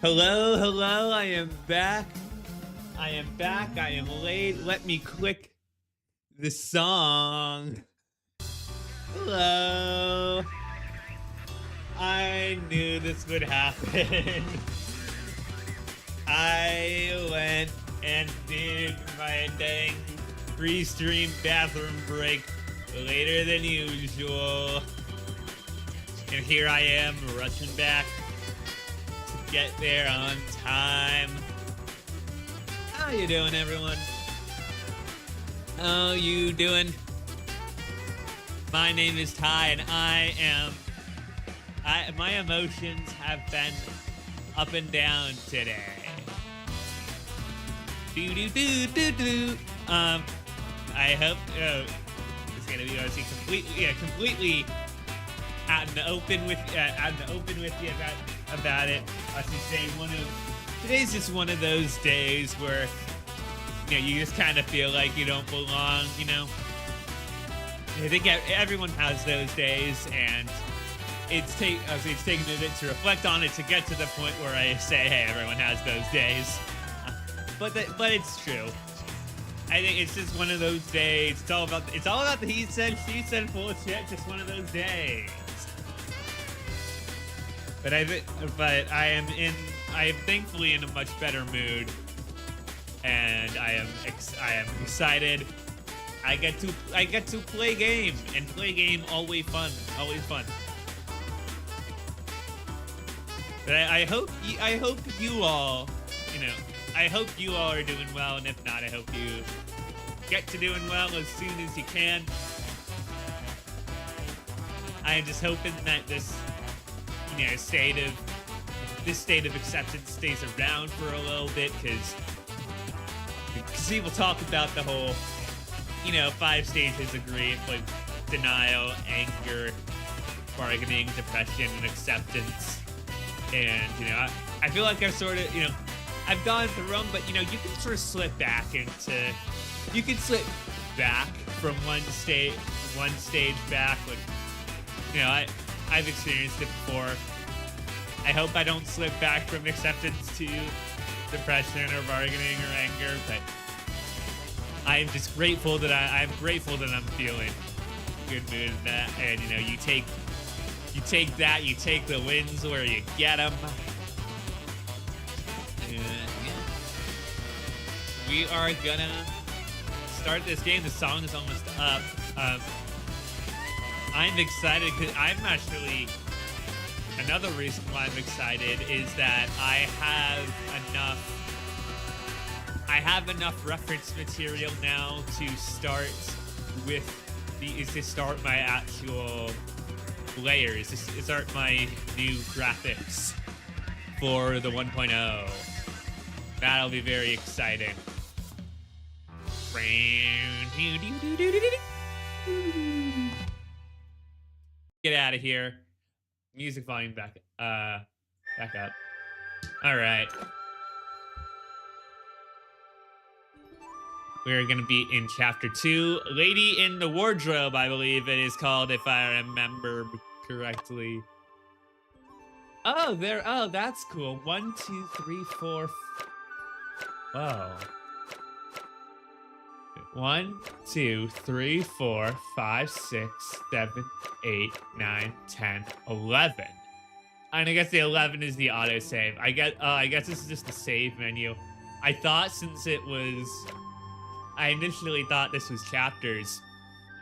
Hello, hello, I am back. I am back. I am late. Let me click the song. Hello. I knew this would happen. I went and did my dang free stream bathroom break later than usual. And here I am rushing back to get there on time. How you doing, everyone? How you doing? My name is Ty, and my emotions have been up and down today. I hope it's gonna be obviously completely out in the open with you about it. I should say today's just one of those days where you just kind of feel like you don't belong. I think everyone has those days, and it's taken a bit to reflect on it to get to the point where I say, hey, everyone has those days. But it's true. I think it's just one of those days. It's all about the he said, she said bullshit. Just one of those days. But I am thankfully in a much better mood, and I am excited. I get to play game, and play game always fun. But I hope you all, I hope you all are doing well, and if not, I hope you get to doing well as soon as you can. I am just hoping that this state of acceptance stays around for a little bit, because people talk about the whole 5 stages of grief, like denial, anger, bargaining, depression, and acceptance. And I feel like I've sort of I've gone through them, but you can sort of slip back from one stage back. Like I've experienced it before. I hope I don't slip back from acceptance to depression or bargaining or anger, but I'm just grateful that I'm feeling good mood in that. And you take the wins where you get them. We are gonna start this game. The song is almost up. I'm excited because I'm actually. Another reason why I'm excited is that I have enough reference material now to start my actual layers, to start my new graphics for the 1.0. That'll be very exciting. Get out of here. Music volume back up. All right. We're going to be in chapter 2. Lady in the Wardrobe, I believe it is called, if I remember correctly. Oh, that's cool. 1, 2, 3, 4. Whoa. 1, 2, 3, 4, 5, 6, 7, 8, 9, 10, 11. And I guess the 11 is the autosave. I guess this is just the save menu. I initially thought this was chapters.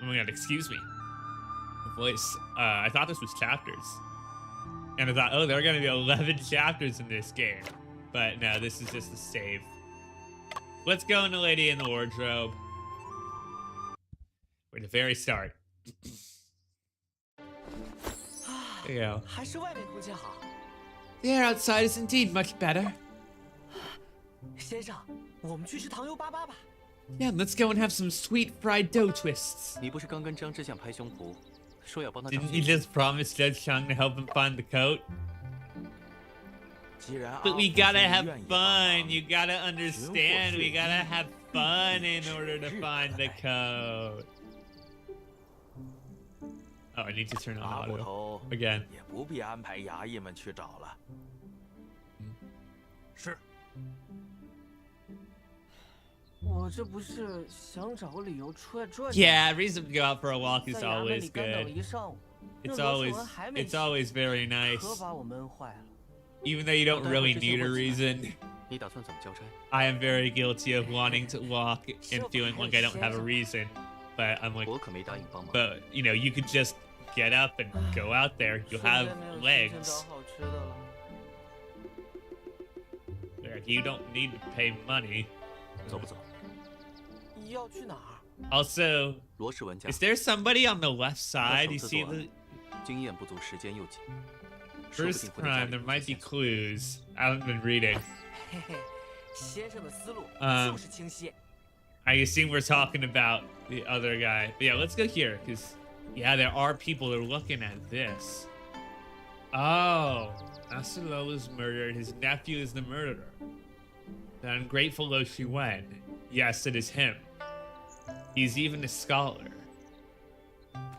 Oh my god, excuse me. The voice. I thought this was chapters. And I thought, there are going to be 11 chapters in this game. But no, this is just the save. Let's go into Lady in the Wardrobe. We're at the very start. There you go. The air outside is indeed much better. Yeah, let's go and have some sweet fried dough twists. Didn't you just promise Judge Chung to help him find the coat? But we gotta have fun. You gotta understand. We gotta have fun in order to find the code. Oh, I need to turn on auto again. 是。我这不是想找个理由出来转转。 Yeah, reason to go out for a walk is 在衙门 always 里干等了 good. 一上午， It's 那罗胜 always 文还没 it's 起， always very 可 nice. 把我闷坏了。 Even though you don't really need a reason. 你打算怎么交差？ I am very guilty of wanting to walk and feeling like I don't have a reason. But I'm like, 我可没答应帮忙。 but you know, you could just get up and go out there. You 瞬 have 间没有心情 legs. 找好吃的了。 Like, you don't need to pay money. 走不走？ 要去哪儿？ Also, 罗氏文家 is there somebody on the left side? You 要 see 首次作 the 案，经验不足，时间又紧，说不 first 定会在家 crime? 里 There 出 might be 现。 clues. I haven't been reading. 嘿嘿，先生的思路就是清晰。 I assume we're talking about the other guy. But yeah, let's go here, because, yeah, there are people that are looking at this. Oh, Asolo was murdered. His nephew is the murderer. The ungrateful Lo Wen. Yes, it is him. He's even a scholar.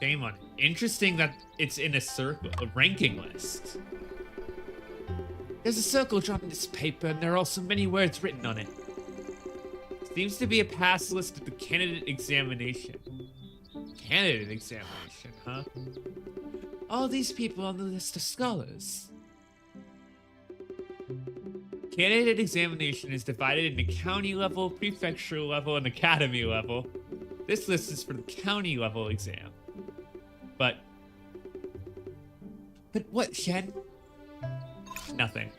Shame on him. Interesting that it's in a circle, a ranking list. There's a circle drawn in this paper, and there are also many words written on it. Seems to be a pass list of the candidate examination. Candidate examination, huh? All these people on the list are scholars. Candidate examination is divided into county level, prefecture level, and academy level. This list is for the county level exam. But what, Shen? Nothing.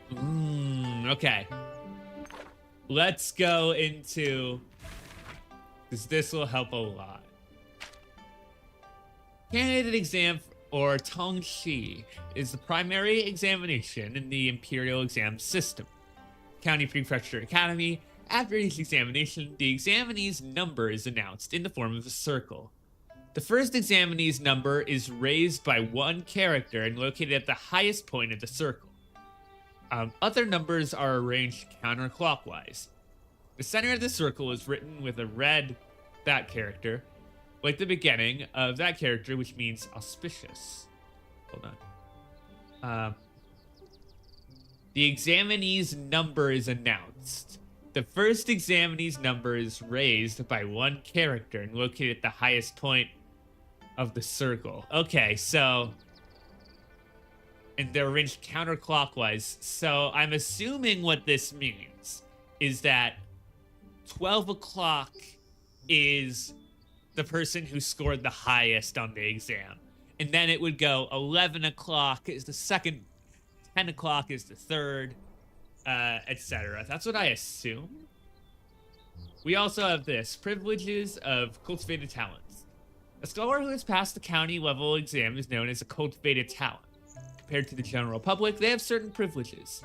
Okay. Let's go into, because this will help a lot. Candidate exam, or Tongxi, is the primary examination in the imperial exam system. County Prefecture Academy. After each examination, the examinee's number is announced in the form of a circle. The first examinee's number is raised by one character and located at the highest point of the circle. Other numbers are arranged counterclockwise. The center of the circle is written with a red that character, like the beginning of that character, which means auspicious. Hold on. The examinee's number is announced. The first examinee's number is raised by one character and located at the highest point of the circle. Okay, so... and they're arranged counterclockwise. So I'm assuming what this means is that 12 o'clock is the person who scored the highest on the exam. And then it would go 11 o'clock is the second, 10 o'clock is the third, etc. That's what I assume. We also have this, privileges of cultivated talents. A scholar who has passed the county level exam is known as a cultivated talent. Compared to the general public, they have certain privileges.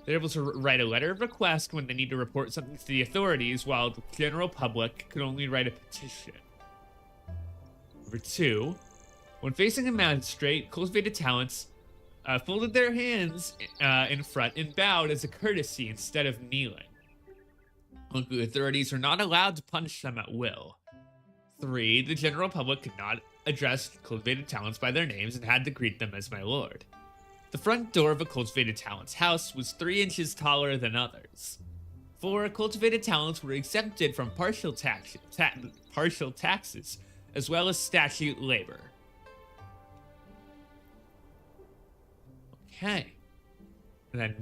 They're able to write a letter of request when they need to report something to the authorities, while the general public can only write a petition. Number 2, when facing a magistrate, cultivated talents folded their hands in front and bowed as a courtesy instead of kneeling. The authorities are not allowed to punish them at will. 3, the general public could not address cultivated talents by their names and had to greet them as my lord. The front door of a cultivated talent's house was 3 inches taller than others. 4, cultivated talents were exempted from partial taxes, as well as statute labor. Okay. And then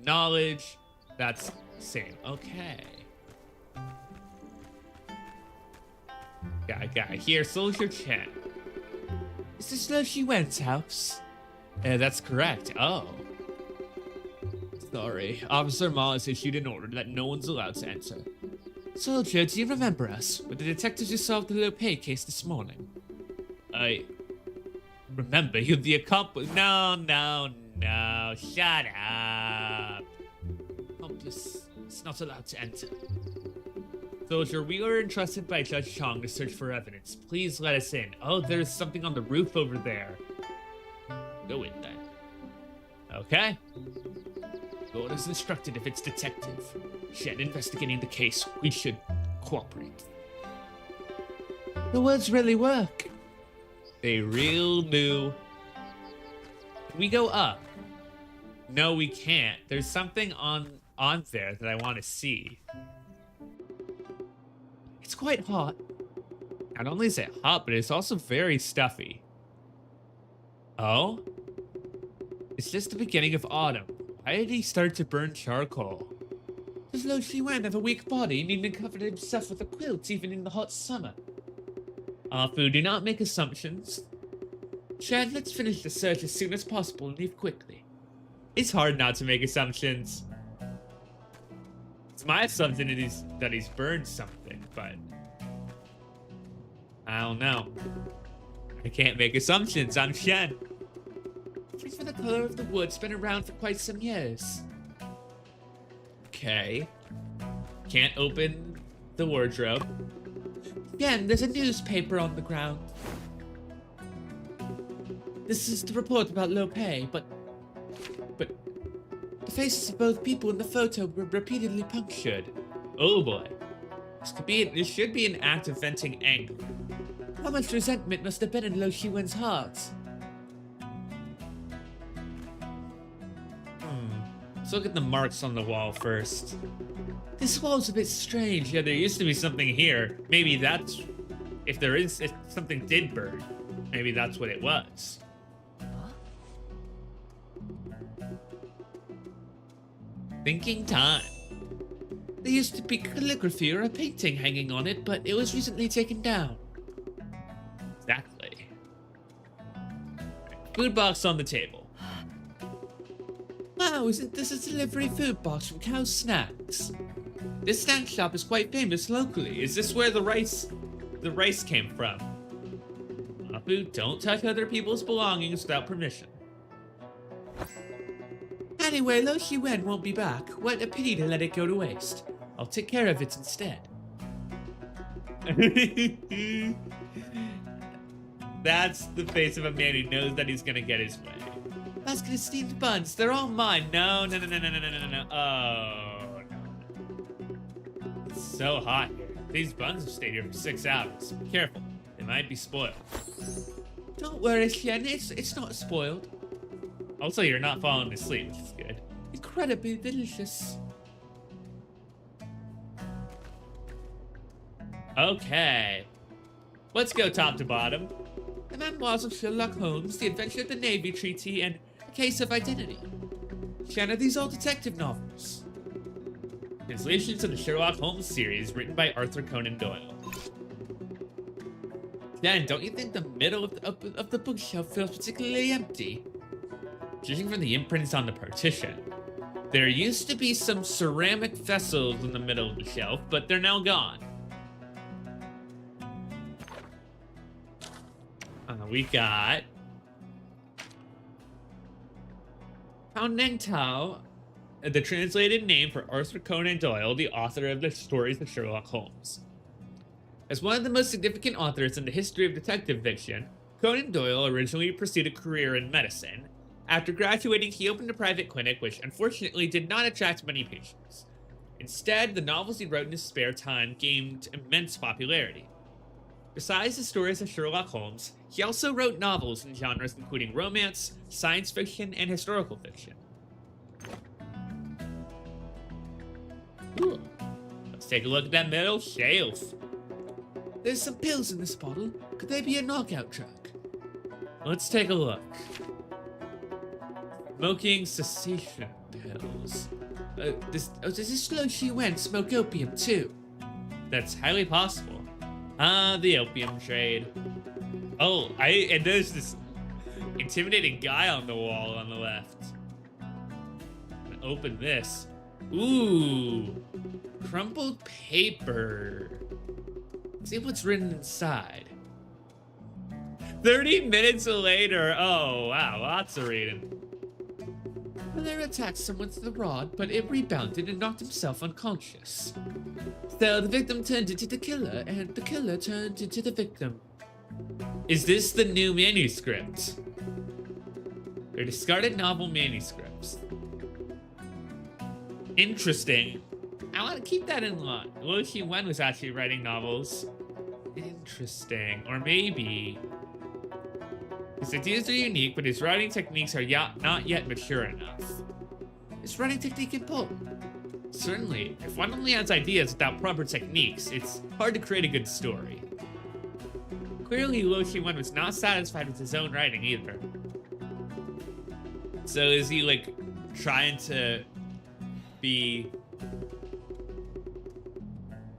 knowledge, that's the same. Okay. Guy here, Soldier Chen. Is this Lo Wen's house? That's correct. Oh. Sorry. Officer Ma has issued an order that no one's allowed to enter. Soldier, do you remember us? We're the detectives who solved the Lopez case this morning. I remember you're the accomplice. No. Shut up. Accomplice is not allowed to enter. Soldier, we are entrusted by Judge Chong to search for evidence. Please let us in. Oh, there's something on the roof over there. Go in then. Okay. Lord is instructed if it's detective. Shen investigating the case. We should cooperate. The words really work. They real do. We go up. No, we can't. There's something on there that I want to see. It's quite hot. Not only is it hot, but it's also very stuffy. Oh? It's just the beginning of autumn. Why did he start to burn charcoal? Does Lo Shiwen have a weak body, needing to cover himself with a quilt even in the hot summer? Afu, do not make assumptions. Chad, let's finish the search as soon as possible and leave quickly. It's hard not to make assumptions. It's my assumption that he's burned something, but I don't know. I can't make assumptions. I'm Shen. Just for the color of the wood's been around for quite some years. Okay. Can't open the wardrobe. Again, there's a newspaper on the ground. This is the report about Lo Pei, but the faces of both people in the photo were repeatedly punctured. Oh boy. This should be an act of venting anger. How much resentment must have been in Lo Shiwen's heart? Let's look at the marks on the wall first. This wall's a bit strange. Yeah, there used to be something here. Maybe that's... If something did burn, maybe that's what it was. Thinking time. There used to be calligraphy or a painting hanging on it, but it was recently taken down. Exactly. Food box on the table. Wow, isn't this a delivery food box from Cow Snacks? This snack shop is quite famous locally. Is this where the rice came from? Apu, don't touch other people's belongings without permission. Anyway, Lo Shiwen won't be back. What a pity to let it go to waste. I'll take care of it instead. That's the face of a man who knows that he's gonna get his way. Basket of steamed buns, they're all mine. No. Oh, no. It's so hot here. These buns have stayed here for 6 hours. Be careful, they might be spoiled. Don't worry, Shen, it's not spoiled. Also, you're not falling asleep, which is good. Incredibly delicious. Okay. Let's go top to bottom. The Memoirs of Sherlock Holmes, The Adventure of the Navy Treaty, and A Case of Identity. Shanna, these all detective novels. Translations of the Sherlock Holmes series written by Arthur Conan Doyle. Then, don't you think the middle of the bookshelf feels particularly empty? Judging from the imprints on the partition, there used to be some ceramic vessels in the middle of the shelf, but they're now gone. We got Pao Neng Tao, the translated name for Arthur Conan Doyle, the author of the stories of Sherlock Holmes. As one of the most significant authors in the history of detective fiction, Conan Doyle originally pursued a career in medicine. After graduating, he opened a private clinic, which unfortunately did not attract many patients. Instead, the novels he wrote in his spare time gained immense popularity. Besides the stories of Sherlock Holmes, he also wrote novels in genres including romance, science fiction, and historical fiction. Ooh. Let's take a look at that middle shelf. There's some pills in this bottle. Could they be a knockout drug? Let's take a look. Smoking cessation pills. Does this Lo Shiwen smoke opium too? That's highly possible. The opium trade. Oh, and there's this intimidating guy on the wall on the left. I'm gonna open this. Ooh, crumpled paper. Let's see what's written inside. 30 minutes later. Oh, wow, lots of reading. Miller attacked someone with the rod, but it rebounded and knocked himself unconscious. So the victim turned into the killer, and the killer turned into the victim. Is this the new manuscript? They're discarded novel manuscripts. Interesting. I want to keep that in mind. Lo Shiwen was actually writing novels. Interesting. Or maybe... his ideas are unique, but his writing techniques are not yet mature enough. this writing technique can pull? Certainly, if one only has ideas without proper techniques, it's hard to create a good story. Clearly, Luo Qingwen was not satisfied with his own writing either. So is he, like, trying to be...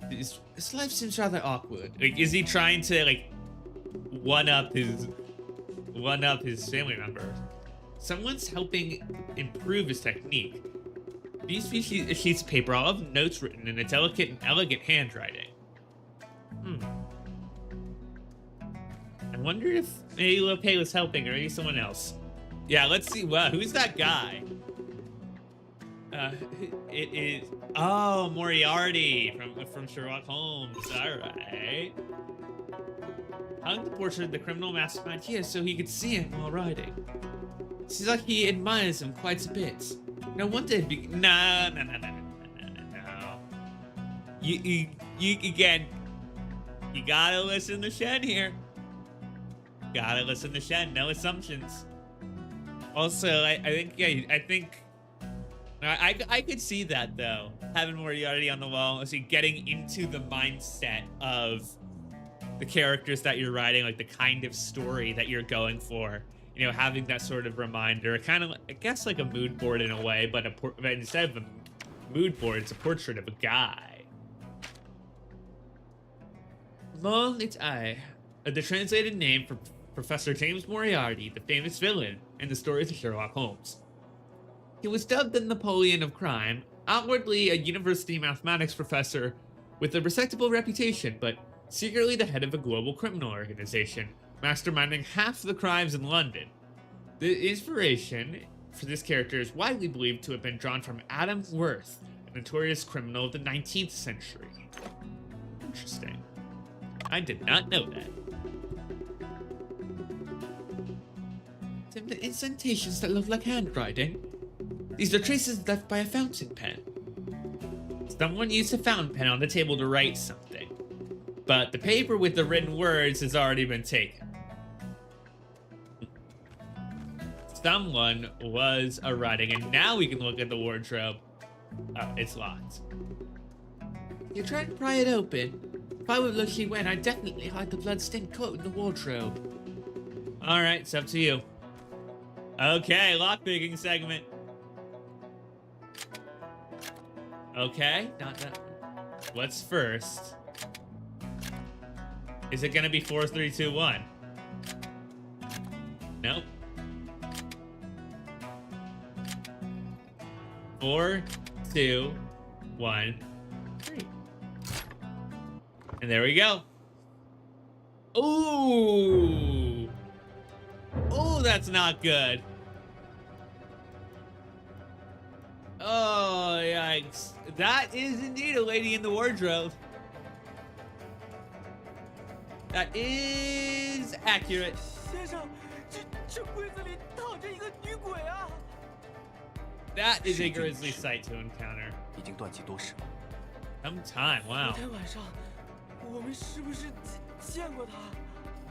His life seems rather awkward. Like, is he trying to, like, one up his family member? Someone's helping improve his technique. These sheets of paper all have notes written in a delicate and elegant handwriting. I wonder if maybe Lopez was helping or maybe someone else. Yeah, let's see. Wow, who's that guy? It is... Oh, Moriarty from Sherlock Holmes. All right. Hung the portrait of the criminal mastermind here so he could see him while writing. Seems like he admires him quite a bit. No wonder it'd be... No. You again, you gotta listen to Shen here. Gotta listen to Shen, no assumptions. Also, I think I could see that though. Having Moriarty on the wall, see, getting into the mindset of the characters that you're writing, like the kind of story that you're going for. You know, having that sort of reminder, kind of, I guess, like a mood board in a way, but instead of a mood board, it's a portrait of a guy. Mon it's I, the translated name for Professor James Moriarty, the famous villain in the stories of Sherlock Holmes. He was dubbed the Napoleon of crime, outwardly a university mathematics professor with a respectable reputation, but secretly the head of a global criminal organization, masterminding half the crimes in London. The inspiration for this character is widely believed to have been drawn from Adam Worth, a notorious criminal of the 19th century. Interesting. I did not know that. The indentations that look like handwriting. These are traces left by a fountain pen. Someone used a fountain pen on the table to write something, but the paper with the written words has already been taken. Someone was writing, and now we can look at the wardrobe. Oh, it's locked. You're trying to pry it open. If I were Luo Qingwen, I'd definitely hide the blood-stained coat in the wardrobe. Alright, it's up to you. Okay, lockpicking segment. Okay, not that. What's first? Is it gonna be 4, 3, 2, 1? Nope. 4, 2, 1, 3. And there we go. Ooh. Oh, that's not good. Oh, yikes. That is indeed a lady in the wardrobe. That is accurate. That is a grisly sight to encounter. Some time, wow.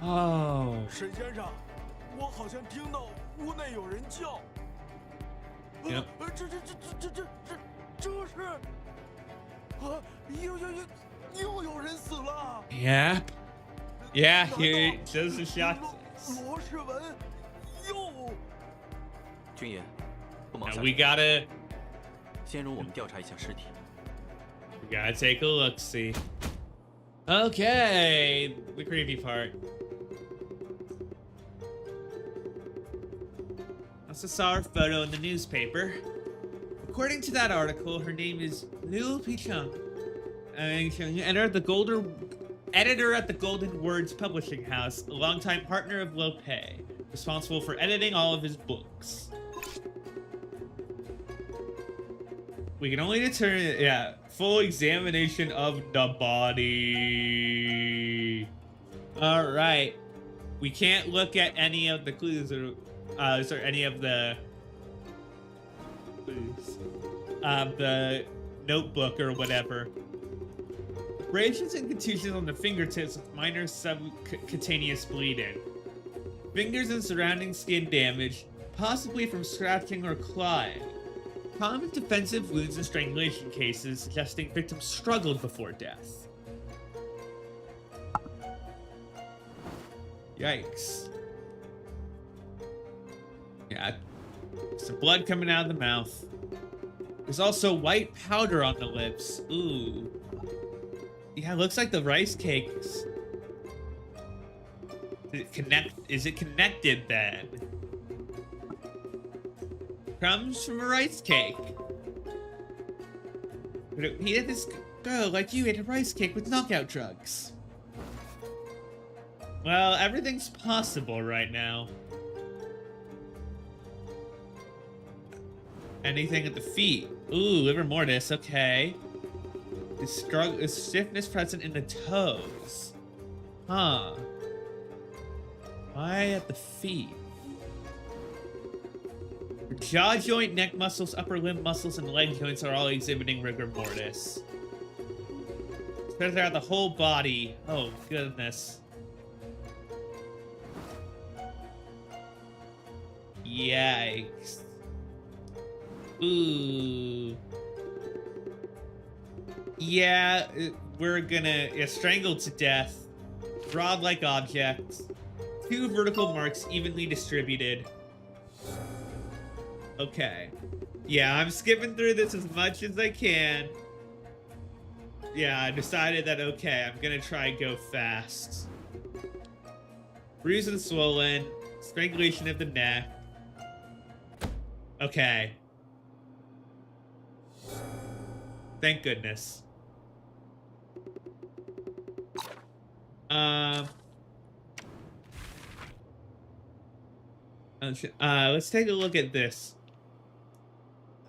Oh. 沈先生，我好像听到屋内有人叫。 Yep. 这是啊，又有人死了。Yeah. Yeah, he does the shot. 罗世文又。军爷，不忙 Now 下 we 去， gotta 先容我们调查一下尸体。 take a look, see. Okay, the creepy part. Also saw her photo in the newspaper. According to that article, her name is Liu Picheng. Editor at the Golden Words Publishing House, a longtime partner of Lope, responsible for editing all of his books. We can only determine, yeah, full examination of the body. All right. We can't look at any of the clues or, sorry, any of the clues. The notebook or whatever. Abrasions and contusions on the fingertips with minor subcutaneous bleeding. Fingers and surrounding skin damage, possibly from scratching or clawing. Common defensive wounds and strangulation cases suggesting victims struggled before death. Yikes. Yeah. Some blood coming out of the mouth. There's also white powder on the lips. Ooh. Yeah, it looks like the rice cakes. Is it connected then? Crumbs from a rice cake. But he had this girl like you ate a rice cake with knockout drugs. Well, everything's possible right now. Anything at the feet. Ooh, liver mortis, okay. The stiffness present in the toes. Huh. Why at the feet? The jaw joint, neck muscles, upper limb muscles, and leg joints are all exhibiting rigor mortis. Spread throughout the whole body. Oh, goodness. Yikes. Ooh. Yeah, we're gonna strangled to death. Rod-like objects. 2 vertical marks evenly distributed. Okay. Yeah, I'm skipping through this as much as I can. Yeah, I decided that, okay, I'm gonna try and go fast. Bruised and swollen. Strangulation of the neck. Okay. Thank goodness. Let's take a look at this.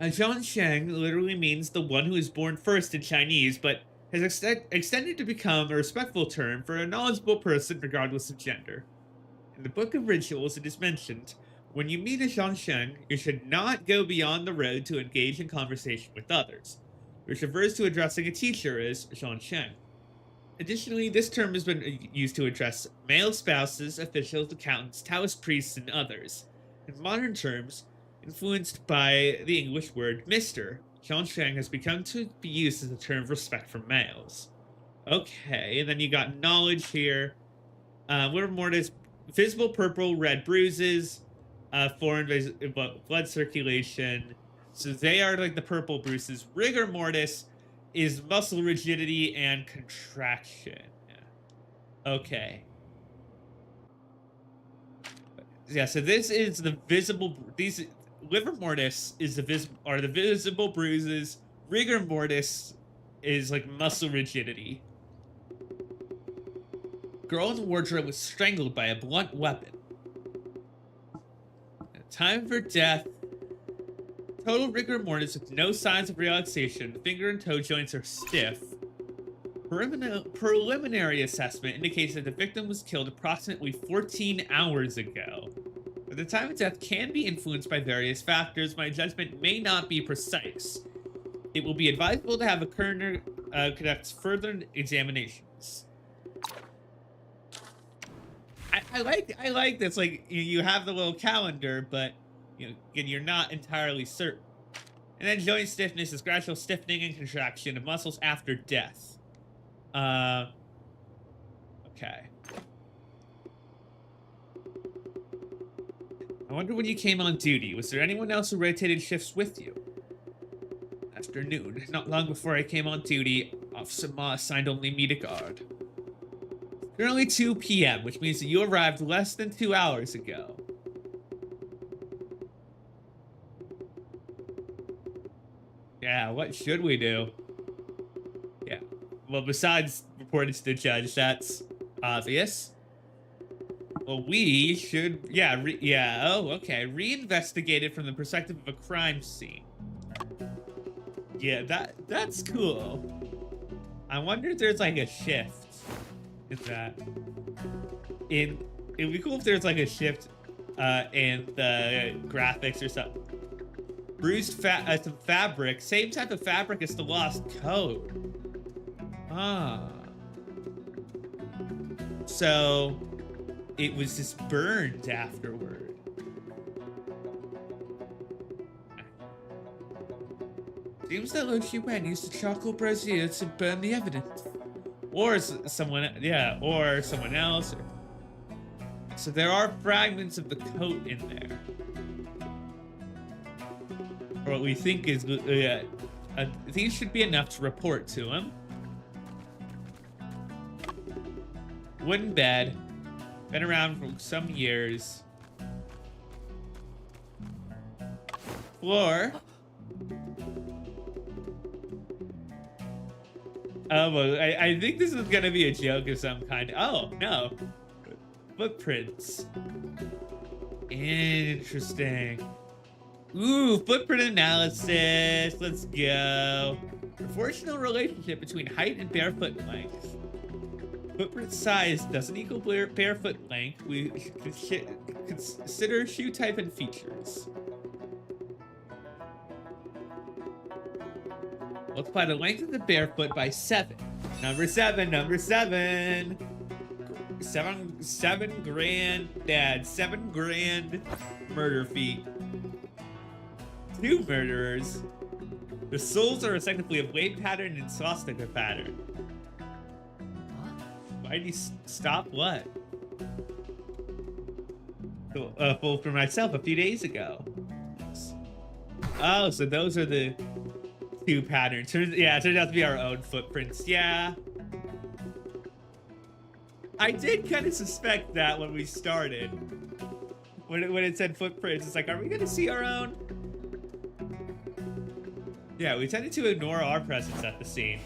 Zhongsheng literally means the one who is born first in Chinese, but has extended to become a respectful term for a knowledgeable person regardless of gender. In the Book of Rituals, it is mentioned, when you meet a Zhongsheng, you should not go beyond the road to engage in conversation with others, which refers to addressing a teacher as Zhongsheng. Additionally, this term has been used to address male spouses, officials, accountants, Taoist priests, and others. In modern terms, influenced by the English word Mr., Zhongsheng has become to be used as a term of respect for males. Okay, and then you got knowledge here. Liver mortis, visible purple, red bruises, foreign blood circulation. So they are like the purple bruises. Rigor mortis is muscle rigidity and contraction. Okay. Yeah, so this is the visible. These liver mortis is the visible bruises. Rigor mortis is like muscle rigidity. Girl in the wardrobe was strangled by a blunt weapon. Time for death. Total rigor mortis with no signs of relaxation. Finger and toe joints are stiff. Preliminary assessment indicates that the victim was killed approximately 14 hours ago. But the time of death can be influenced by various factors. My judgment may not be precise. It will be advisable to have a coroner conduct further examinations. I like this. Like you have the little calendar, but you're not entirely certain. And then joint stiffness is gradual stiffening and contraction of muscles after death. Okay. I wonder when you came on duty. Was there anyone else who rotated shifts with you? Afternoon. Not long before I came on duty, Officer Ma assigned only me to guard. Currently 2 p.m., which means that you arrived less than 2 hours ago. Yeah, what should we do? Yeah. Well, besides reporting to the judge, that's obvious. Well, we should, oh, okay. Reinvestigate it from the perspective of a crime scene. Yeah, that's cool. I wonder if there's like a shift in that. It'd be cool if there's like a shift in the graphics or something. Bruised some fabric. Same type of fabric as the lost code. Ah. So it was just burned afterward. Seems that Liu Wen used the charcoal brazier to burn the evidence. Or someone else. So there are fragments of the coat in there. Or what we think is, these should be enough to report to him. Wooden bed. Been around for some years. Floor. Oh, well, I think this is gonna be a joke of some kind. Oh, no. Footprints. Interesting. Ooh, footprint analysis. Let's go. Proportional relationship between height and barefoot length. Footprint size doesn't equal barefoot length. We should consider shoe type and features. Multiply the length of the barefoot by 7. Number 7, number 7. 7 grand, Dad. 7 grand murder feet. 2 murderers. The soles are effectively a blade pattern and swastika pattern. Why did he stop what? Full for myself a few days ago. Oh, so those are the 2 patterns. Yeah, it turned out to be our own footprints. Yeah. I did kind of suspect that when we started. When it said footprints, it's like, are we going to see our own? Yeah, we tended to ignore our presence at the scene.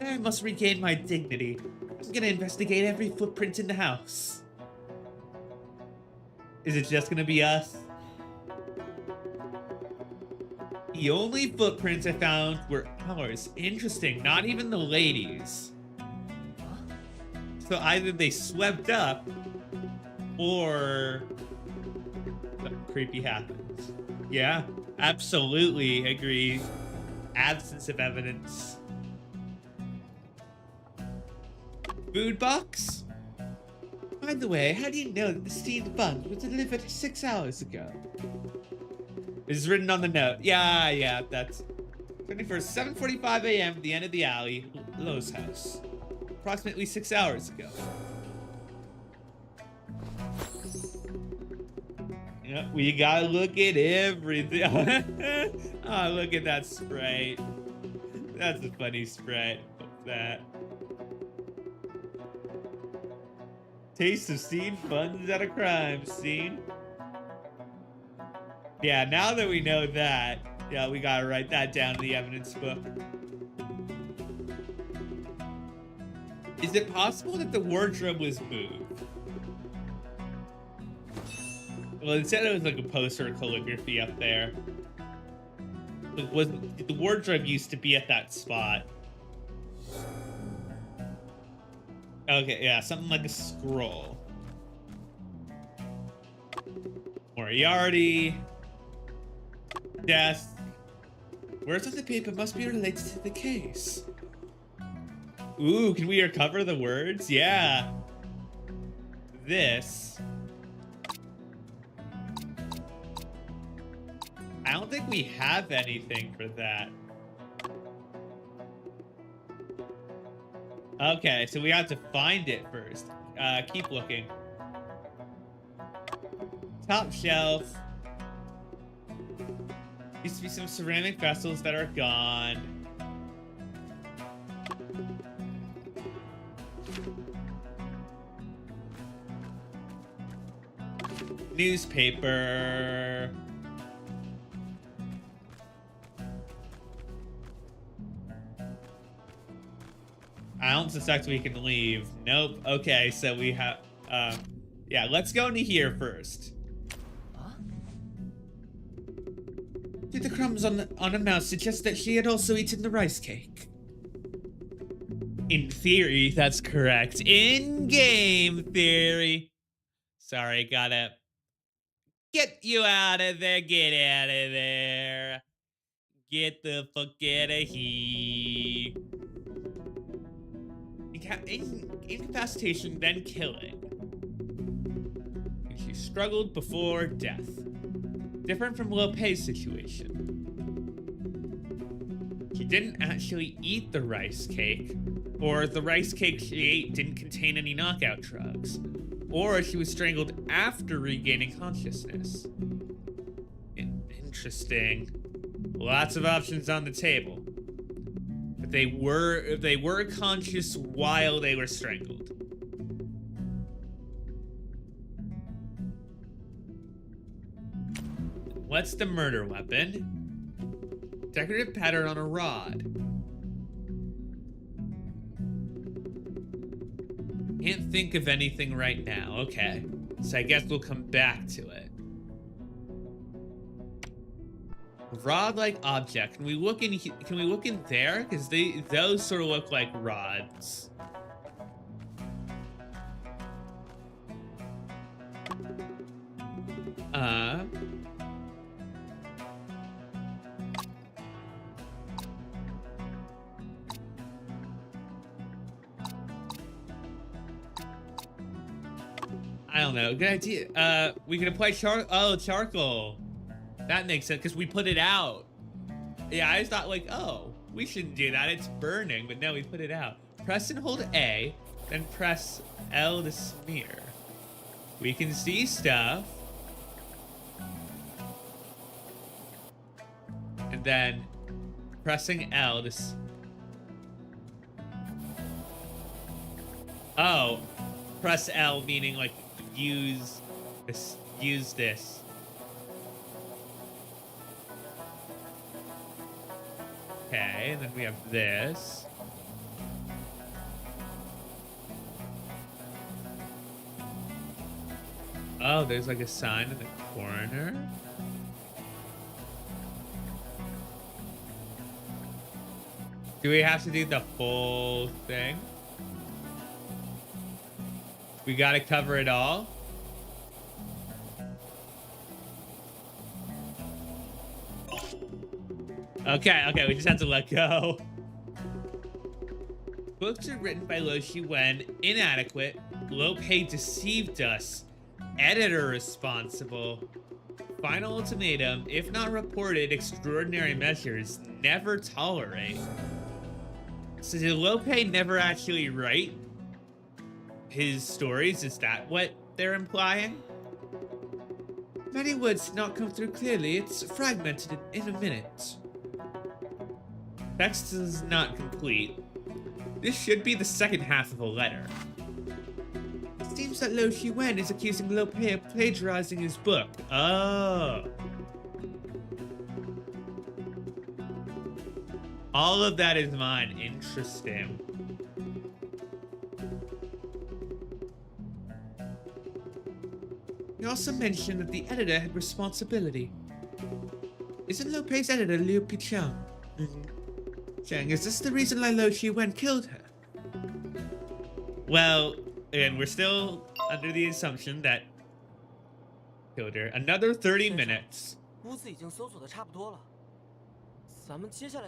I must regain my dignity. I'm going to investigate every footprint in the house. Is it just going to be us? The only footprints I found were ours. Interesting. Not even the ladies. So either they swept up, or something creepy happens. Yeah, absolutely agree. Absence of evidence. Food box? By the way, how do you know that the steamed buns were delivered 6 hours ago? It's written on the note. Yeah, that's 21st, 7:45 a.m. at the end of the alley, Lowe's house. Approximately 6 hours ago. Yep, we gotta look at everything. Oh, look at that sprite. That's a funny sprite. What's that? Taste of steamed buns at a crime scene. Yeah, now that we know that, yeah, we gotta write that down in the evidence book. Is it possible that the wardrobe was moved? Well, it said it was like a poster or calligraphy up there. The wardrobe used to be at that spot. Okay, yeah, something like a scroll. Moriarty. Death. Words on the paper must be related to the case. Ooh, can we recover the words? Yeah. This. I don't think we have anything for that. Okay, so we have to find it first. Keep looking. Top shelf. Used to be some ceramic vessels that are gone. Newspaper. I don't suspect we can leave. Nope. Okay, so we have, yeah, let's go into here first. Huh? Did the crumbs on a mouse suggest that she had also eaten the rice cake? In theory, that's correct. In-game theory. Sorry, gotta get you out of there. Get out of there. Get the fuck out of here. Incapacitation, then killing. She struggled before death. Different from Lopez's situation. didn't actually eat the rice cake, or the rice cake she ate didn't contain any knockout drugs, or she was strangled after regaining consciousness. Interesting. Lots of options on the table. But they were conscious while they were strangled. What's the murder weapon? Decorative pattern on a rod. Can't think of anything right now. Okay, so I guess we'll come back to it. Rod-like object. Can we look in? Can we look in there? Because those sort of look like rods. I don't know. Good idea. We can apply charcoal. That makes sense because we put it out. Yeah, I thought like, oh, we shouldn't do that. It's burning, but no, we put it out. Press and hold A, then press L to smear. We can see stuff. And then pressing L to oh, press L meaning like use this. Okay, and then we have this. Oh, there's like a sign in the corner. Do we have to do the whole thing? We gotta cover it all? Okay, we just have to let go. Books are written by Lo Wen, inadequate. Lope deceived us. Editor responsible. Final ultimatum, if not reported, extraordinary measures. Never tolerate. So did Lope never actually write his stories? Is that what they're implying? Many words did not come through clearly. It's fragmented in a minute. Text is not complete. This should be the second half of a letter. It seems that Lo Wen is accusing Lope of plagiarizing his book. Oh. All of that is mine. Interesting. He also mentioned that the editor had responsibility. Isn't Lope's editor Liu Pichang? Chang, is this the reason why Lo Wen killed her? Well, and we're still under the assumption that killed her. Another 30 minutes.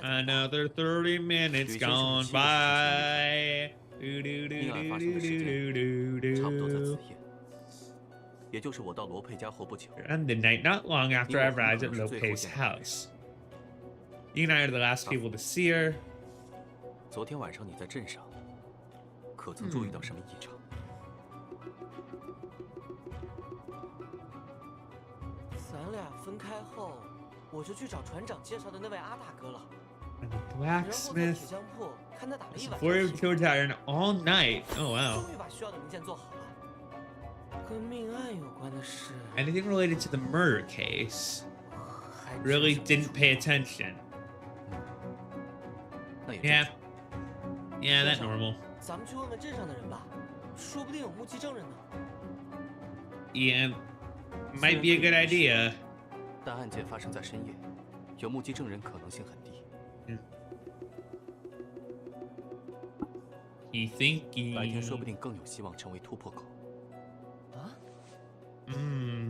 Another 30 minutes gone by. And the night not long after I arrived at Lope's house. You and I are the last people to see her. And the blacksmith. Before he killed her all night. Oh wow. Anything related to the murder case? Really didn't pay attention. Yeah. Yeah, that's normal. Yeah, might be a good idea. He thinking. 白天说不定更有希望成为突破口。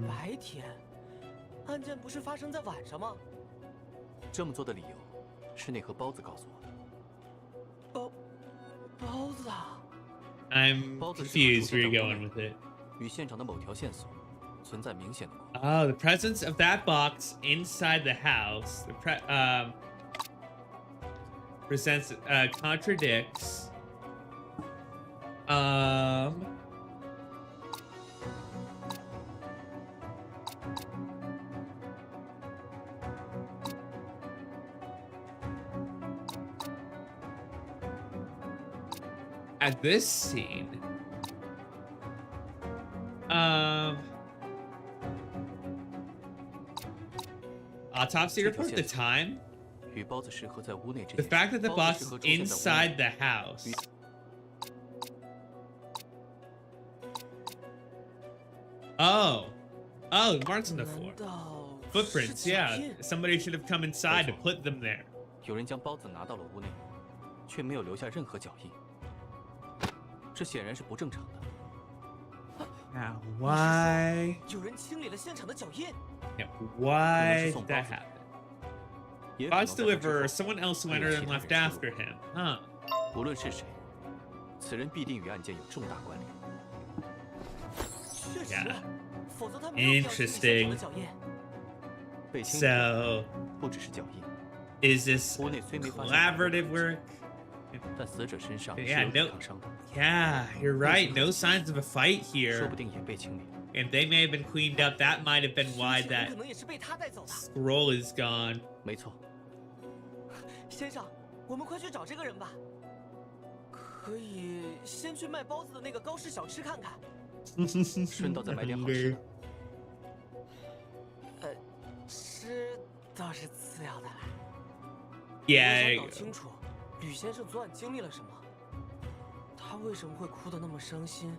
白天，案件不是发生在晚上吗？这么做的理由是那盒包子告诉我的。包子啊！ I'm confused where you're going with it. 与现场的某条线索存在明显的关系。Oh, the presence of that box inside the house. presents contradicts. At this scene, autopsy report, the time, 与包子适合在屋内这 the 件 fact 事 that the 包 boss 子适 is 合出现在屋内 inside the house. Oh, marks on the floor. 难道 Footprints, 是脚 yeah. 印 Somebody should have come inside to put them there. 有人将包子拿到了屋内，却没有留下任何脚印，这显然是不正常的。 Now, why? 有人清理了现场的脚印。 Yeah, why did that happen? 也可能 Boss 在他之 deliverer, 后 someone else 还有 entered 其 and 他 left 人出 after 入 him. Huh. 无论是谁，此人必定与案件有重大关联。确实 Yeah. 否则他没有必要清理现场的脚印。被清理的 So, 不只是脚印， is this 屋内虽没发现 collaborative work? 但死者身上是 Yeah, 有 no 抵抗伤的， Yeah, you're right. No signs of a fight 说 here. 不定也被清理了。 And they may have been cleaned up. That might have been why 凶器 that 可能也是被他带走的。 scroll is gone. 没错，先生，我们快去找这个人吧。可以先去卖包子的那个高氏小吃看看。顺道再买点好吃的。吃倒是次要的啦。我 Yeah. 想搞清楚吕先生昨晚经历了什么，他为什么会哭得那么伤心，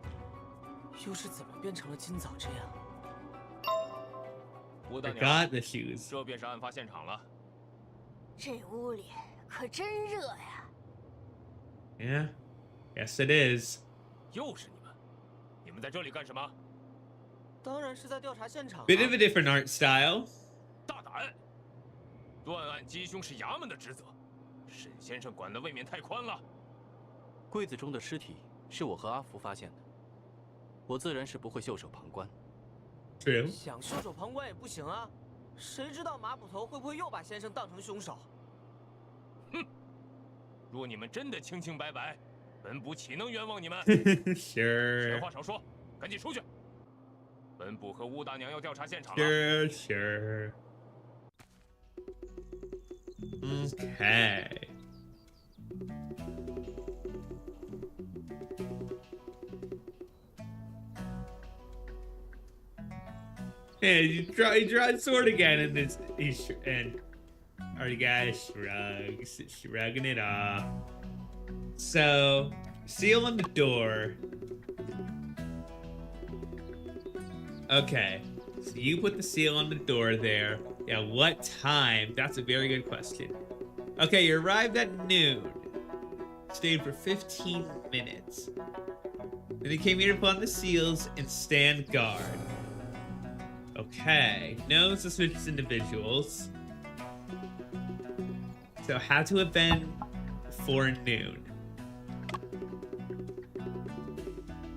又是怎么变成了今早这样？吴大娘， Forgot the shoes. 这便是案发现场了。这屋里可真热呀！ Yeah. Yes, it is. 又是你们在这里干什么？当然是在调查现场啊。 Bit of a different art style. 大胆！断案缉凶是衙门的职责，沈先生管的未免太宽了。柜子中的尸体是我和阿福发现的，我自然是不会袖手旁观。 True. 想袖手旁观也不行啊，谁知道马捕头会不会又把先生当成凶手？若你们真的清清白白，本部岂能冤枉你们？ Sure. 闲话少说，赶紧出去。本部和吴大娘要调查现场了。 Sure, sure. Okay. Yeah, he draws sword again, and our guy shrugs, shrugging it off. So, seal on the door. Okay, so you put the seal on the door there. Yeah, what time? That's a very good question. Okay, you arrived at noon. Stayed for 15 minutes. Then you came here to put on the seals and stand guard. Okay, no suspicious individuals. So had to have been before noon.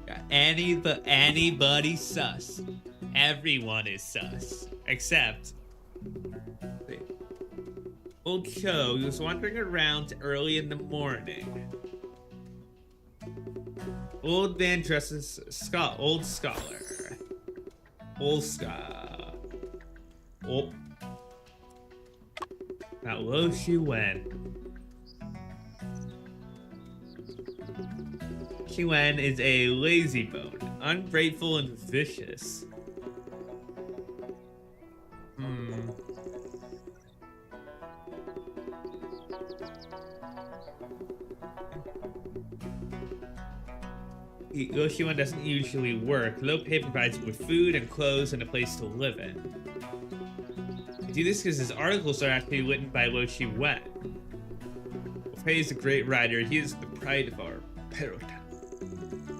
Yeah, anybody sus. Everyone is sus. Except Old Cho, he was wandering around early in the morning. Old man dresses old scholar. Old scholar. Oh. Now Lo Shi Wen. Shi Wen is a lazybone, ungrateful and vicious. Lo Shi Wen doesn't usually work. Lo Pei provides him with food and clothes and a place to live in. I do this because his articles are actually written by Lo Shi Wen. Lo Pei is a great writer. He is the pride of our Perotown.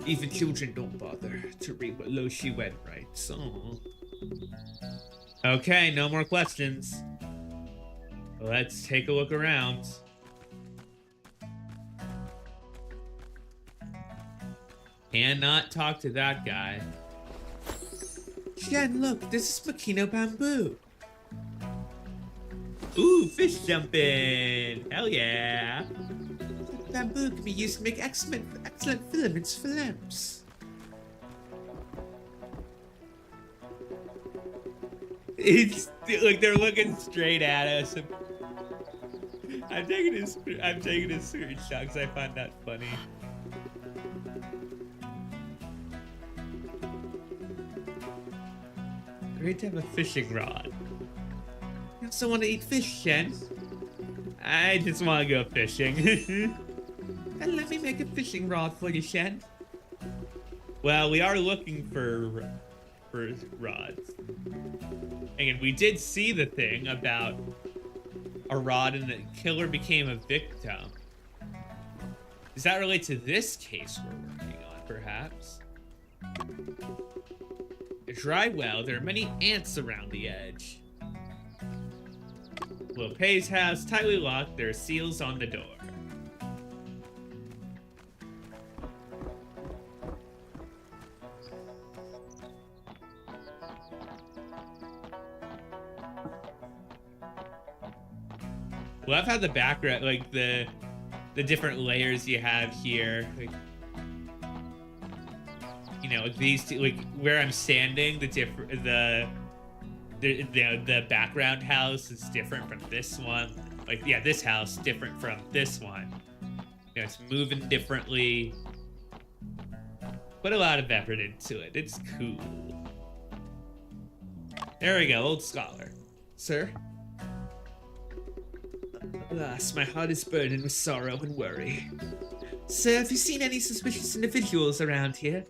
Even children don't bother to read what Lo Shi Wen writes. Oh. Okay, no more questions. Let's take a look around. Cannot talk to that guy. Jen, look, this is Makino Bamboo. Ooh, fish jumping. Hell yeah. Bamboo can be used to make excellent filaments for lamps. It's like they're looking straight at us. I'm taking a screenshot because I find that funny. Great to have a fishing rod. You also want to eat fish, Shen? I just want to go fishing. And let me make a fishing rod for you, Shen. Well, we are looking for rods. And we did see the thing about a rod and the killer became a victim. Does that relate to this case we're working on, perhaps? A dry well, there are many ants around the edge. Lil Pei's house, tightly locked, there are seals on the door. Love how the background, like the different layers you have here, like, you know, like these two, like where I'm standing, the background house is different from this one. Like, yeah, this house different from this one. You know, it's moving differently. Put a lot of effort into it. It's cool. There we go, old scholar. Sir? Alas, my heart is burdened with sorrow and worry. Sir, have you seen any suspicious individuals around here?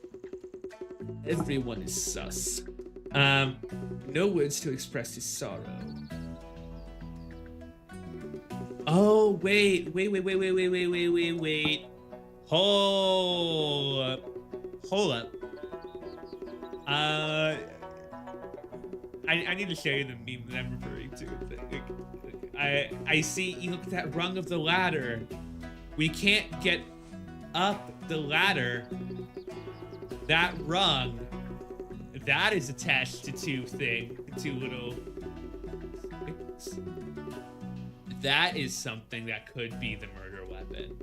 Everyone is sus. No words to express his sorrow. Oh, wait. Hold up. I need to show you the meme that I'm referring to. I see, you look at that rung of the ladder. We can't get up the ladder. That rung, that is attached to two little things. That is something that could be the murder weapon.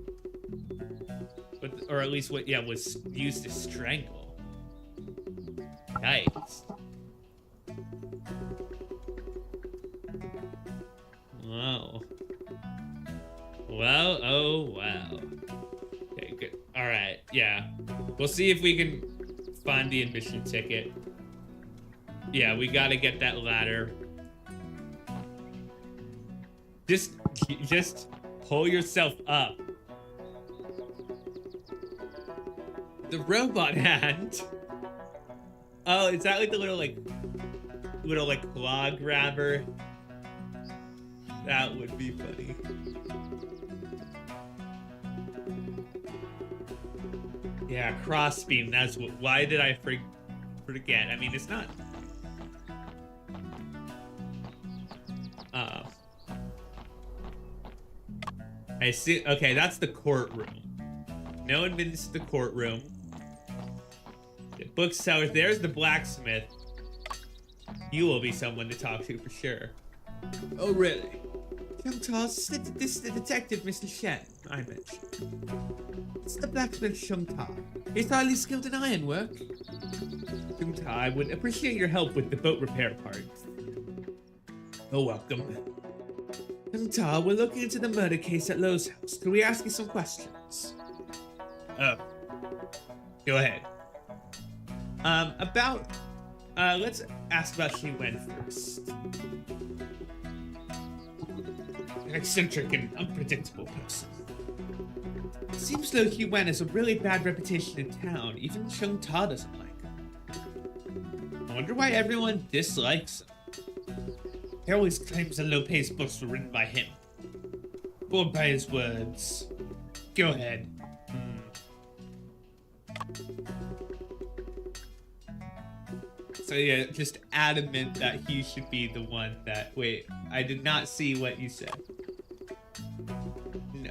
Or at least what, was used to strangle. Yikes. Wow. Well, oh wow. Okay, good. Alright, yeah. We'll see if we can find the admission ticket. Yeah, we gotta get that ladder. Just pull yourself up. The robot hand. Oh, is that like the little claw grabber? That would be funny. Yeah, crossbeam. That's what. Why did I forget? I mean, it's not. I see. Okay, that's the courtroom. No admittance to the courtroom. The bookseller. There's the blacksmith. You will be someone to talk to for sure. Oh, really? This is the detective, Mr. Shen, I mentioned. It's the blacksmith Shungta. He's highly skilled in ironwork. Shungta, I would appreciate your help with the boat repair parts. Oh, welcome. Shungta, we're looking into the murder case at Lowe's house. Can we ask you some questions? Go ahead. Let's ask about Shi Wen first. An eccentric and unpredictable person. It seems though Shi Wen has a really bad reputation in town. Even Shung Ta doesn't like him. I wonder why everyone dislikes him. He always claims that Lil Pei's books were written by him. Or by his words. Go ahead. So yeah, just adamant that he should be the one that... Wait, I did not see what you said.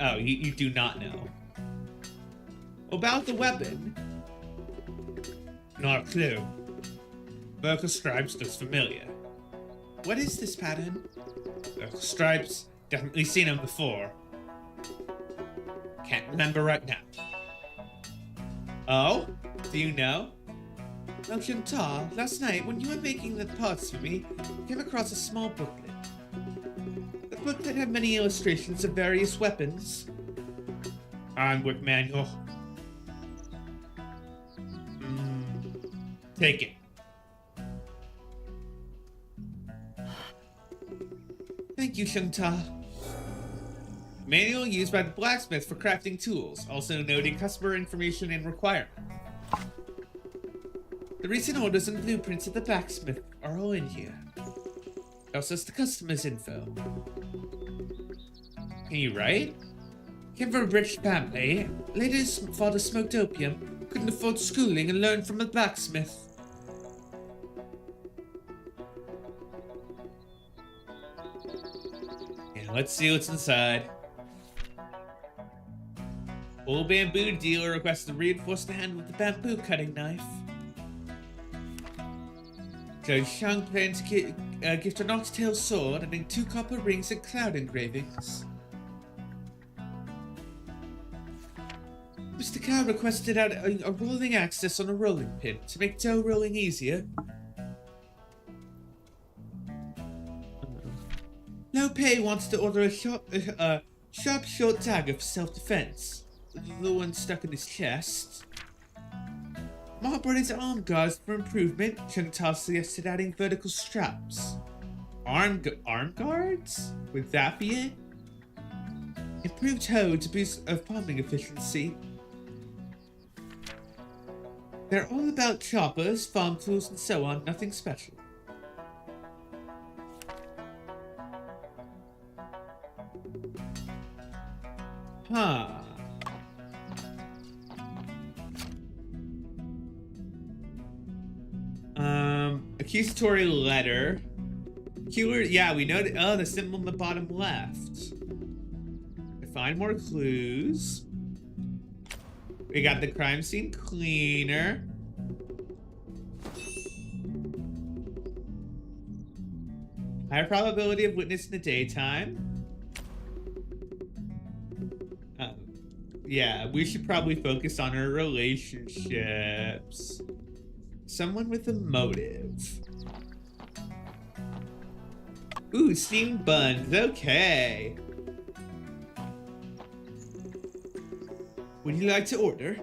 Oh, you do not know. About the weapon? Not a clue. Burger Stripes looks familiar. What is this pattern? Stripes, definitely seen him before. Can't remember right now. Oh? Do you know? Well, Chantal, last night when you were making the parts for me, I came across a small booklet. The booklet had many illustrations of various weapons. Handbook manual. Take it. Thank you, Chantal. Manual used by the blacksmith for crafting tools, also noting customer information and requirement. The recent orders and blueprints of the blacksmith are all in here. It also has the customer's info. Can you write? Came from a rich family. Later his father smoked opium, couldn't afford schooling, and learned from a blacksmith. Yeah, let's see what's inside. Old bamboo dealer requests to reinforce the handle with the bamboo cutting knife. Judge Shang plans to gift an oxtail sword and 2 copper rings and cloud engravings. Mr. Cow requested out a rolling axis on a rolling pin to make dough rolling easier. Lo Pei wants to order a sharp short dagger for self-defense. The one stuck in his chest. Ma brought his arm guards for improvement. Chantal suggested adding vertical straps. Arm guards? Would that be it? Improved hoe to boost farming efficiency. They're all about choppers, farm tools, and so on. Nothing special. Huh. Accusatory letter. Keyword, yeah, we know that. Oh, the symbol in the bottom left. Find more clues. We got the crime scene cleaner. Higher probability of witness in the daytime. Yeah, we should probably focus on our relationships. Someone with a motive. Ooh, steamed buns. Okay. Would you like to order?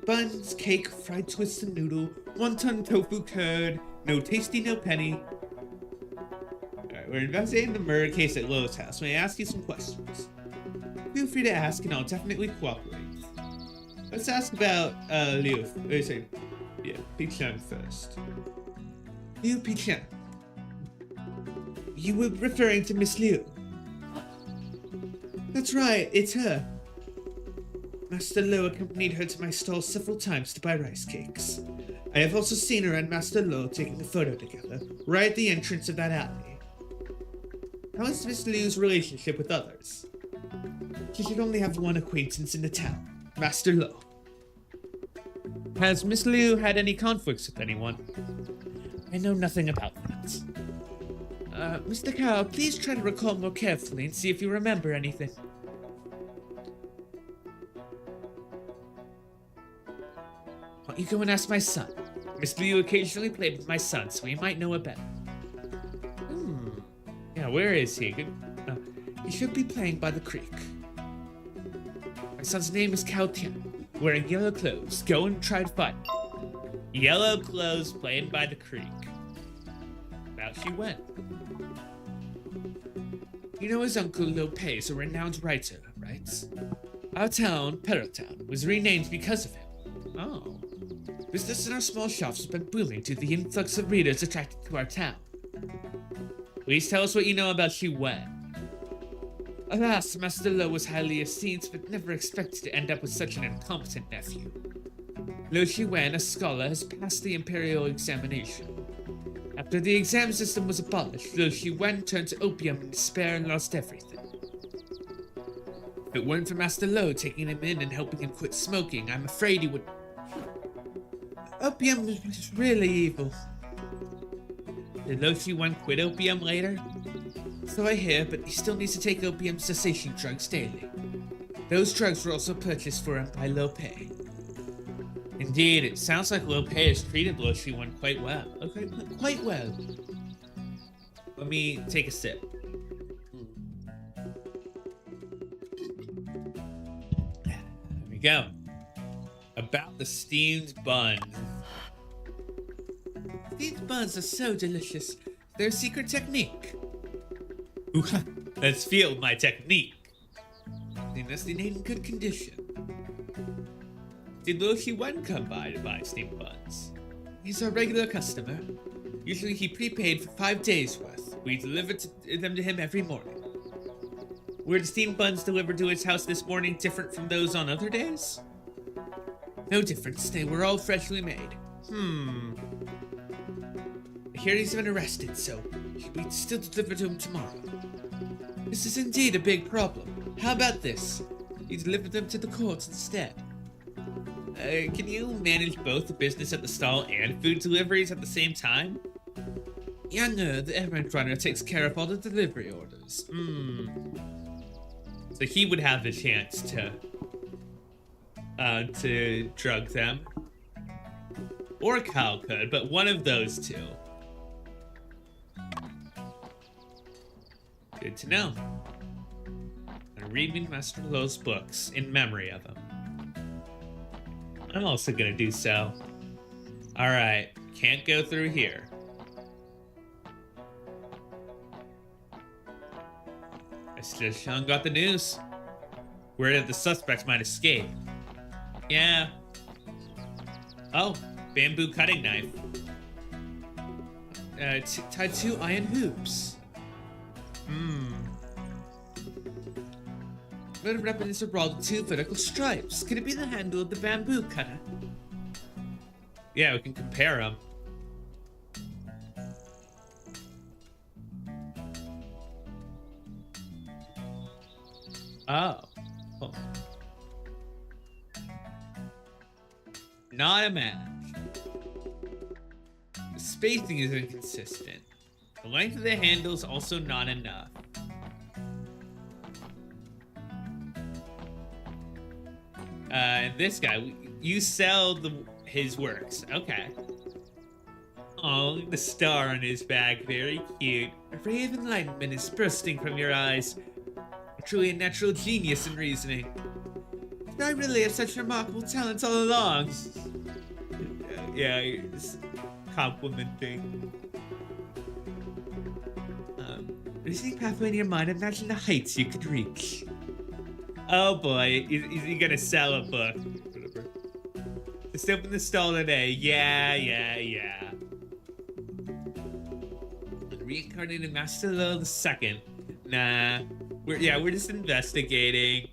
Buns, cake, fried twisted noodle, wonton tofu curd, no tasty, no penny. Alright, we're investigating the murder case at Lo's house. May I ask you some questions? Feel free to ask and I'll definitely cooperate. Let's ask about, Liu. Yeah, Pichang first. Liu Pichang. You were referring to Miss Liu. That's right, it's her. Master Lo accompanied her to my stall several times to buy rice cakes. I have also seen her and Master Lo taking a photo together, right at the entrance of that alley. How is Miss Liu's relationship with others? She should only have one acquaintance in the town, Master Lo. Has Miss Liu had any conflicts with anyone? I know nothing about that. Mr. Cow, please try to recall more carefully and see if you remember anything. Why don't you go and ask my son? Miss Liu occasionally played with my son, so he might know it better. Yeah, where is he? He should be playing by the creek. My son's name is Cao Tian, wearing yellow clothes. Go and try to find him. Yellow clothes playing by the creek. Out she went. You know his uncle Lo Pei is a renowned writer, right? Our town, Perrotown, was renamed because of him. Oh. Business in our small shops has been booming due to the influx of readers attracted to our town. Please tell us what you know about Xi Wen. Alas, Master Lo was highly esteemed, but never expected to end up with such an incompetent nephew. Lo Xi Wen, a scholar, has passed the imperial examination. After the exam system was abolished, Lo Xi Wen turned to opium in despair and lost everything. If it weren't for Master Lo taking him in and helping him quit smoking, I'm afraid he would... Opium was really evil. Did Lo Xi Wen quit opium later? So I hear, but he still needs to take opium cessation drugs daily. Those drugs were also purchased for him by Lopez. Indeed, it sounds like Lopez has treated Lo Shiwen quite well. Okay, quite well. Let me take a sip. There we go. About the steamed buns. Steamed buns are so delicious. They're a secret technique. Ooh, let's feel my technique. They must be in good condition. Did Lo Shiwen come by to buy steamed buns? He's our regular customer. Usually he prepaid for 5 days worth. We deliver them to him every morning. Were the steamed buns delivered to his house this morning different from those on other days? No difference. They were all freshly made. I hear he's been arrested, so we'd still deliver to him tomorrow. This is indeed a big problem. How about this? You deliver them to the courts instead. Can you manage both the business at the stall and food deliveries at the same time? Younger, the errand runner, takes care of all the delivery orders. So he would have the chance to drug them. Or Kyle could, but one of those two. Good to know. I'm reading Master Lo's books in memory of him. I'm also gonna do so. Alright, can't go through here. I still haven't got the news. Where the suspects might escape. Yeah. Oh, bamboo cutting knife. Tied 2 iron hoops. Red weapons are rolled with 2 vertical stripes. Could it be the handle of the bamboo cutter? Yeah, we can compare them. Oh. Not a match. The spacing is inconsistent. The length of the handle is also not enough. And this guy, you sell his works. Okay. Oh, the star on his back, very cute. A ray of enlightenment is bursting from your eyes. Truly a natural genius in reasoning. Did I really have such remarkable talents all along? Yeah, he's complimenting. Listening pathway in your mind, imagine the heights you could reach. Oh boy, is he gonna sell a book? Whatever. Just open the stall today. Yeah. Reincarnated Master Lo the Second. Nah. We're just investigating.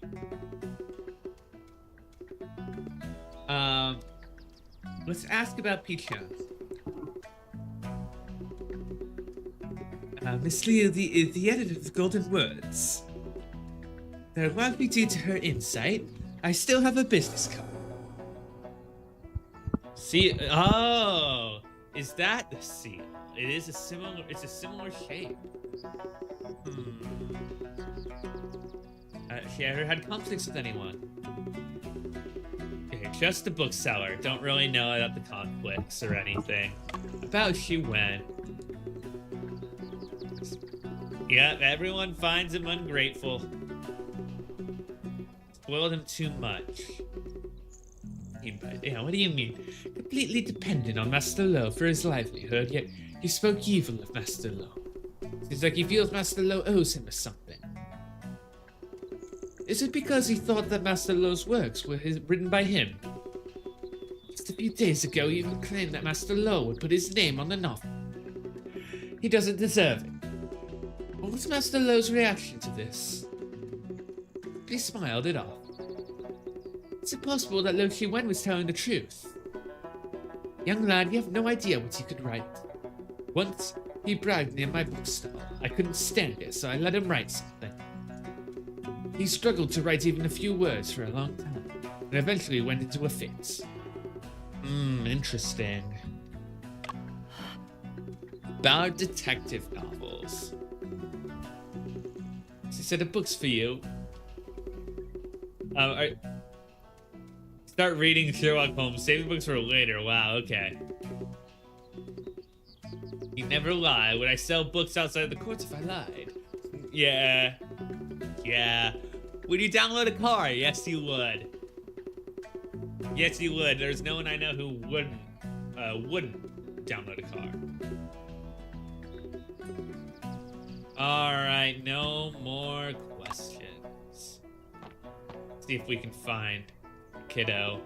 Let's ask about Picha. Miss Liu is the editor of the Golden Words. Though largely due to her insight, I still have a business card. See, oh, is that the seal? It is it's a similar shape. She ever had conflicts with anyone? Okay, just the bookseller. Don't really know about the conflicts or anything. About she went. Yep, everyone finds him ungrateful. Spoiled him too much. Yeah, what do you mean? Completely dependent on Master Lo for his livelihood, yet he spoke evil of Master Lo. Seems like he feels Master Lo owes him or something. Is it because he thought that Master Lo's works were written by him? Just a few days ago, he even claimed that Master Lo would put his name on the novel. He doesn't deserve it. What was Master Lo's reaction to this? He smiled it off. Is it possible that Lo Shiwen was telling the truth? Young lad, you have no idea what he could write. Once, he bragged near my bookstall. I couldn't stand it, so I let him write something. He struggled to write even a few words for a long time, and eventually went into a fit. Interesting. About detective novels. set of books for you. Start reading Sherlock Holmes. Save the books for later. Wow, okay. You never lie. Would I sell books outside the courts if I lied? Yeah. Yeah. Would you download a car? Yes, you would. Yes, you would. There's no one I know who wouldn't download a car. Alright, no more questions. See if we can find Kiddo.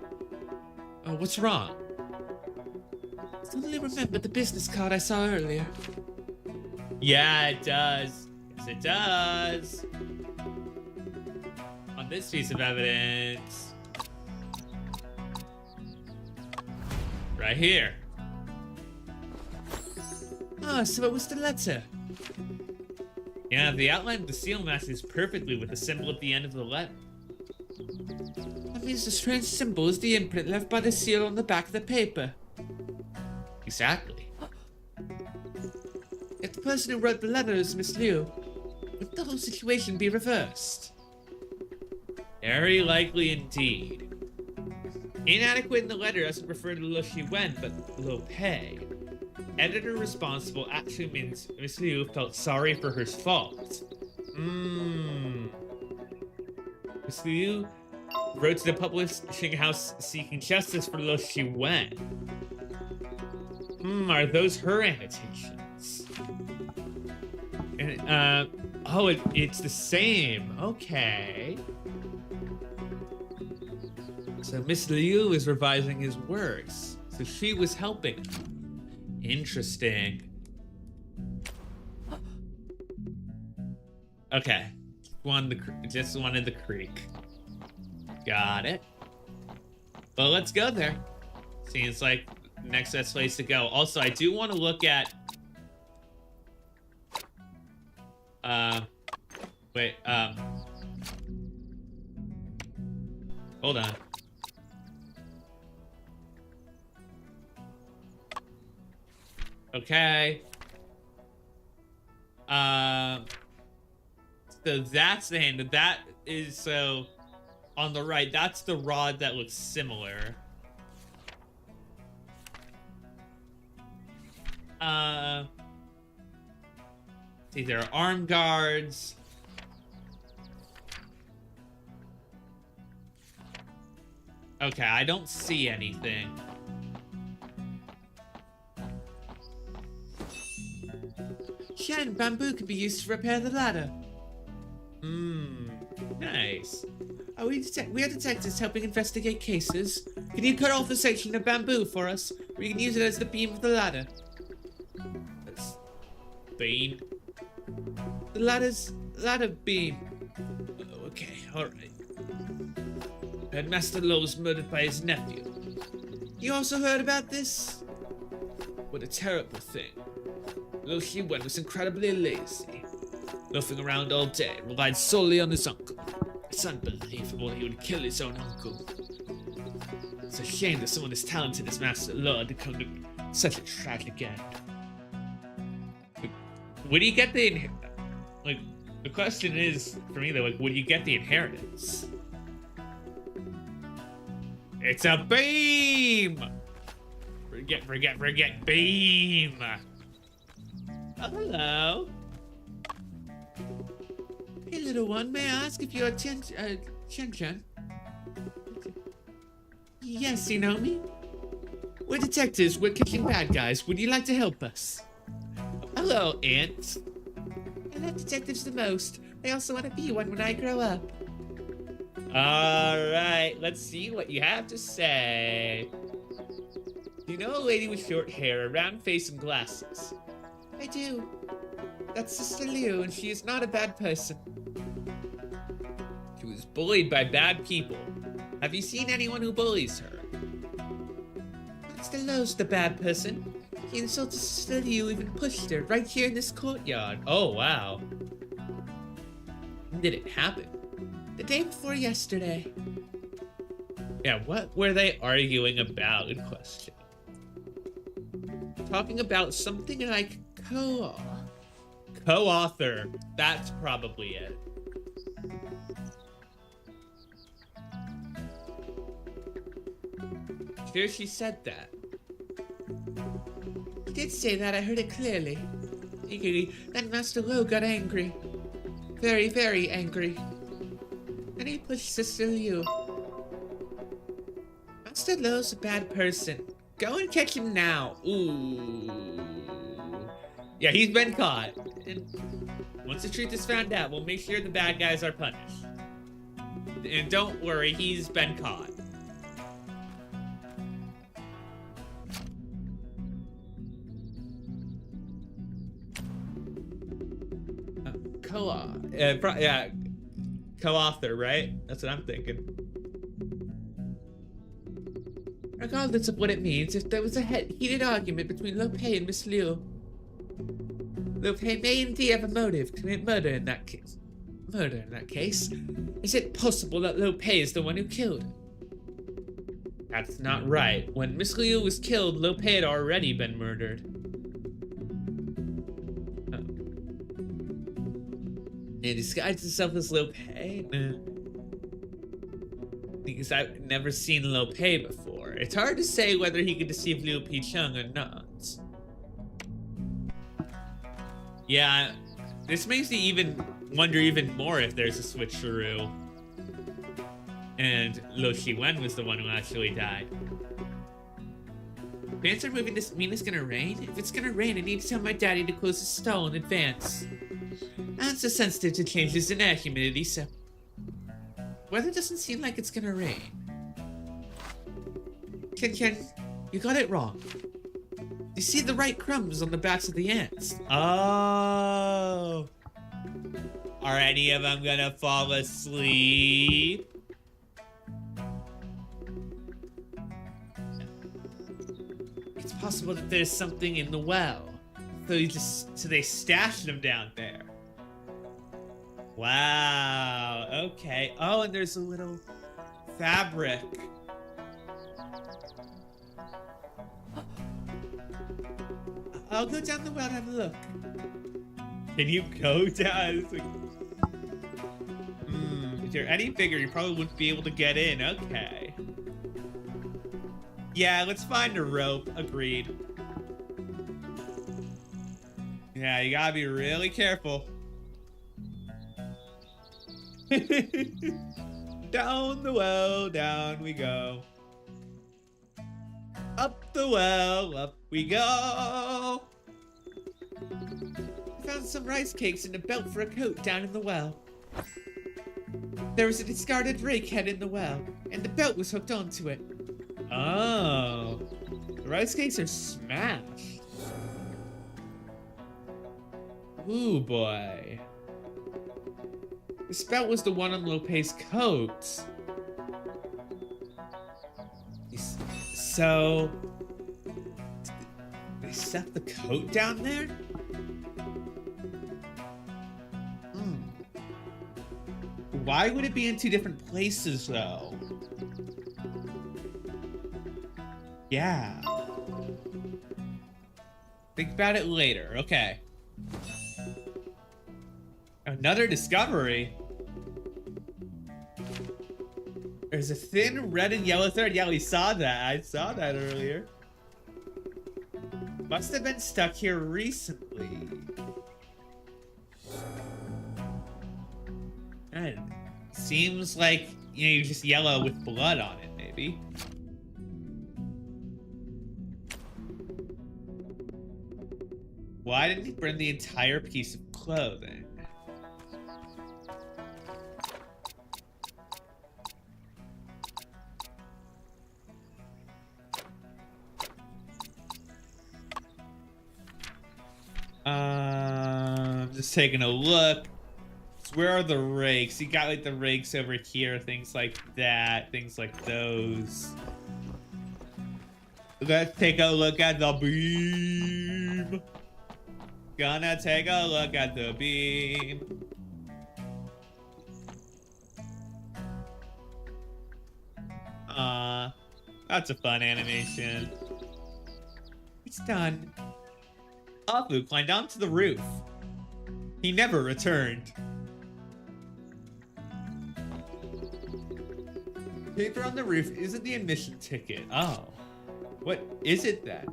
Oh, what's wrong? Suddenly remembered the business card I saw earlier. Yeah, it does. Yes, it does. On this piece of evidence. Right here. Oh, so it was the letter. Yeah, the outline of the seal matches perfectly with the symbol at the end of the letter. That means the strange symbol is the imprint left by the seal on the back of the paper. Exactly. If the person who wrote the letter is Miss Liu, would the whole situation be reversed? Very likely indeed. Inadequate in the letter doesn't refer to Lo Wen, but Lo Pei. Editor responsible actually means Miss Liu felt sorry for her fault. Miss Liu wrote to the publishing house seeking justice for Lo Wen. Are those her annotations? And, oh, it's the same. Okay. So Miss Liu is revising his works. So she was helping. Interesting. Okay. Just one in the creek. Got it. Well, let's go there. Seems like next best place to go. Also, I do want to look at... Wait, hold on. Okay. So that's the hand. That is, so on the right, that's the rod that looks similar. See, there are arm guards. Okay, I don't see anything. Shen, bamboo can be used to repair the ladder. Nice. We are detectives helping investigate cases. Can you cut off a section of bamboo for us? We can use it as the beam of the ladder. Beam? The ladder beam. Oh, okay, alright. Headmaster Lowe was murdered by his nephew. You also heard about this? What a terrible thing. Lo Wen was incredibly lazy, loafing around all day, relied solely on his uncle. It's unbelievable he would kill his own uncle. It's a shame that someone as talented as Master Lo had come to such a tragic end. Would he get the the question is for me though, would you get the inheritance? It's a beam! Forget beam! Oh, hello. Hey, little one, may I ask if you're Chen? Yes, you know me? We're detectives, we're catching bad guys. Would you like to help us? Hello, Aunt. I love detectives the most. I also want to be one when I grow up. Alright, let's see what you have to say. You know a lady with short hair, a round face, and glasses? I do. That's Sister Liu, and she is not a bad person. She was bullied by bad people. Have you seen anyone who bullies her? Master Lowe's the bad person. He insulted Sister Liu, even pushed her right here in this courtyard. Oh, wow. When did it happen? The day before yesterday. Yeah, what were they arguing about? Good question. Talking about something like co-author. That's probably it. sure she said that. She did say that, I heard it clearly. Eagerly, then Master Lo got angry. Very, very angry. And he pushed Sister Liu. Master Lo's a bad person. Go and catch him now. Ooh. Yeah, he's been caught. And once the truth is found out, we'll make sure the bad guys are punished. And don't worry, he's been caught. Yeah, co-author, right? That's what I'm thinking. Regardless of what it means, if there was a heated argument between Lo Pei and Miss Liu, Lo Pei may indeed have a motive to commit murder in that case. Is it possible that Lo Pei is the one who killed her? That's not right. When Miss Liu was killed, Lo Pei had already been murdered. He disguised himself as Lo Pei? Because I've never seen Lo Pei before. It's hard to say whether he could deceive Liu Picheng or not. Yeah, this makes me even wonder even more if there's a switcheroo. And Lo Shiwen was the one who actually died. Plans are moving to mean it's gonna rain? If it's gonna rain, I need to tell my daddy to close his stall in advance. I'm so sensitive to changes in air humidity, so... Weather doesn't seem like it's gonna rain. Ken, you got it wrong. You see the right crumbs on the backs of the ants. Oh. Are any of them gonna fall asleep? It's possible that there's something in the well. So they stashed them down there. Wow, okay. Oh, and there's a little fabric. I'll go down the well and have a look. Can you go down? It's like, if you're any bigger, you probably wouldn't be able to get in. Okay. Yeah, let's find a rope. Agreed. Yeah, you gotta be really careful. Down the well, down we go. Up the well, up we go. I found some rice cakes and a belt for a coat down in the well. There was a discarded rake head in the well, and the belt was hooked onto it. Oh, the rice cakes are smashed. Ooh, boy. This belt was the one on Lo Pei's coat. So... they stuffed the coat down there? Why would it be in two different places, though? Yeah. Think about it later. Okay. Another discovery. There's a thin red and yellow thread. Yeah, we saw that. I saw that earlier. Must have been stuck here recently. And seems like, you know, you're just yellow with blood on it, maybe. Why didn't he burn the entire piece of clothing? Just taking a look. So where are the rakes? You got like the rakes over here, things like that, things like those. Let's take a look at the beam. Gonna take a look at the beam. That's a fun animation. It's done. Apu climbed onto the roof. He never returned. Paper on the roof isn't the admission ticket. Oh. What is it then?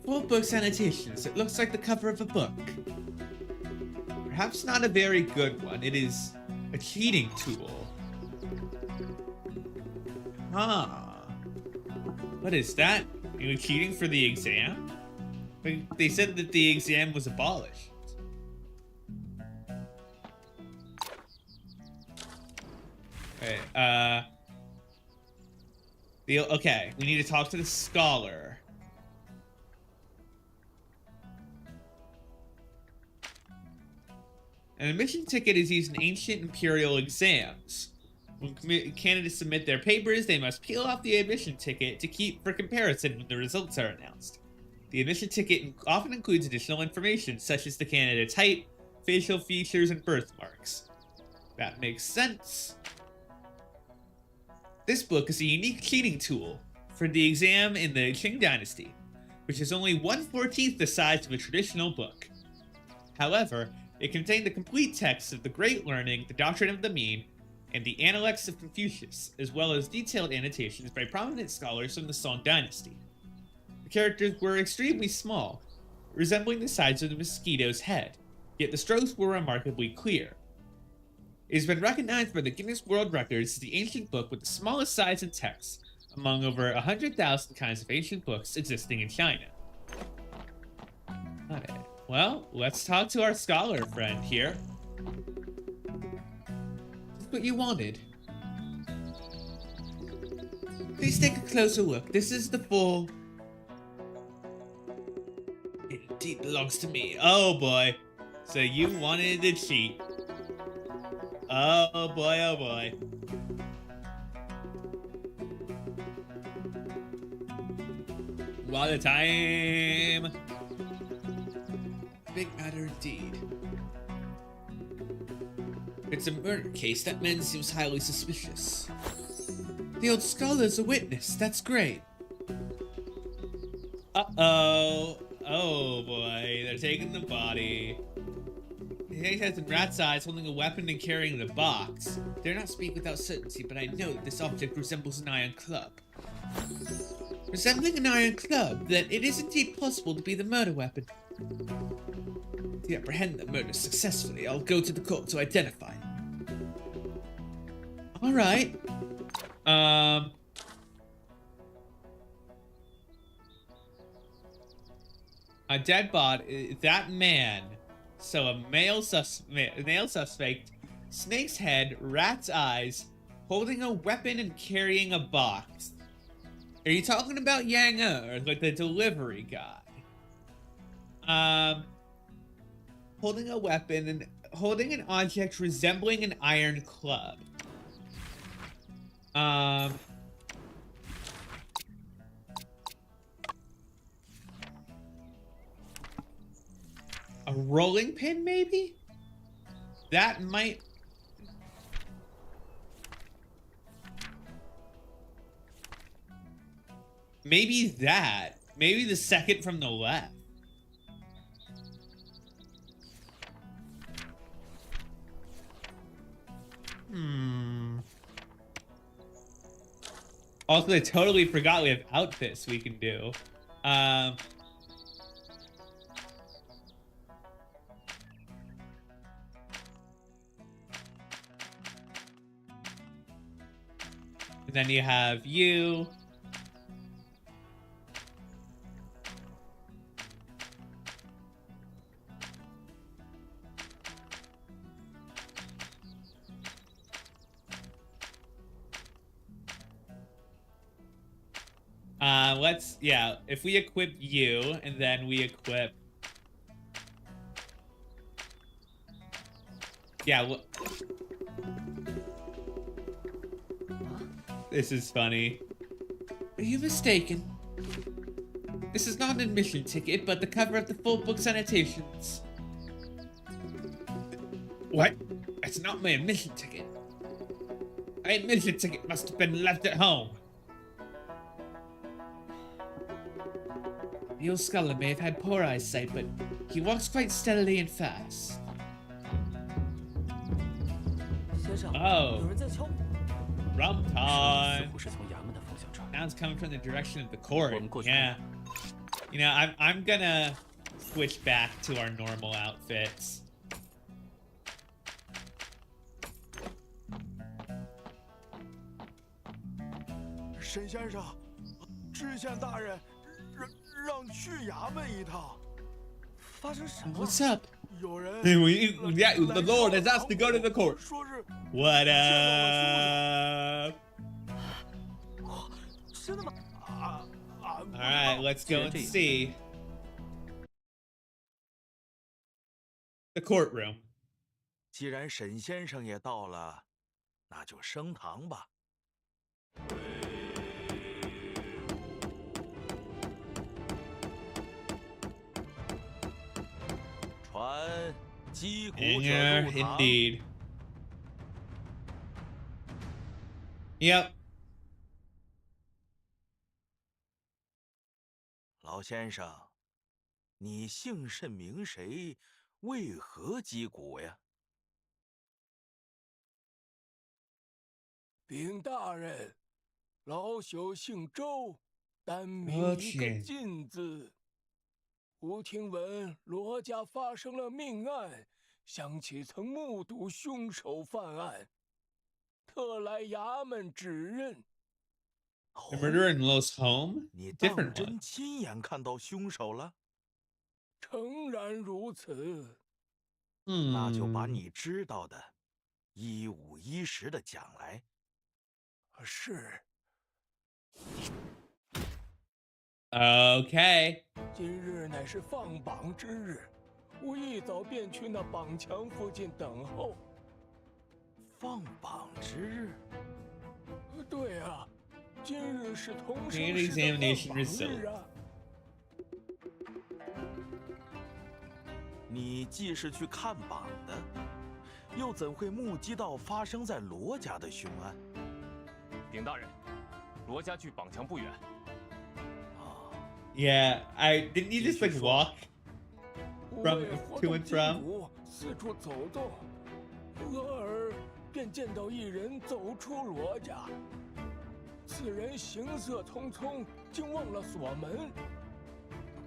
Full book's annotations. It looks like the cover of a book. Perhaps not a very good one. It is a cheating tool. Ah. What is that? You were cheating for the exam? They said that the exam was abolished. Okay, okay, we need to talk to the scholar. An admission ticket is used in ancient imperial exams. When candidates submit their papers, they must peel off the admission ticket to keep for comparison when the results are announced. The admission ticket often includes additional information, such as the candidate's height, facial features, and birthmarks. That makes sense. This book is a unique cheating tool for the exam in the Qing Dynasty, which is only 1/14 the size of a traditional book. However, it contained the complete text of the Great Learning, the Doctrine of the Mean, and the Analects of Confucius, as well as detailed annotations by prominent scholars from the Song Dynasty. The characters were extremely small, resembling the size of a mosquito's head, yet the strokes were remarkably clear. It has been recognized by the Guinness World Records as the ancient book with the smallest size and text among over 100,000 kinds of ancient books existing in China. Got it. Well, let's talk to our scholar friend here. Just what you wanted. Please take a closer look. This is the full... It indeed belongs to me. Oh boy. So you wanted to cheat. Oh boy, oh boy. What a time! Big matter indeed. It's a murder case. That man seems highly suspicious. The old scholar's a witness. That's great. Uh-oh. Oh boy, they're taking the body. He has in rat's eyes holding a weapon and carrying the box. Dare not speak without certainty, but I know that this object resembles an iron club. Resembling an iron club, then it is indeed possible to be the murder weapon. To apprehend the murder successfully, I'll go to the court to identify. Alright. A dead body, that man. So a male suspect, snake's head, rat's eyes, holding a weapon and carrying a box. Are you talking about Yang or like the delivery guy? Holding a weapon and holding an object resembling an iron club. A rolling pin, maybe? That might... Maybe that. Maybe the second from the left. Also, I totally forgot we have outfits we can do. And then you have you. Yeah, if we equip you, and then we equip... Yeah, well... This is funny. Are you mistaken? This is not an admission ticket, but the cover of the full book's annotations. What? That's not my admission ticket. My admission ticket must have been left at home. The old scholar may have had poor eyesight, but he walks quite steadily and fast. 先生， Oh. 有人在敲鼓。 Rum 似 time. 乎是从衙门的方向传来。 Sounds coming from the direction of the court. 我们过去 Yeah. You know, I'm gonna switch back to our normal outfits. 沈先生，知县大人，让去衙门一趟。发生什么？ What's up? 有人 Yeah, the Lord has asked to go to the court. 说是 What up? 真的吗？ All right, let's go and see. The courtroom. 既然沈先生也到了，那就升堂吧。传击鼓者 Banger 入堂。 indeed. Yep. 老先生，你姓甚名谁？为何击鼓呀？ 禀大人，老朽姓周，单名一个进字。吾听闻罗家发生了命案，想起曾目睹凶手犯案，特来衙门指认。 The murder in Lo's home? 你当 Different 真 one. 亲眼看到凶手了？ 诚然如此。 那就把 Hmm. 你知道的一五一十的讲来。 是。 Okay. 今日乃是放榜之日，吾一早便去那榜墙附近等候。放榜之日，对啊，今日是同生 Community 市的 examination 放榜日啊。 你既是去看榜的，又怎会目击到发生在罗家的凶案？ 禀大人，罗家距榜墙不远。 Yeah, didn't you just like walk 吾 from 为活 to 动 and 筋 from? 骨，四处走动，俄而便见到一人走出罗家。此人行色匆匆，竟忘了锁门。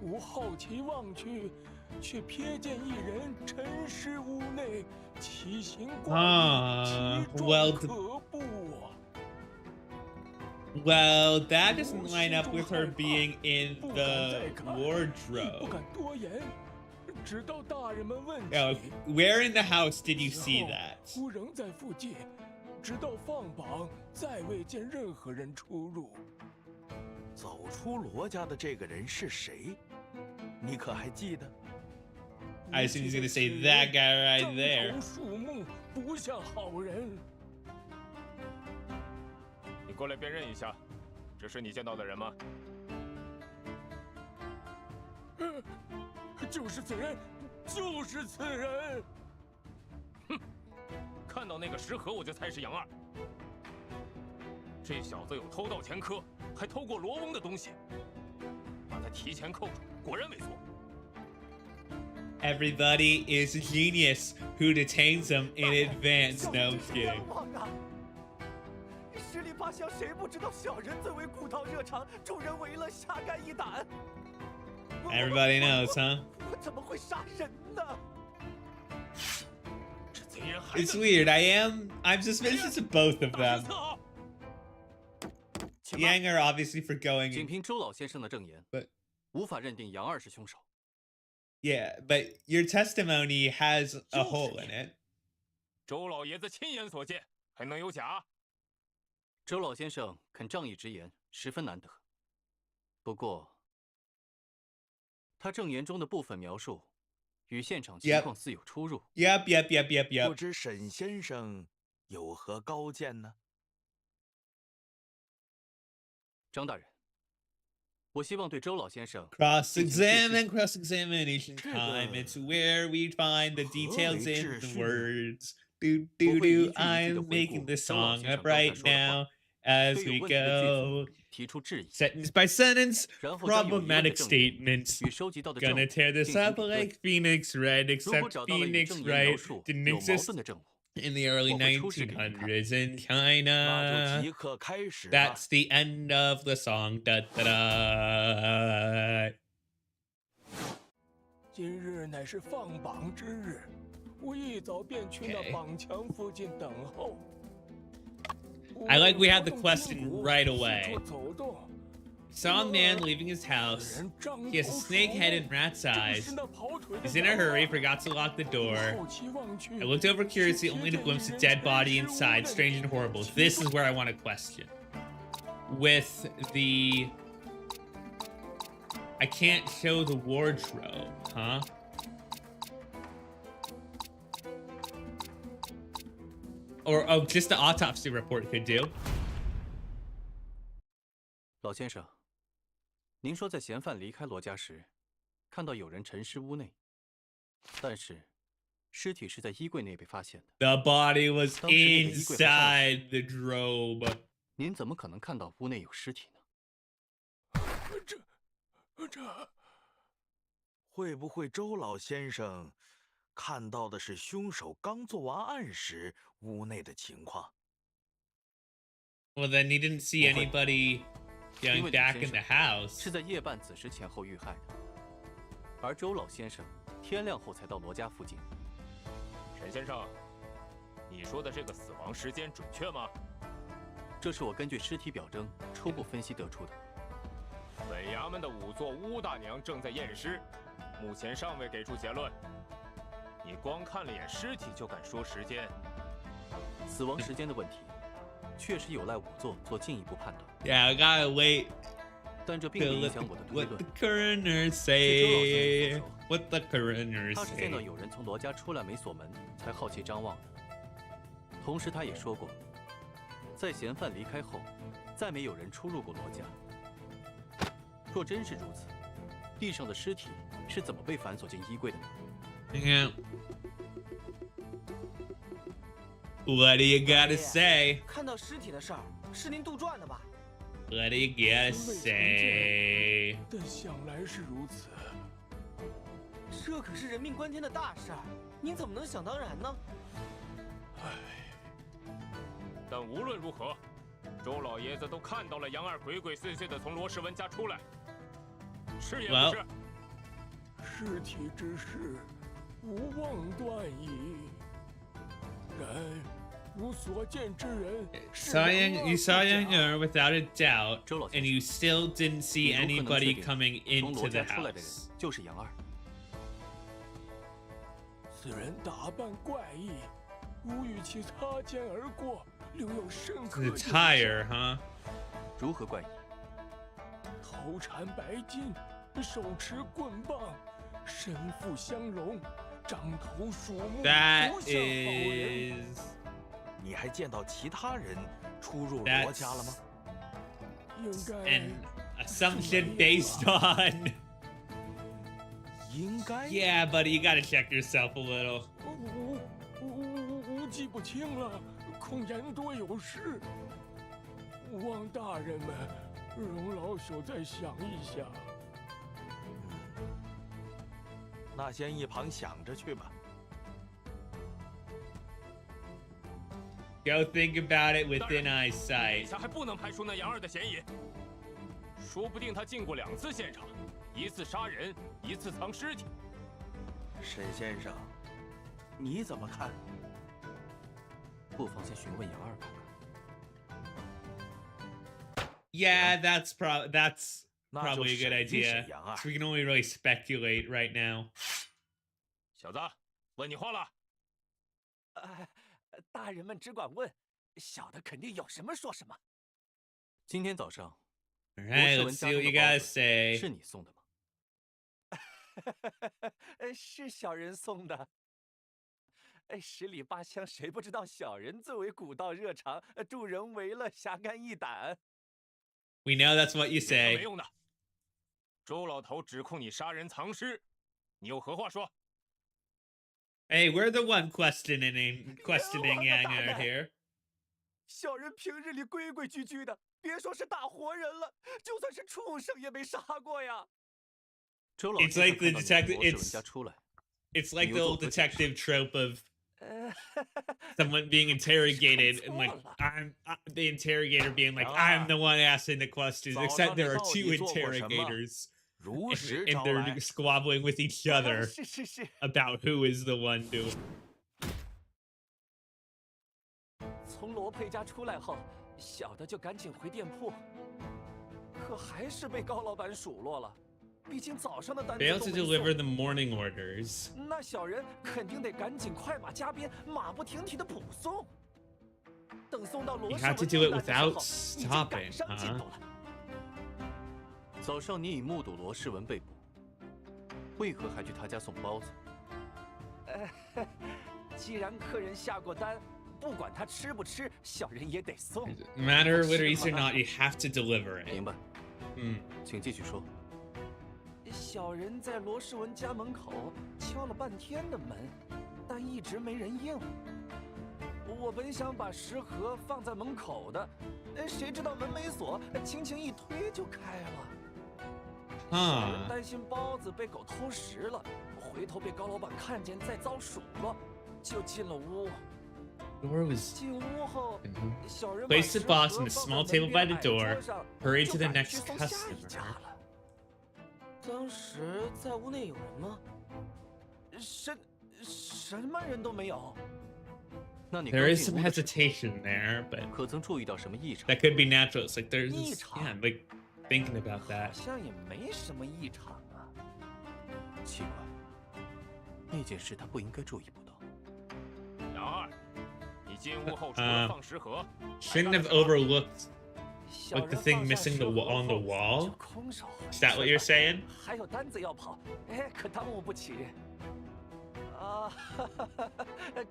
吾好奇望去，却瞥见一人沉尸屋内，奇形怪异，奇 well, 状可怖啊！ Well, that doesn't line up with her being in 不敢 the 再看，不 wardrobe. 敢多言，直到大人们问 Oh, 起。 where in the house did you 此 see 后 that? 吾仍在附近，直到放榜，再未见任何人出入。走出罗家的这个人是谁？你可还记得？ I assume he's gonna say that guy right there. 獐头鼠目，不像好人。 你过来辨认一下，这是你见到的人吗？就是此人，就是此人。哼，看到那个食盒我就猜是杨二。这小子有偷盗前科，还偷过罗翁的东西，把他提前扣住，果然没错。 Everybody is a genius who detains them in advance. No, I'm kidding. 十里八乡谁不知道小人最为古道热肠，众人为乐，侠肝义胆。 Everybody knows, huh? 我怎么会杀人呢？ 这贼人还 It's 在 weird. I'm suspicious of both of 大 them. 字号。 Yang are obviously for going. 仅凭周老先生的证言， But 无法认定杨二是凶手。 yeah, but your testimony has a hole in it. 周老爷子亲眼所见，还能有假？ 周老先生肯仗义直言，十分难得。不过，他证言中的部分描述与现场情况似有出入。 Yep. 不知沈先生有何高见呢？ 张大人，我希望对周老先生 Cross-examination time. It's where we find the details in the words. Do. I'm making this song up right now, as 对有 we 问题的句 go. 子提出质疑， Sentence by sentence, 然后将有疑问的 problematic 证言 statements. 与收集到的证物 Gonna tear 进 this 行 up 比对。 like Phoenix Red, 如果 except 找到了与 Phoenix 证言描 Red 述 didn't 有矛 exist 盾的证物， in the early 我会出示给你看。 1900s in 那就 China. 即刻开始吧。 That's the end of the song. Da, da, da. 今日乃是放榜之日，我一早便去那 Okay. 榜墙附近等候。 I like we have the 我 question 动筋骨 right 四 away. 处走动， Saw a man leaving his house. 人张 He has a 头 snake 鼠 head and rat's 正 eyes. 是那跑腿的 He's in a 羊 hurry, 儿 forgot to lock the 我 door. 好奇望去， I looked over curiously, only to glimpse a dead body inside, strange and horrible. This is where I want to question. With the... I can't show the wardrobe, huh? Or, oh, just the autopsy report could do. 老先生，您说在嫌犯离开罗家时，看到有人沉尸屋内，但是尸体是在衣柜内被发现的。 The body was 当时那个衣柜还上了 inside the drobe. 您怎么可能看到屋内有尸体呢？这会不会周老先生看到的是凶手刚做完案时屋内的情况？ Well, then he didn't see anybody 因 going 为 back 李 in 先 the 生 house. 是在夜半子时前后遇害的，而周老先生天亮后才到罗家附近。沈先生，你说的这个死亡时间准确吗？这是我根据尸体表征初步分析得出的。本衙门的仵作巫大娘正在验尸，目前尚未给出结论。你光看了眼尸体就敢说时间？死亡时间的问题，确实有赖仵作做进一步判断， Yeah, I gotta wait 但这并不 till 影 let 响 the, 我的推 what 论 the。coroner 据周老先 say. 生所说， What the coroner 他是见到 say. 有人从罗家出来没锁门，才好奇张望的。同时，他也说过，在嫌犯离开后，再没有人出入过罗家。若真是如此，地上的尸体是怎么被反锁进衣柜的呢？ Yeah. What do you gotta say? 看到尸体的事儿是您杜撰的吧？ What do you gotta say? 但想来是如此。这可是人命关天的大事儿，您怎么能想当然呢？但无论如何，周老爷子都看到了杨二鬼鬼祟祟的从罗世文家出来，是也不是？尸体之事，无妄断矣。然无所见之人， You saw young Er without a doubt, 周老 and 先 you 生， still didn't see 你如何能 anybody 确定 coming 从 into 罗 the 家出来的人 house. 就是杨二？此人打扮怪异，吾与其擦肩而过，留有深刻 The 印象。 tire, huh? 如何怪异？头缠白巾，手持棍棒，身负香笼，张头鼠目， That 不像好人。 is 你还见到其他人出入罗家了吗？ 应该 an assumption based on. 应该。 Yeah, buddy, you gotta check yourself a little. 吾记不清了，恐言多有失。望大人们容老朽再想一想。那先一旁想着去吧。 Go think about it within 以 eyesight. 下还不能排除那杨二的嫌疑，说不定他进过2次现场，一次杀人，一次藏尸体。沈先生，你怎么看？不妨先询问杨二看看。 Yeah, that's probably 那就 a good 审一 idea. 审杨二。 So we can only really speculate right now. 小子，问你话了。大人们只管问，小的肯定有什么说什么。今天早上， All 罗 right, 世 let's 文 see 家 what 中 you 的 gotta 包子 say. 是你送的吗？是小人送的。十里八乡，谁不知道小人最为古道热肠，助人为乐，侠肝义胆。 We know that's what you 没 say. 用的。周老头指控你杀人藏尸，你有何话说？ Hey, we're the one questioning Yanger here. 小人平日里规规矩矩的，别说是大活人了，就算是畜生也没杀过呀。周老 It's 先 like 生 the 看到你 detective. 从罗氏文家出来， It's like 你 the 又 old 作何解释？ detective trope of someone being interrogated and like I'm the interrogator being like I'm the one asking the questions, except there are two interrogators 如实 and 招 they're 来。 squabbling with each other 是。 about who is the one doing. 从罗佩家出来后，小的就赶紧回店铺，可还是被高老板数落了。毕竟早上的单子 Failed 都 to 没 deliver 送， the morning orders. 那小人肯定得赶紧快马加鞭、马不停蹄的补送。等送到罗 You 氏 have to 文 do 店 it 单的时 without 候，已经 stopping, 赶上进 huh? 度了。早上你已目睹罗世文被捕，为何还去他家送包子？既然客人下过单，不管他吃不吃，小人也得送。 No matter whether it's or not, you have to deliver it. 明白。 Hmm. 请继续说。小人在罗世文家门口敲了半天的门，但一直没人应。我本想把食盒放在门口的，谁知道门没锁，轻轻一推就开了。小人担心包子被狗偷食了，回头被高老板看见再遭数落，就进了屋。 Door was 进屋后，小人 placed the 把 box 食 on 盒 the 放 small 在 table 门 by 边 the 矮 door, 桌上， hurried 就 to the 赶 next 去送下一 customer. 家了。当时在屋内有人吗？什么人都没有。那你 There 刚 is 进 some 屋的时候 hesitation there, but 可曾注意到什么异常？ that could be natural. It's like there's this, 异常。 yeah, like thinking about 好 that. 像也没什么异常啊。奇怪，那件事他不应该注意不到。杨二，你进屋后除了放食盒， Shouldn't have overlooked 小 like the 人 thing 放下 missing 食 the 盒 on the 后 wall. 就空手回 Is that 去 what you're 了 saying? 还有单子要跑，可当务不起。啊，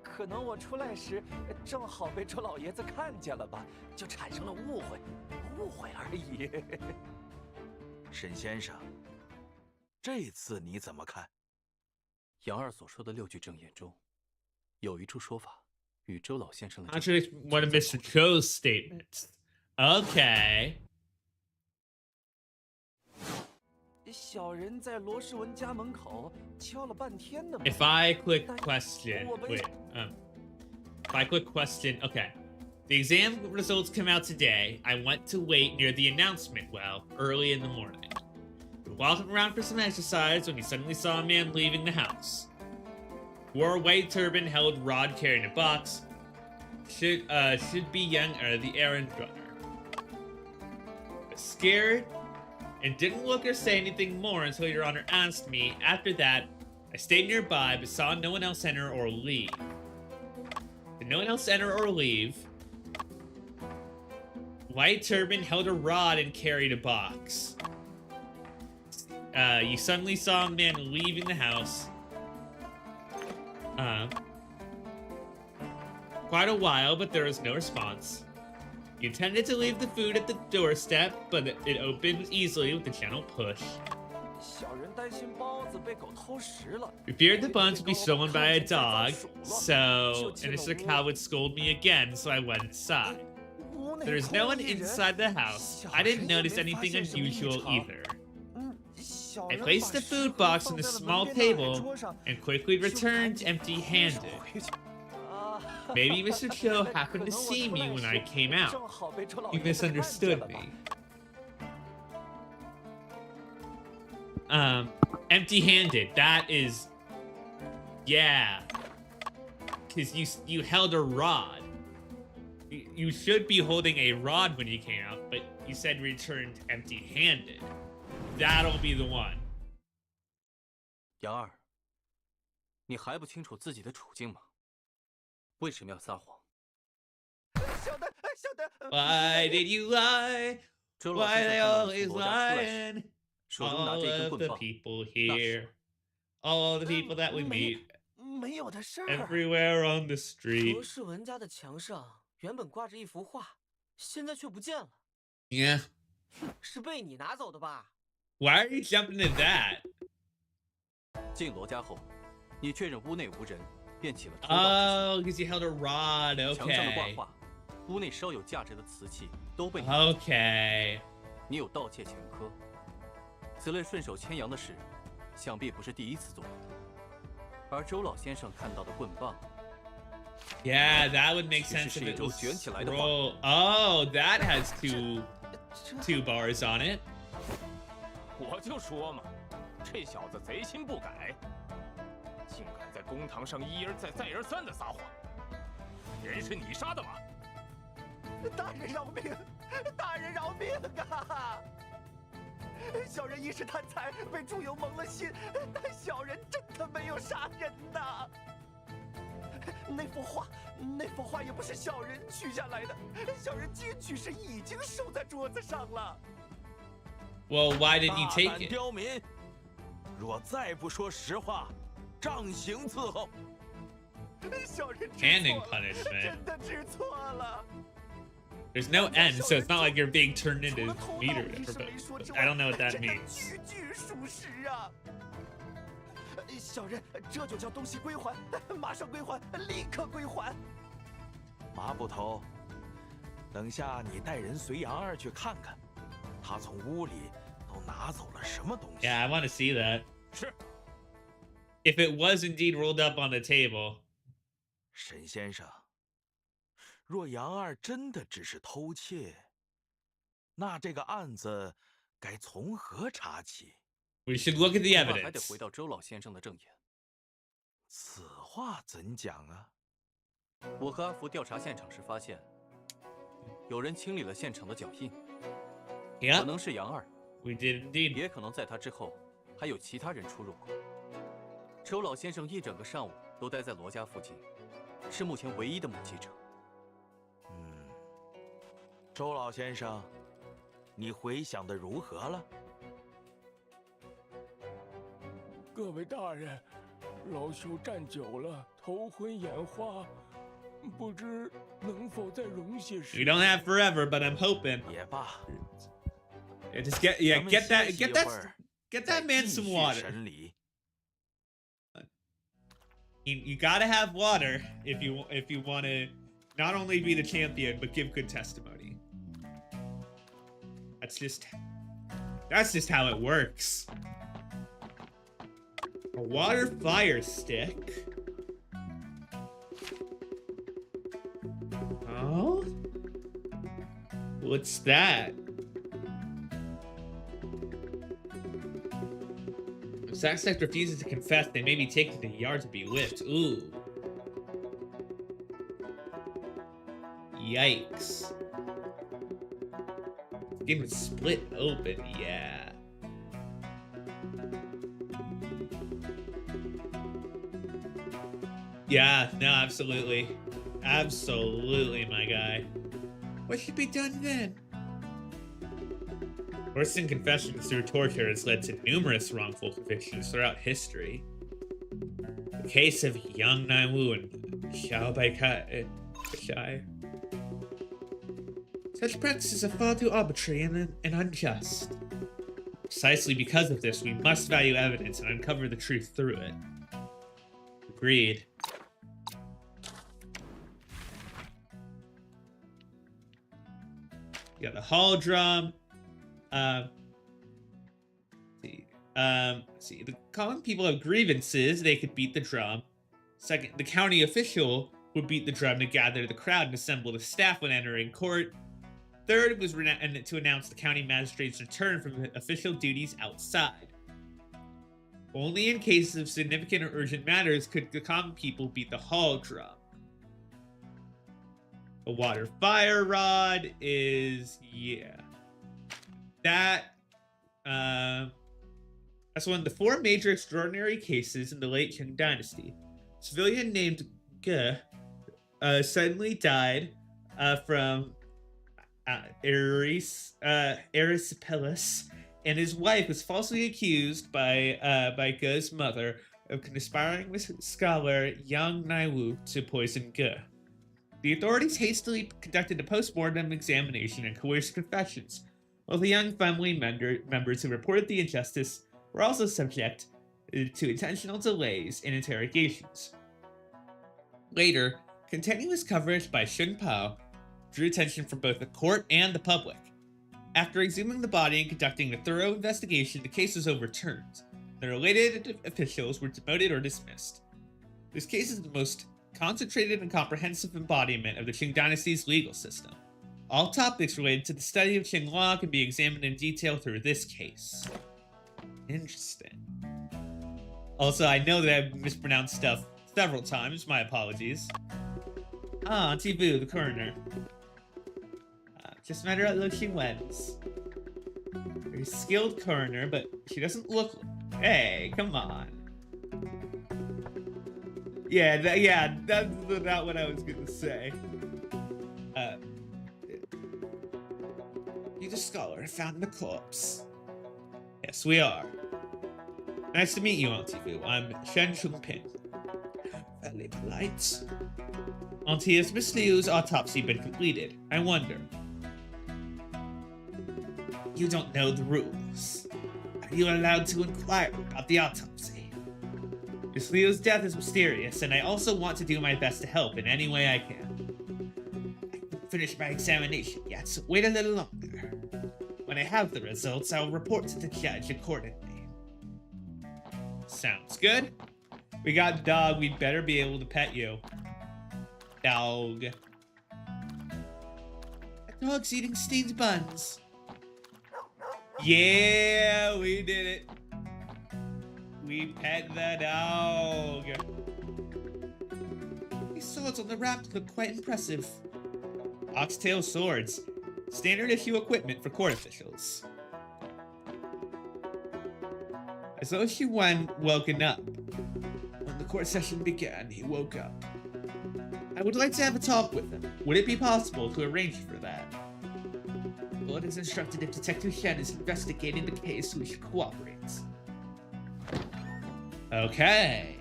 可能我出来时正好被周老爷子看见了吧，就产生了误会而已。沈先生，这次你怎么看？杨二所说的6句证言中，有一处说法与周老先生的证 Actually, 言 it's one of Mr. Cho's statements. Okay. 小人在罗世文家门口敲了半天的门。 If I click question, wait, if I click question, okay. The exam results come out today. I went to wait near the announcement well early in the morning. We were walking around for some exercise when we suddenly saw a man leaving the house. Wore a white turban, held rod carrying a box. Should be young the errand runner. Was scared and didn't look or say anything more until Your Honor asked me. After that, I stayed nearby but saw no one else enter or leave. Did no one else enter or leave? White turban, held a rod, and carried a box. You suddenly saw a man leaving the house. Quite a while, but there was no response. He intended to leave the food at the doorstep, but it opened easily with a gentle push. 小人担心包子被狗偷食了。 We feared the buns would be stolen by a dog, so and Mr. Cow would scold me again, so I went inside. There is no one inside the house. I didn't notice anything unusual either. I placed the food box on the small table and quickly returned empty-handed. Maybe Mr. Cho happened to see me when I came out. He misunderstood me. Empty-handed. That is, yeah. Because you held a rod. You should be holding a rod when you came out, but you said returned empty-handed. That'll be the one. 杨二，你还不清楚自己的处境吗？为什么要撒谎？ Why did you lie? 周老 Why 先 they 生看到 always 你从罗家出来时， lying? 手中拿 All 着一根 of 棍 the 棒， people here, all the people that we meet 没有的事儿。 everywhere on the street. 罗世文家的墙上原本挂着一幅画，现在却不见了， Yeah. 是被你拿走的吧？ Why are you jumping to that? 进罗家后，你确认屋内无人，便起了偷盗之心。 Oh, because you held a rod. 墙上的挂 Okay. 画屋内稍有价值的瓷器都被你 Okay. 你有盗窃前科，此类顺手牵羊的事，想必不是第一次做。而周老先生看到的棍棒， Yeah, that would make 其实 sense 是 if 一 it 轴 was 卷起来的棒。 scroll. Oh, that has two bars on it. 我就说嘛，这小子贼心不改，竟敢在公堂上一而再再而三的撒谎。人是你杀的吗？大人饶命！大人饶命啊！小人一时贪财，被猪油蒙了心，但小人真的没有杀人呐。那幅画也不是小人取下来的，小人进去时已经收在桌子上了。 Well, why didn't you 大 take 胆 it? 刁民！若再不说实话，杖刑伺候。小人知 Canon 错了， punishment. 真的知错了。 There's no end, so it's not like you're being turned into 除了头 meat 脑 or 医生 whatever. 没说之 But I 外 don't know what that 真的 means. 句句属实啊！小人这就叫东西归还，马上归还，立刻归还。麻布头，等下你带人随杨二去看看，他从屋里都拿走了什么东西。 Yeah, I want to see that. 是。 If it was indeed rolled up on the table. 沈先生，若杨二真的只是偷窃，那这个案子该从何查起？ We should look at the 恐怕还得 evidence. 回到周老先生的证言。此话怎讲啊？我和阿福调查现场时发现，有人清理了现场的脚印，可 Yeah, 能是杨二， we did indeed. 也可能在他之后还有其他人出入过。周老先生一整个上午都待在罗家附近，是目前唯一的目击者。周老先生，你回想的如何了？各位大人，老朽站久了，头昏眼花，不知能否再容些时 We 间。 don't have forever, but I'm hoping. 也罢， Yeah, just get 咱们 get 休 that 息一 get 会 that 儿 get 再 that man 继 some 续 water. 审理。You gotta have water if you want to not only be the champion but give good testimony. That's just how it works. A water fire stick. Oh? What's that? If suspect refuses to confess, they may be taken to the yard to be whipped. Ooh. Yikes. Game is split open, yeah. Yeah, no, absolutely. Absolutely, my guy. What should be done then? Forcing confessions through torture has led to numerous wrongful convictions throughout history. The case of Yang Naiwu and Xiao Baikai. Such practices are far too arbitrary and unjust. Precisely because of this, we must value evidence and uncover the truth through it. Agreed. You got the hall drum. Let's see. The common people have grievances. They could beat the drum. Second, the county official would beat the drum to gather the crowd and assemble the staff when entering court. Third was to announce the county magistrate's return from official duties outside. Only in cases of significant or urgent matters could the common people beat the hall drum. A water fire rod is, yeah. That's one of the four major extraordinary cases in the late Qing dynasty. A civilian named Ge suddenly died from erysipelas, and his wife was falsely accused by Ge's mother of conspiring with scholar Yang Naiwu to poison Ge. The authorities hastily conducted a post-mortem examination and coerced confessions, while the young family members who reported the injustice were also subject to intentional delays in interrogations. Later, continuous coverage by Shun Pao drew attention from both the court and the public. After exhuming the body and conducting a thorough investigation, the case was overturned. The related officials were demoted or dismissed. This case is the most concentrated and comprehensive embodiment of the Qing Dynasty's legal system. All topics related to the study of Qing law can be examined in detail through this case. Interesting. Also, I know that I've mispronounced stuff several times. My apologies. Ah, Auntie Vu, the coroner. Just met her at Lo Xingwen's. Very skilled coroner, but she doesn't look... Hey, come on. Yeah, that's not what I was gonna say. You the scholar found the corpse. Yes, we are. Nice to meet you, Auntie Vu. I'm Shen Chungpin. Very polite. Auntie, has Miss Liu's autopsy been completed? I wonder. You don't know the rules. Are you allowed to inquire about the autopsy? Miss Liu's death is mysterious, and I also want to do my best to help in any way I can. I haven't finished my examination yet, so wait a little longer. When I have the results, I'll report to the judge accordingly. Sounds good. We got dog, we'd better be able to pet you. Dog. A dog's eating Steen's buns. Yeah, we did it. We pet the dog. These swords on the raft look quite impressive. Oxtail swords. Standard issue equipment for court officials. As though she went woken up. When the court session began, he woke up. I would like to have a talk with him. Would it be possible to arrange for that? The Lord has instructed if Detective Shen is investigating the case, we should cooperate. Okay.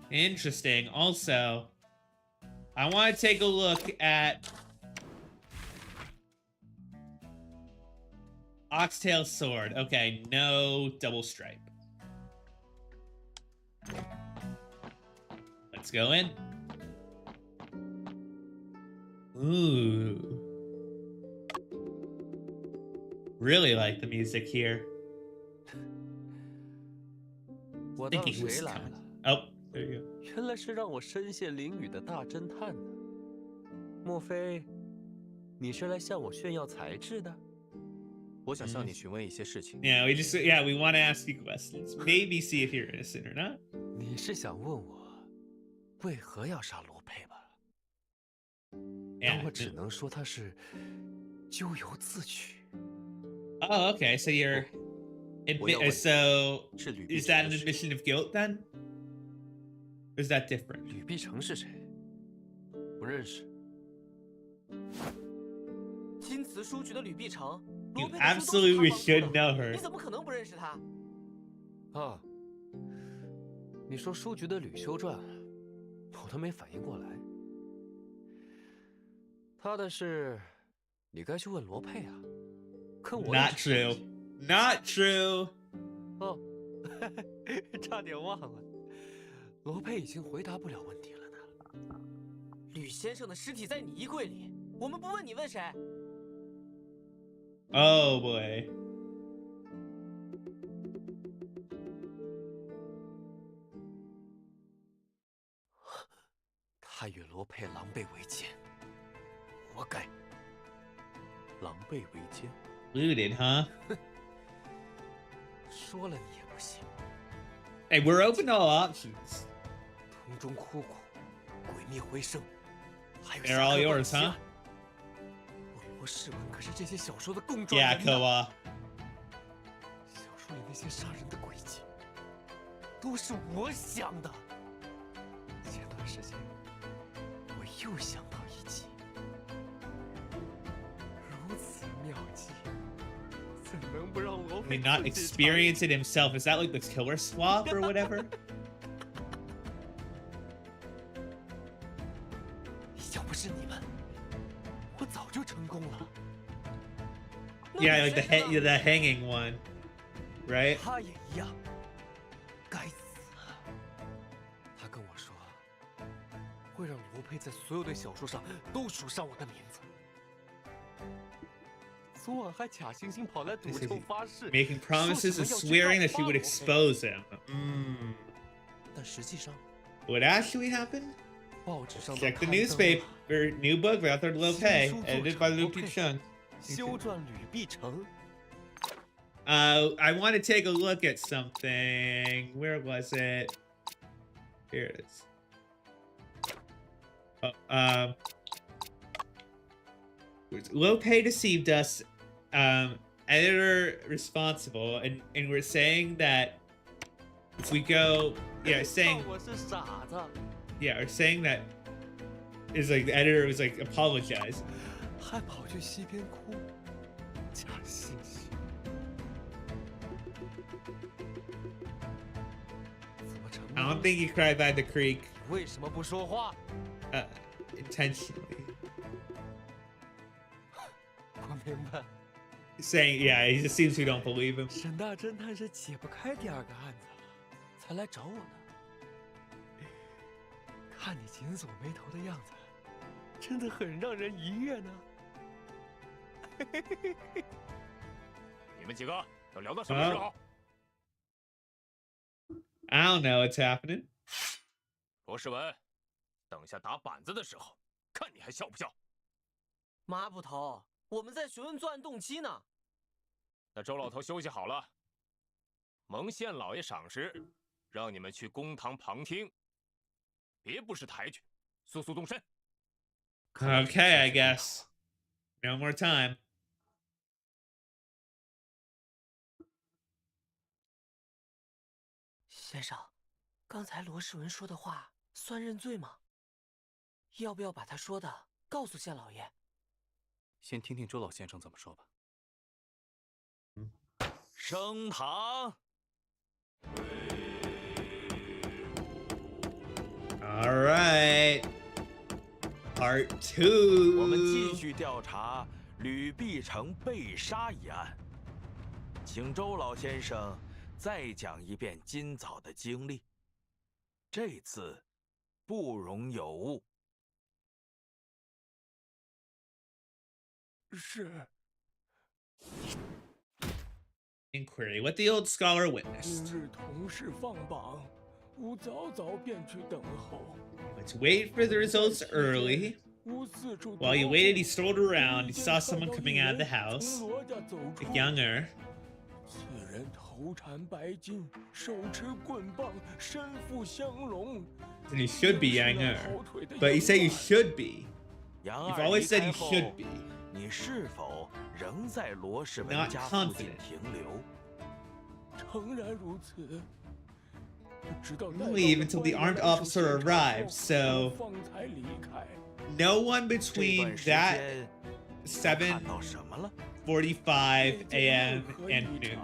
Interesting. Also, I want to take a look at Oxtail sword. Okay, no double stripe. Let's go in. Ooh. Really like the music here. 我当 Thinking 谁 was 来 coming. 了？ Oh, there you go. 原来是让我身陷囹圄的大侦探呢。莫非你是来向我炫耀才智的？我想向你询问一些事情。 Yeah, we want to ask you questions. Maybe see if you're innocent or not. 你是想问我为何要杀罗佩吧？ Yeah. 但我只能说他是咎由自取。 Oh, okay. So you're so is that an admission of guilt then? Or is that different? 吕碧城是谁？不认识。金瓷书局的吕碧城， You absolutely should know her. 你怎么可能不认识他？啊，你说书局的吕修传，我都没反应过来。他的事，你该去问罗佩啊。跟我 Not true. Not true. 哦，差点忘了，罗佩已经回答不了问题了呢。吕先生的尸体在你衣柜里，我们不问你问谁？ Oh boy. 他与罗佩狼狈为奸，活该。狼狈为奸。 Looted, huh? 说了你也不信。 Hey, we're open to all options. 洞中枯骨，鬼魅回生，还有 They're all yours, huh? 我试问，可是这些小说的共装 Yeah, 人呢？ Koa. 小说里那些杀人的轨迹，都是我想的。前段时间，我又想到一集，如此妙计，怎能不让罗 I 佩 mean, not 自己 experience it himself. Is that like the killer swap or whatever? 要不是你们，我早就成功了。 Yeah, like the hanging one, right? 他也一样，该死。他跟我说，会让罗佩在所有的小说上都署上我的名字。昨晚还假惺惺跑来赌咒发誓， Making promises and swearing that she would expose him. 但实际上 What actually happened? 报纸上 Check the newspaper. New book by author Liu Pei, edited by Liu Picheng. 修撰吕碧城。 I want to take a look at something. Where was it? Here it is. Liu Pei deceived us. Editor responsible, and we're saying that if we go, yeah, saying, 我是傻子。 yeah, we're saying that is like the editor was like apologize. 还跑去溪边哭，假惺惺。怎么成 I don't think he cried by the creek 为什么不说话？ intentionally. 我明白， Saying, yeah, he just seems we don't believe him. 沈大侦探是解不开第二个案子了，才来找我呢。看你紧锁眉头的样子，真的很让人愉悦呢。你们几个要聊到什么时候？ I don't know what's happening. 罗世文，等下打板子的时候，看你还笑不笑？马捕头，我们在询问作案动机呢。那周老头休息好了，蒙县老爷赏识，让你们去公堂旁听，别不识抬举，速速动身。 Okay, I guess. No more time. 先生，刚才罗世文说的话算认罪吗？要不要把他说的告诉县老爷？先听听周老先生怎么说吧。升堂。 All right. Part 2. 我们继续调查吕碧城被杀一案，请周老先生再讲一遍今早的经历。这次不容有误。是。 Inquiry. What the old scholar 今 witnessed. 日同事放榜，吾早早便去等候。 Let's wait for the results early. 吾四处 While he waited, he strolled around. He saw someone coming out of the house. 从罗家走出 Younger. 此人头缠白巾，手持棍棒，身负香笼。 And he should be younger. But you say you should be. 杨 You've 二 always 离 said 开 you 后 should be. 你是否仍在罗世文 Not 家附近 confident. 停留？ 诚然如此。直到 Leave until the armed officer arrives, so 方才离开。 no one 这 between 段时 that 间看 7:45 到什么了？ a.m. and noon.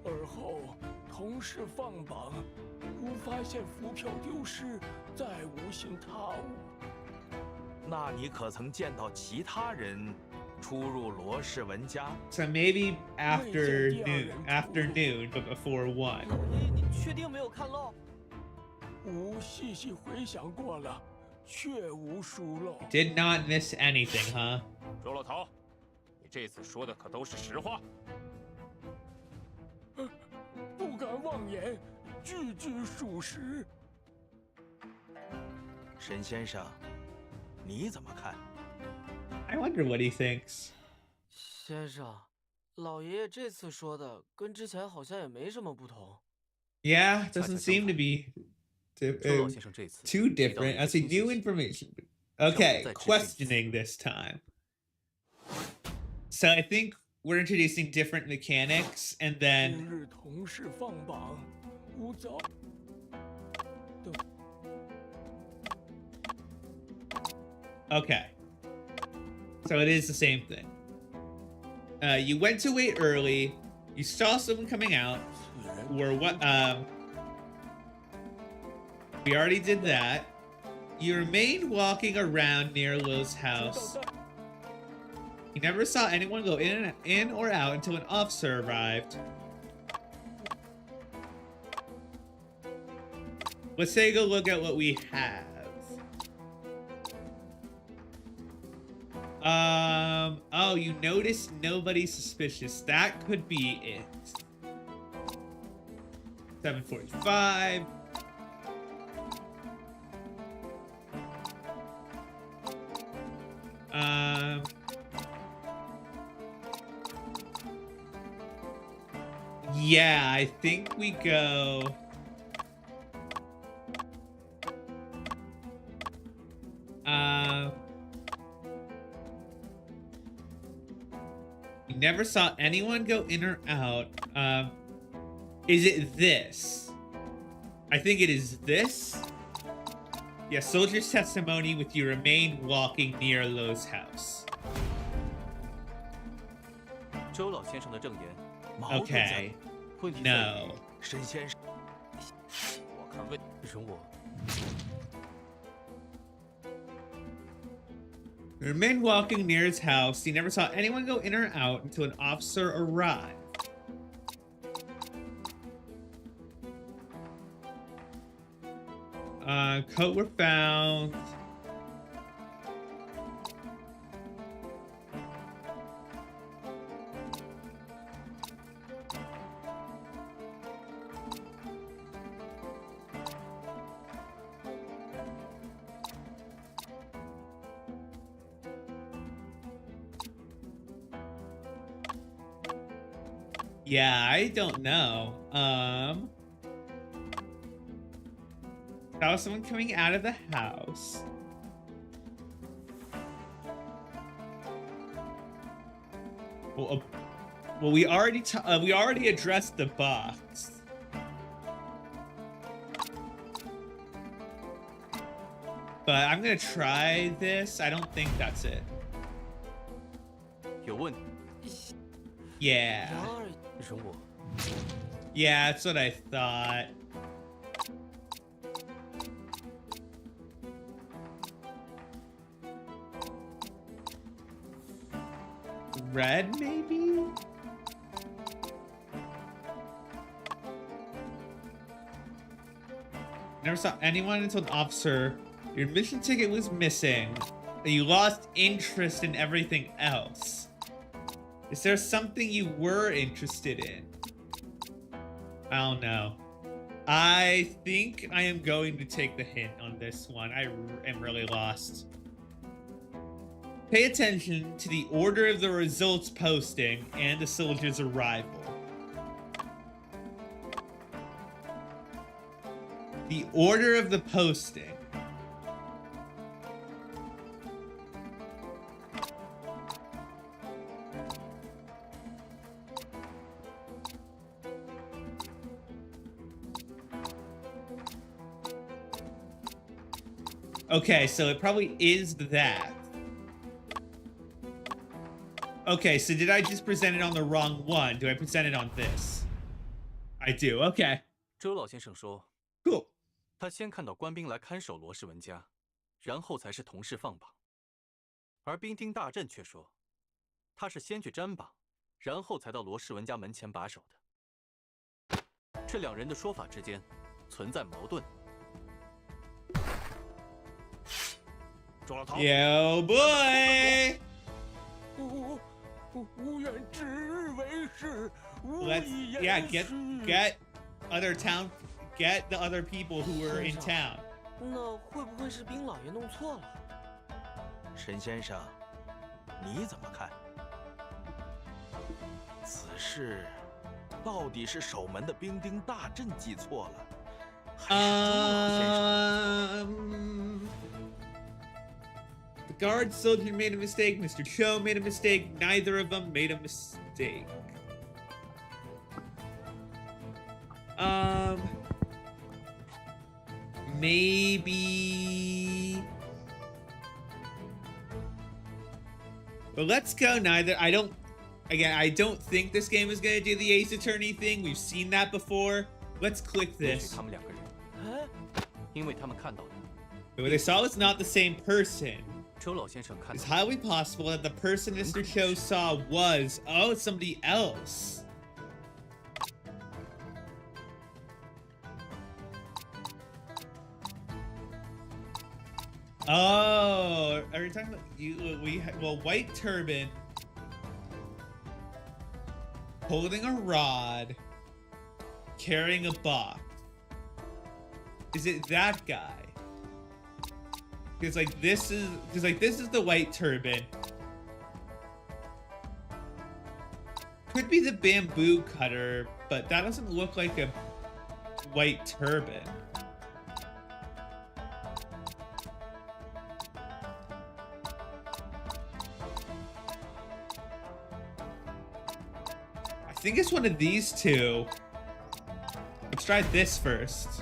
而后同事放榜，吾发现浮票丢失，再无行他物。 那你可曾见到其他人出入罗世文家？ So maybe after noon, but before 1. 老爷，您确定没有看漏？吾细细回想过了，确无疏漏。 Did not miss anything, huh? 周老头，你这次说的可都是实话。 不敢妄言，句句属实。沈先生，你怎么看？ I wonder what he thinks. 先生，老爷爷这次说的跟之前好像也没什么不同。 Yeah, doesn't seem to be 周老先生这次 too 提到了 different. 一 I 个 see 新 new 信息 information. Okay, 再指示一次。 questioning this time. So I think we're introducing different mechanics, and 今 then 日同事放榜，吾早。 okay. So it is the same thing. You went to wait early. You saw someone coming out. 此人 Or what? We already did that. You remained walking around near Liu's 知道 house. 在 You never saw anyone go in or out until an officer arrived. Let's take a look at what we have. Oh, you noticed nobody suspicious. That could be it. 7:45. Yeah, I think we go. We never saw anyone go in or out. Is it this? I think it is this. Yeah, soldier's testimony with you remained walking near Lo's house. 周老先生的证言， Okay. 问题在于 No. 沈先生，我看问容我 He remained walking near his house. He never saw anyone go in or out until an officer arrived. Coat were found. Yeah, I don't know. Saw someone coming out of the house. Well, we already addressed the box. But I'm gonna try this. I don't think that's it. 有问题， Yeah. 然而，容我 Yeah, that's what I thought. Red, maybe? Never saw anyone until an officer. Your admission ticket was missing. You lost interest in everything else. Is there something you were interested in? I don't know. I think I am going to take the hint on this one. I am really lost. Pay attention to the order of the results posting and the soldier's arrival. The order of the posting. Okay, so it probably is that. Okay, so did I just present it on the wrong one? Do I present it on this? I do, okay. 周老先生说， Cool. 他先看到官兵来看守罗氏文家，然后才是同事放榜。而兵丁大阵却说，他是先去占榜，然后才到罗氏文家门前把守的。这两人的说法之间存在矛盾。 周老头， Yo, boy! 无愿指日为誓，无 Let's, 以言 yeah, 辞。 get the other people who were in town. 那会不会是兵老爷弄错了？沈先生，你怎么看？此事到底是守门的兵丁大阵记错了，还是周老先生？ The guard soldier made a mistake. Mr. Cho made a mistake. Neither of them made a mistake. Maybe. Well, let's go. Neither. I don't think this game is gonna do the Ace Attorney thing. We've seen that before. Let's click 也许 this. 他们两个人，哎，因为他们看到的， What they saw was not the same person. 周老先生看 It's 到的 highly possible that the person Mr. Cho saw was, oh, it's somebody else. Oh, are you talking about you? Well, white turban, holding a rod, carrying a box. Is it that guy? Because like this is the white turban. Could be the bamboo cutter, but that doesn't look like a white turban. I think it's one of these two. Let's try this first.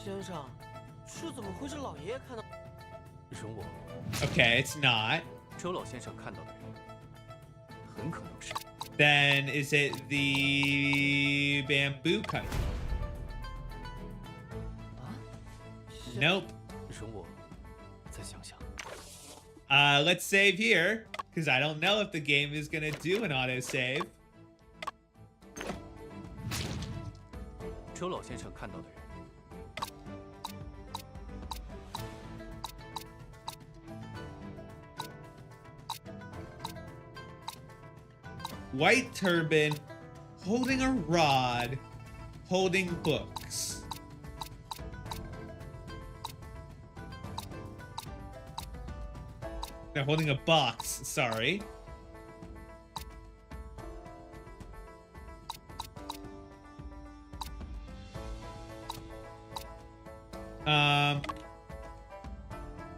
先生，这怎么会是老爷爷看到？容我， Okay, it's not. 周老先生看到的人，很可能是 Then is it the bamboo cutter? Nope. 容我再想想。 Let's save here, because I don't know if the game is gonna do an autosave. 周老先生看到的人， White turban, holding a rod, holding books. They're holding a box, sorry.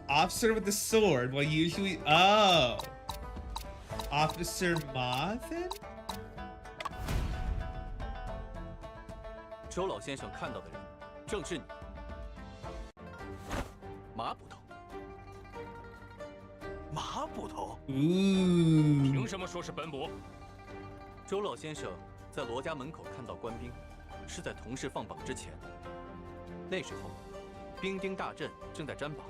Officer with the sword. Well, usually, oh. Officer Marvin? 周老先生看到的人，正是你。马捕头。马捕头， Ooh. 凭什么说是本捕？周老先生在罗家门口看到官兵，是在同事放榜之前。那时候，兵丁大阵正在占榜。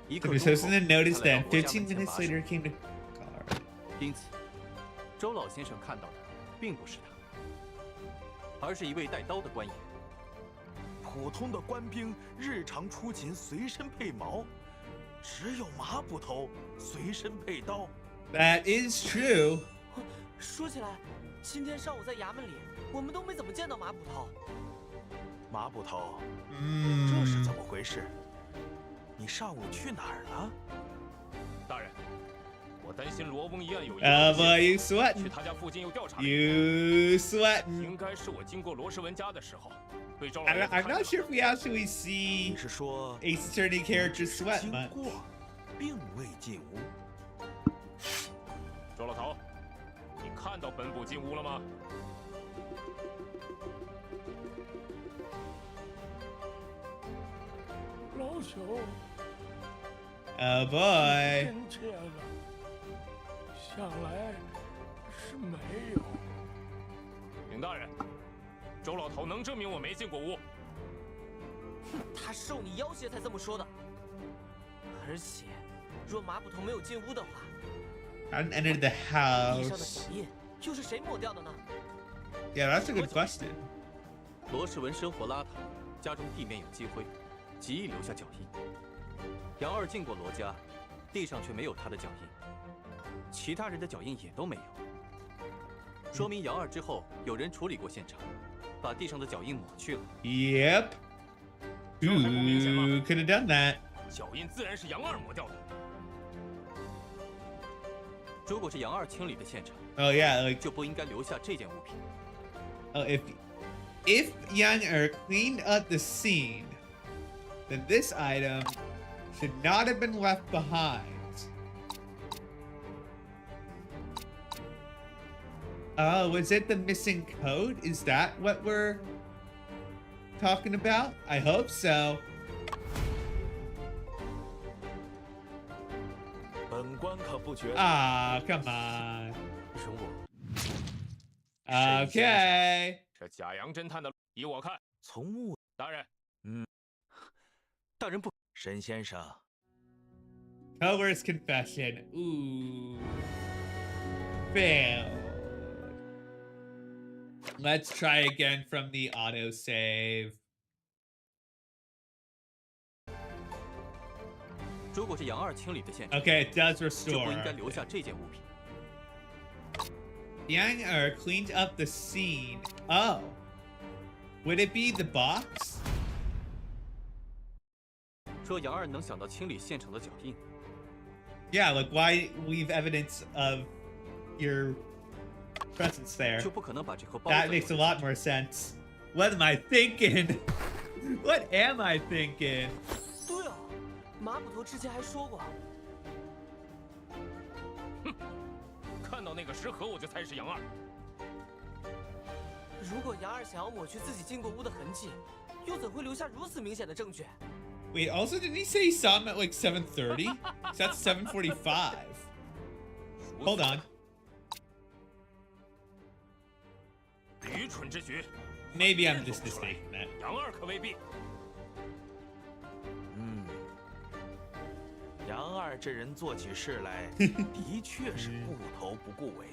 一刻 The 钟后 person noticed 他来 then. 到罗家 15门前 minutes 把守 later came to guard. 因此，周老先生看到的并不是他，而是一位带刀的官爷。普通的官兵日常出勤随身配矛，只有马捕头随身配刀。 That is true. 说起来，今天上午在衙门里，我们都没怎么见到马捕头。马捕头， Mm. 这是怎么回事？你上午去哪儿了？大人，我担心罗翁一案有 boy, you 去 sweating. 他家附近又调查了， You sweating. 应该是我经过罗世文家的时候，被周老 I'm 爷 not, 子 I'm 看到 not sure if we actually 你 see 是说 Ace Attorney characters sweat 经 much. 过，并未进屋？周老头，你看到本捕进屋了吗？老朽 Oh boy. 真切了，想来是没有。禀大人，周老头能证明我没进过屋。他受你要挟才这么说的。而且，若马捕头没有进屋的话， I didn't enter the 地上的脚 house. 印又是谁抹掉的呢？ Yeah, that's a good question. 罗世文生活邋遢，家中地面有积灰，极易留下脚印。杨二进过罗家，地上却没有他的脚印，其他人的脚印也都没有，说明杨二之后有人处理过现场，把地上的脚印抹去了。 Yep. Ooh, could have done that. 脚印自然是杨二抹掉的。如果是杨二清理的现场， Oh yeah, like 就不应该留下这件物品。 oh, if Young cleaned up the scene, then this item should not have been left behind. Oh, was it the missing code? Is that what we're talking about? I hope so. 本官可不觉得。 Ah, come on. 容我 Okay. 这假洋侦探的，依我看，从目，大人，大人不，沈先生， Coerced confession. Ooh. Failed. Let's try again from the autosave. 如果是杨二清理的现场 Okay, it does 就 restore. 不应该留下这件物品。 Yang cleaned up the scene. Oh. Would it be the box? 说杨二能想到清理现场的脚印， Yeah, like why leave evidence of your presence there? 就不可能把这盒包 That 子 makes a 留 lot more sense. What am I thinking? What am I thinking? 对啊，马捕头之前还说过，看到那个食盒，我就猜是杨二。如果杨二想要抹去自己进过屋的痕迹，又怎会留下如此明显的证据？ Wait, also didn't he say he saw him at like 7:30? That's 7:45. Hold on. 愚蠢之举。 Maybe I'm just mistaken that. 杨二可未必。杨二这人做起事来的确是顾头不顾尾，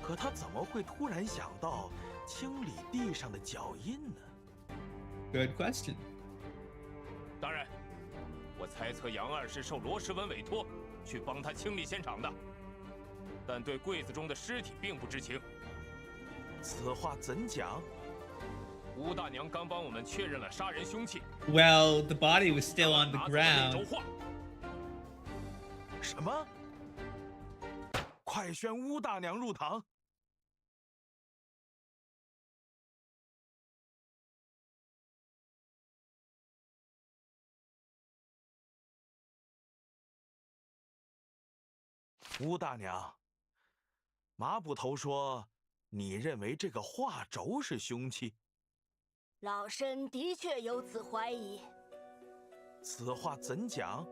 可他怎么会突然想到清理地上的脚印呢？ Good question. 当然，我猜测杨二是受罗时文委托去帮他清理现场的，但对柜子中的尸体并不知情。此话怎讲？吴大娘刚帮我们确认了杀人凶器。 Well, the body was still on the 拿走了那轴 ground. 画。什么？快宣乌大娘入堂！乌大娘，马捕头说，你认为这个画轴是凶器？老身的确有此怀疑，此话怎讲？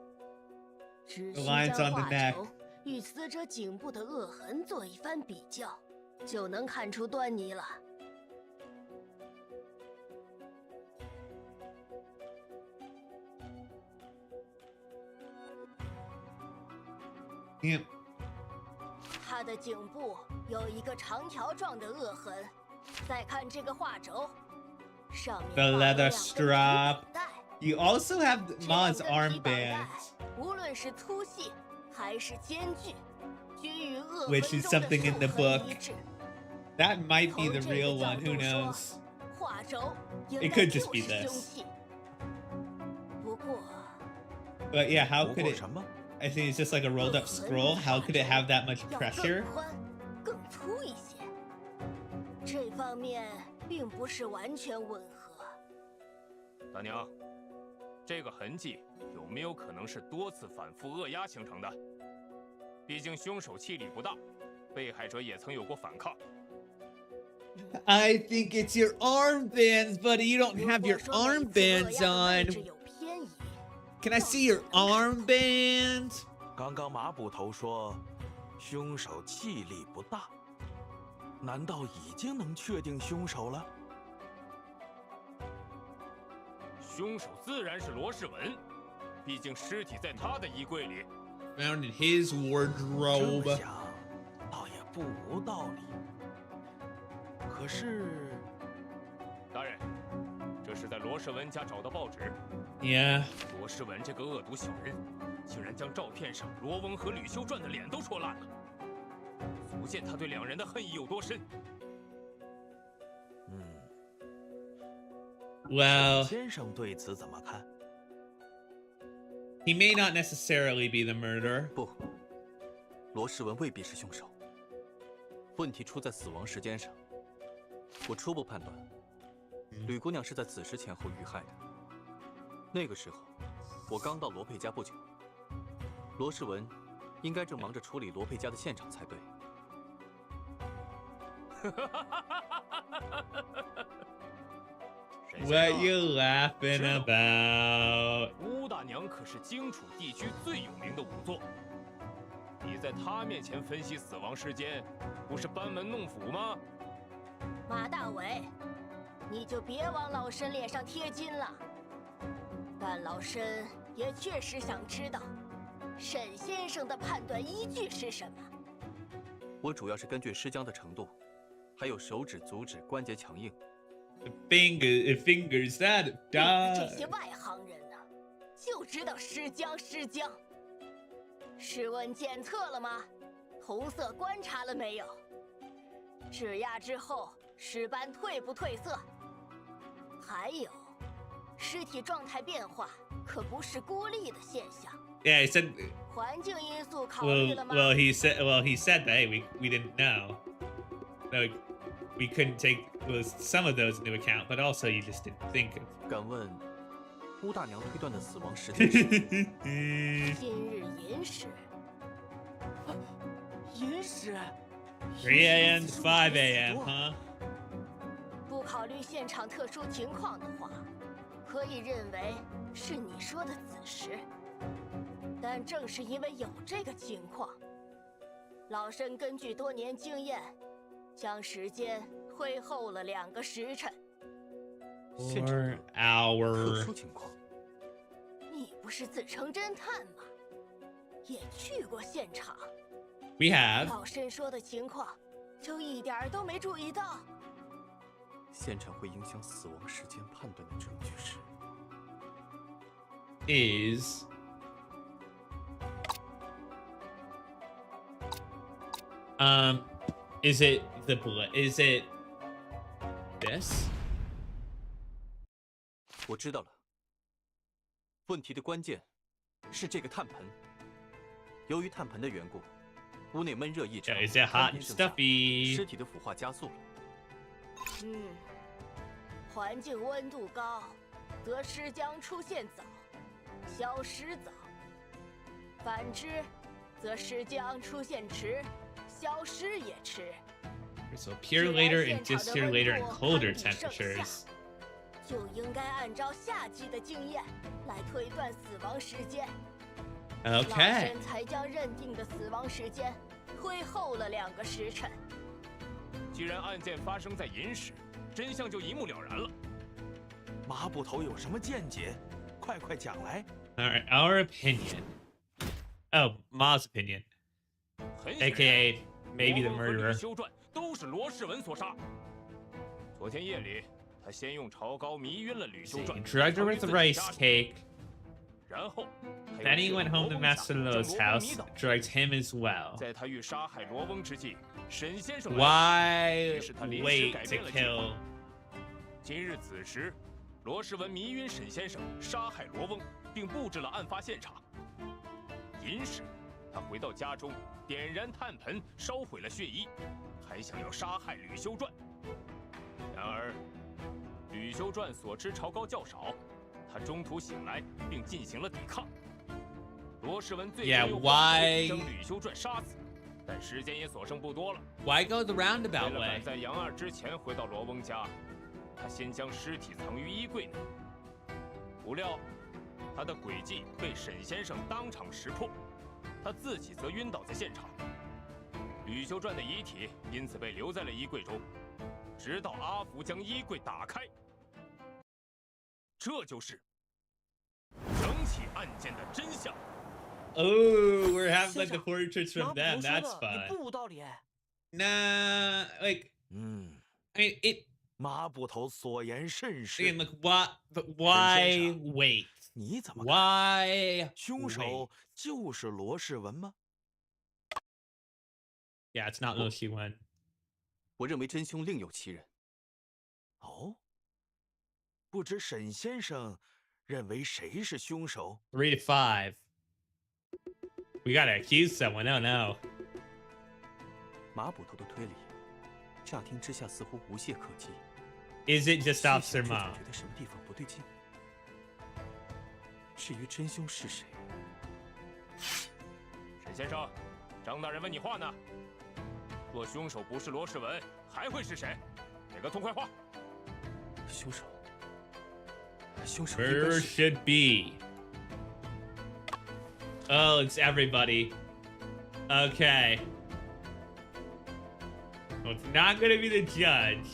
只 The 需 lines 将 on the 画 neck. 轴与死者颈部的扼痕做一番比较，就能看出端倪了。 Yep. 他的颈部有一个长条状的扼痕，再看这个画轴，上面 The 绑了 leather 两根 strap. 皮绑带 You also have 这 Ma's 两根皮绑带 armbands, 无论是粗细还是间距，均与扼痕 which is 中的 something in 受 the 痕 book. 一致。 That might be 从 the 这 real 个角 one. Who 度说 knows? 画轴应 It 该 could 就 just be 是 this. 凶器。不过， But yeah, how 不 could 过 it? 什么？ I think it's just like a rolled up scroll. How could it have that much 要 pressure? 更宽、更粗一些。这方面并不是完全吻合。大娘，这个痕迹有没有可能是多次反复扼压形成的？毕竟凶手气力不大，被害者也曾有过反抗。 I think it's your armbands, buddy. You don't 如 have 果 your 说每次扼 armbands 压的位 on. 置有偏移， Can I see your armbands? 刚刚马捕头说，凶手气力不大，难道已经能确定凶手了？凶手自然是罗世文，毕竟尸体在他的衣柜里。 Found in his 这么 wardrobe. 想，倒也不无道理。可是，大人，这是在罗世文家找的报纸。 Yeah. 罗世文这个恶毒小人，竟然将照片上罗翁和吕修传的脸都戳烂了，足见他对两人的恨意有多深。 Well, 先生对此怎么看？ he may not necessarily be the murderer. 不，罗世文未必是凶手。问题出在死亡时间上。我初步判断，吕姑娘是在子时前后遇害的。那个时候，我刚到罗佩家不久，罗世文应该正忙着处理罗佩家的现场才对。沈先 What 生 you laughing 是的 about? 乌大娘可是荆楚地区最有名的仵作，你在她面前分析死亡时间，不是班门弄斧吗？马大伟，你就别往老身脸上贴金了。但老身也确实想知道，沈先生的判断依据是什么？我主要是根据尸僵的程度，还有手指、足趾关节强硬。 Fingers that 你们这 die. 些外行人呢，就知道失僵失僵。试问检测了吗？红色观察了没有？指压之后尸斑褪不褪色？还有，尸体状态变化可不是孤立的现象。Yeah, he said. 环境因素考虑了吗？ He said that. Hey, we didn't know. Like, we couldn't take some of those into account, but also you just didn't think of. 敢问，乌大娘推断的死亡时间是？今日寅时。寅时。 3 a.m. to 5 a.m. Huh? 不考虑现场特殊情况的话，可以认为是你说的子时。但正是因为有这个情况，老申根据多年经验，将时间推后了2个时辰。现场的 4 hour. 特殊情况。你不是自称侦探吗？也去过现场。 We have. 老申说的情况，就一点儿都没注意到。现场会影响死亡时间判断的证据是 Is. Is it the bullet? Is it this? 我知道了。问题的关键是这个炭盆。由于炭盆的缘故，屋内闷热异常。 Is it hot and 尸 stuffy? 体的腐化加速了。环境温度高，则尸僵出现早，消失早；反之，则尸僵出现迟，消失也迟。 So pure later and distilled later and colder temperatures. 就应该按照夏季的经验来推断死亡时间。 Okay. 老申才将认定的死亡时间推后了2个时辰。既然案件发生在寅时，真相就一目了然了。马捕头有什么见解？快讲来。 All right, our opinion. Oh, Ma's opinion. 很显然 AKA maybe the 罗文和 murderer. 吕修传都是罗世文所杀。昨天夜里，他先用潮膏迷晕了吕修 He 传， drugged her with 藏 the 于自己 rice 家中 cake. 然后，他又 Then he 去 went 罗 home to 翁家 Master 将 Lo's 罗翁迷 house, 倒。 drugged him as well. 在他欲杀害罗翁之际，沈先生来 Why 于是他临时 wait 改 to 变了计划。 kill? 今日子时，罗世文迷晕沈先生，杀害罗翁，并布置了案发现场。寅时，他回到家中，点燃炭盆，烧毁了血衣，还想要杀害吕修传。然而，吕修传所吃潮膏较少，他中途醒来，并进行了抵抗。罗世文最终 Yeah, 又 why- 将吕修传杀死，但时间也所剩不多了。 Why go the 为 roundabout 了 way? 赶在杨二之前回到罗翁家，他先将尸体藏于衣柜内。不料，他的诡计被沈先生当场识破，他自己则晕倒在现场。吕修传的遗体因此被留在了衣柜中，直到阿福将衣柜打开。这就是整起案件的真相。 Oh, we're having like the 先生， portraits 马 from 捕 them. 头说 That's 的也 fun. 不无道理。 Nah, like I mean it. 马捕头所言甚 Again, 是。 like what? But why wait? 你怎么看？ Why? 凶手就是罗世文吗？ Yeah, it's not Lucy one. 我认为真凶另有其人。哦，不知沈先生认为谁是凶手？ 3 to 5. We gotta accuse someone. Oh no. 马捕头的推理，乍听之下似乎无懈可击。 Is it just 细想 Officer 却总 Ma? 觉得什么地方不对劲。至于真凶是谁，沈先生，张大人问你话呢。若凶手不是罗世文，还会是谁？给个痛快话。凶手应该 Where 是 should be? Oh, it's everybody. Okay. Well, it's not gonna be the judge.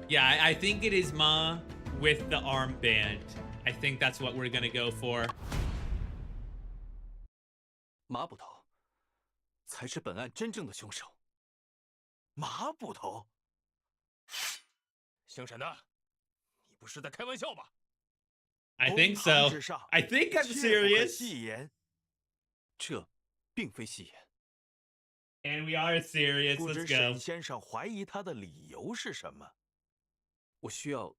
Yeah, I think it is Ma with the armband. I think that's what we're gonna go for. 马捕头才是本案真正的凶手。马捕头？星神的，你不是在开玩笑吧？ I think so. I think I'm 切不可 serious. 戏言。这并非戏言。 And we are serious. 不知 Let's 沈 go. 先生怀疑他的理由是什么？我需要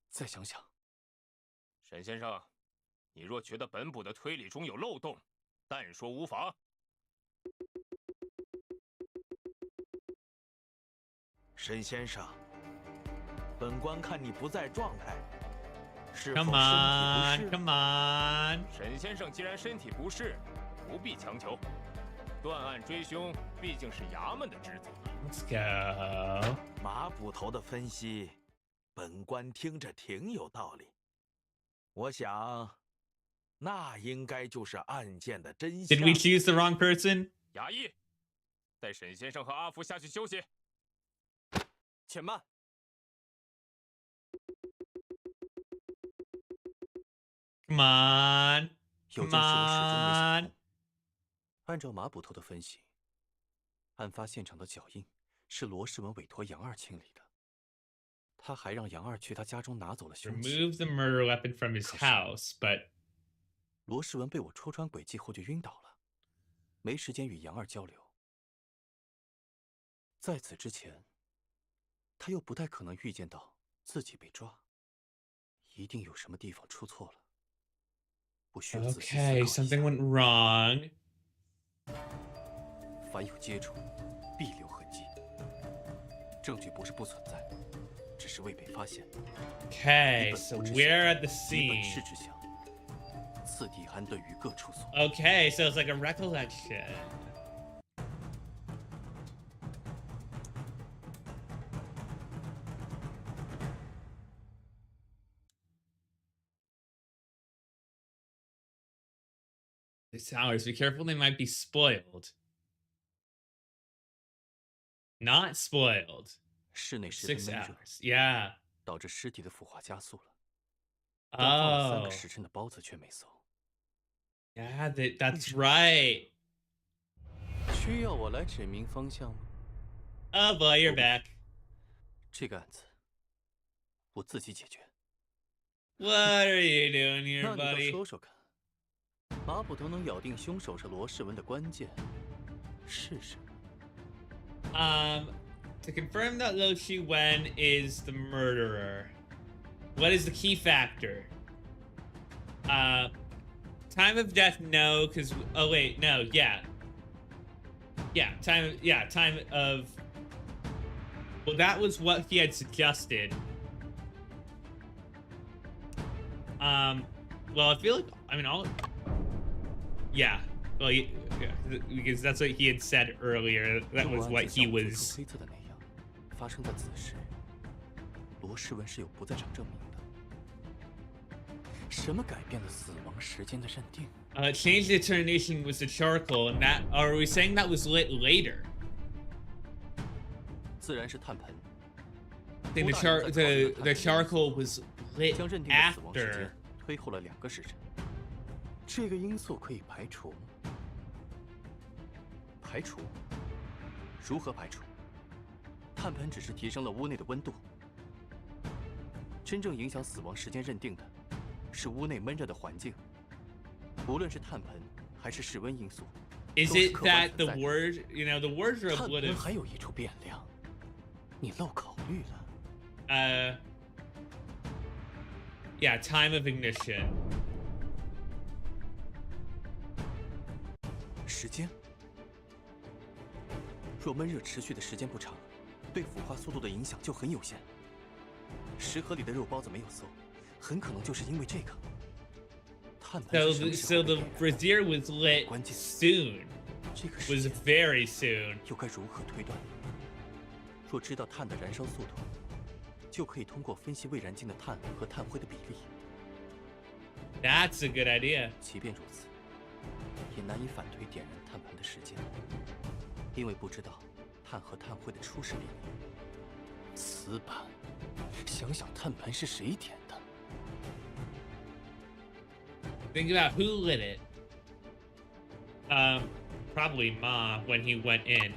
再想想。沈先生，你若觉得本部的推理中有漏洞，但说无妨。沈先生，本官看你不在状态，是否 Come 身 on, 体不适？ come on. 沈先生既然身体不适，不必强求。断案追凶毕竟是衙门的职责。 Let's go. 马捕头的分析，本官听着挺有道理。我想，那应该就是案件的真相。 Did we choose the wrong person? 衙役，带沈先生和阿福下去休息。且慢。Come on. 有 Come 件事我始终没想 on. 通。按照马捕头的分析，案发现场的脚印是罗世文委托杨二清理的。他还让杨二去他家中拿走了凶器。 Remove the murder weapon from his house, but 罗世文被我戳穿诡计后就晕倒了，没时间与杨二交流。在此之前，他又不太可能预见到自己被抓，一定有什么地方出错了。我需要仔细思考 okay, 一下。 something went wrong. 凡有接触，必留痕迹。证据不是不存在，只是未被发现。 Okay, so we're at the 基本事 scene. 之详，次第安顿于各处所。 Okay, so it's like a recollection. These hours, be careful, they might be spoiled. Not spoiled. 室内十分 6闷热， hours. Yeah. 导致尸体的腐化加速了。但放了3 Oh. 个时辰的包子却没馊。 Yeah, that's right. 需要我来指明方向吗？ Oh boy, you're back. 这个案子我自己解决。 What are you doing here, 那你倒 buddy? 说说看，马捕头能咬定凶手是罗世文的关键是什么？ To confirm that Lo Shi-wen is the murderer, what is the key factor? Time of death, no, because oh wait, no, yeah, time of. Well, that was what he had suggested. Well, I feel like yeah. Well, yeah, because that's what he had said earlier. That was what he was. 推测的那样，发生在此时，罗世文是有不在场证明的。什么改变了死亡时间的认定？ Change the determination was the charcoal, and that are we saying that was lit later? 自然是炭盆。 Then the charcoal was lit 将认定的死亡时 after. 间推后了2个时辰。这个因素可以排除。排除？如何排除？炭盆只是提升了屋内的温度，真正影响死亡时间认定的，是屋内闷热的环境。无论是炭盆还是室温因素。 Is it that the word, the wardrobe 炭 would 盆 have? 还有一处变量，你漏考虑了。Yeah, time of ignition. 时间。若闷热持续的时间不长，对腐化速度的影响就很有限。食盒里的肉包子没有馊，很可能就是因为这个。炭盆是什么时 So 候的 the 变 brazier was lit 关键 soon. 这个时 Was 间 very soon. 又该如何推断？若知道碳的燃烧速度，就可以通过分析未燃尽的碳和碳灰的比例。 That's a good idea. 即便如此，也难以反推点燃炭盆的时间，因为不知道碳和碳灰的初始比例。死板，想想炭盆是谁点的？ Think about who lit it. Probably Ma when he went in.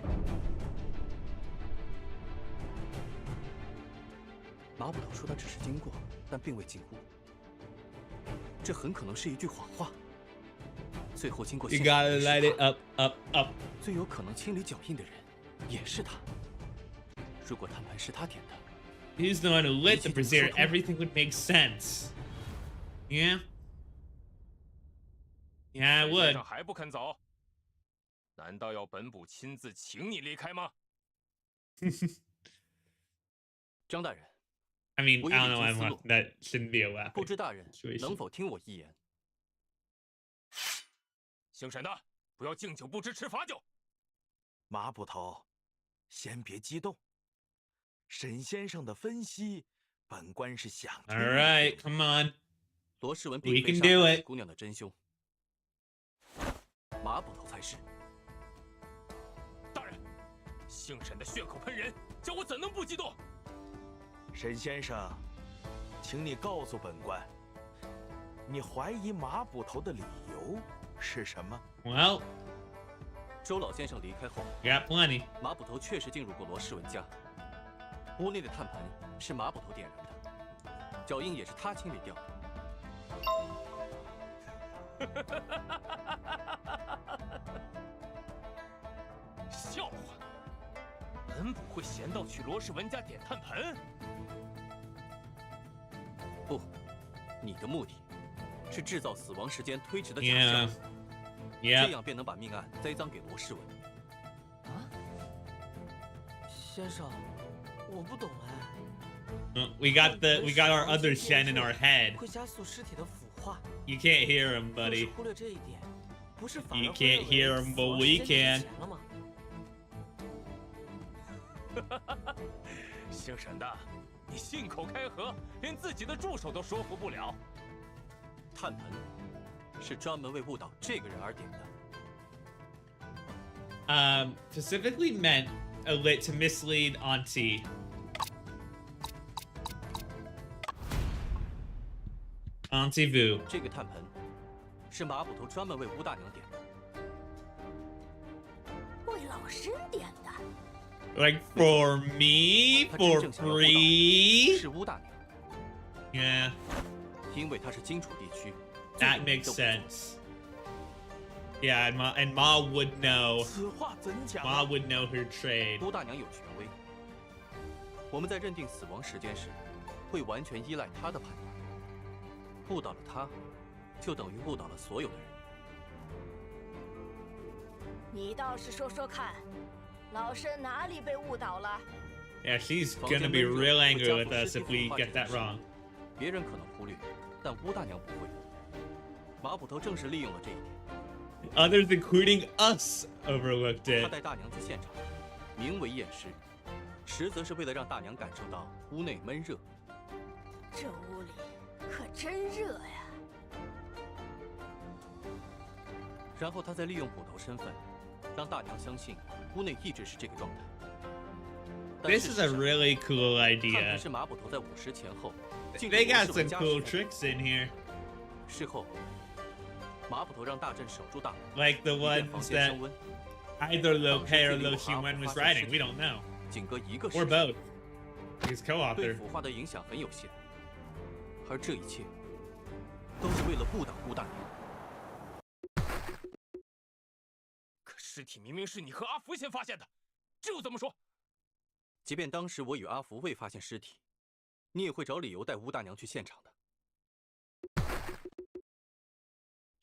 马捕头说他只是经过，但并未进屋，这很可能是一句谎话。最后经过 You 现场 gotta 的 let 是 it 他 up. 最有可能清理脚印的人也是他。如果碳盘是他点的， He's the one who lit the brazier. Everything would make sense. Yeah. Yeah, I 先 would. 生还不肯走？难道要本部亲自请你离开吗？张大人， I mean, 我 I 有 don't 理 know. 清思路， That shouldn't be a weapon. 不知大人 situation. 能否听我一言？姓沈的，不要敬酒不吃吃罚酒。马捕头，先别激动。沈先生的分析，本官是想听 All right, come on. 罗世文 We 并非 can 杀 do 害 it. 姑娘的真凶，马捕头才是。大人，姓沈的血口喷人，叫我怎能不激动？沈先生，请你告诉本官，你怀疑马捕头的理由是什么？ Well, 周老先生离开后， we got plenty. 马捕头确实进入过罗世文家，屋内的炭盆是马捕头点燃的，脚印也是他清理掉的。笑话！本部会闲到去罗世文家点炭盆？不，你的目的是制造死亡时间推迟的假 Yeah. 象，这 Yep. 样便能把命案栽赃给罗世文。啊，先生，我不懂哎。 We got our other Shen in our head. 会加速尸体的腐化。 You can't hear him, 若是 buddy. 忽略这一点，不是反而 You 会 can't 认为 hear him, 死 but 亡 we 时间 can. 提前了吗？姓沈的，你信口开河，连自己的助手都说服不了。炭盆是专门为误导这个人而点的。 Specifically meant a lit to mislead Auntie. Auntie Vu. 这个炭盆是马捕头专门为吴大娘点的。为老身点的。 Like for me, 他 for 真正想要误导的 free. 是吴大娘， Yeah, 因为她是荆楚地区最 that 有名 makes 的武 sense. Yeah, and Ma would know. 此话怎讲？ Ma would know her trade. 吴大娘有权威。我们在认定死亡时间时，会完全依赖她的判断。误导了她，就等于误导了所有的人。你倒是说说看，老身哪里被误导了？ Yeah, she's gonna be real angry with us if we get that wrong. 别人可能忽略，但吴大娘不会。马捕头正是利用了这一点。 Others, including us, overlooked 他 it. 带大娘去现场，名为验尸，实则是为了让大娘感受到屋内闷热。这屋里可真热呀！然后他再利用捕头身份，让大娘相信屋内一直是这个状态。但 This 事 is 实 a 上 really cool 看 idea. 来是马捕头在午时前后进入 They 罗 got 世 some 文家 cool 时 tricks in here, 事后，马捕头让大阵守住大门， like the 以便防 ones 线 that 升温。 either Lo Pei or Lo Xinwen was writing. We don't know, 仅隔一个 or 时辰， both. He's 对 co-author. 腐化的影响很有限。而这一切，都是为了误导顾大娘。可尸体明明是你和阿福先发现的，这又怎么说？即便当时我与阿福未发现尸体，你也会找理由带吴大娘去现场的。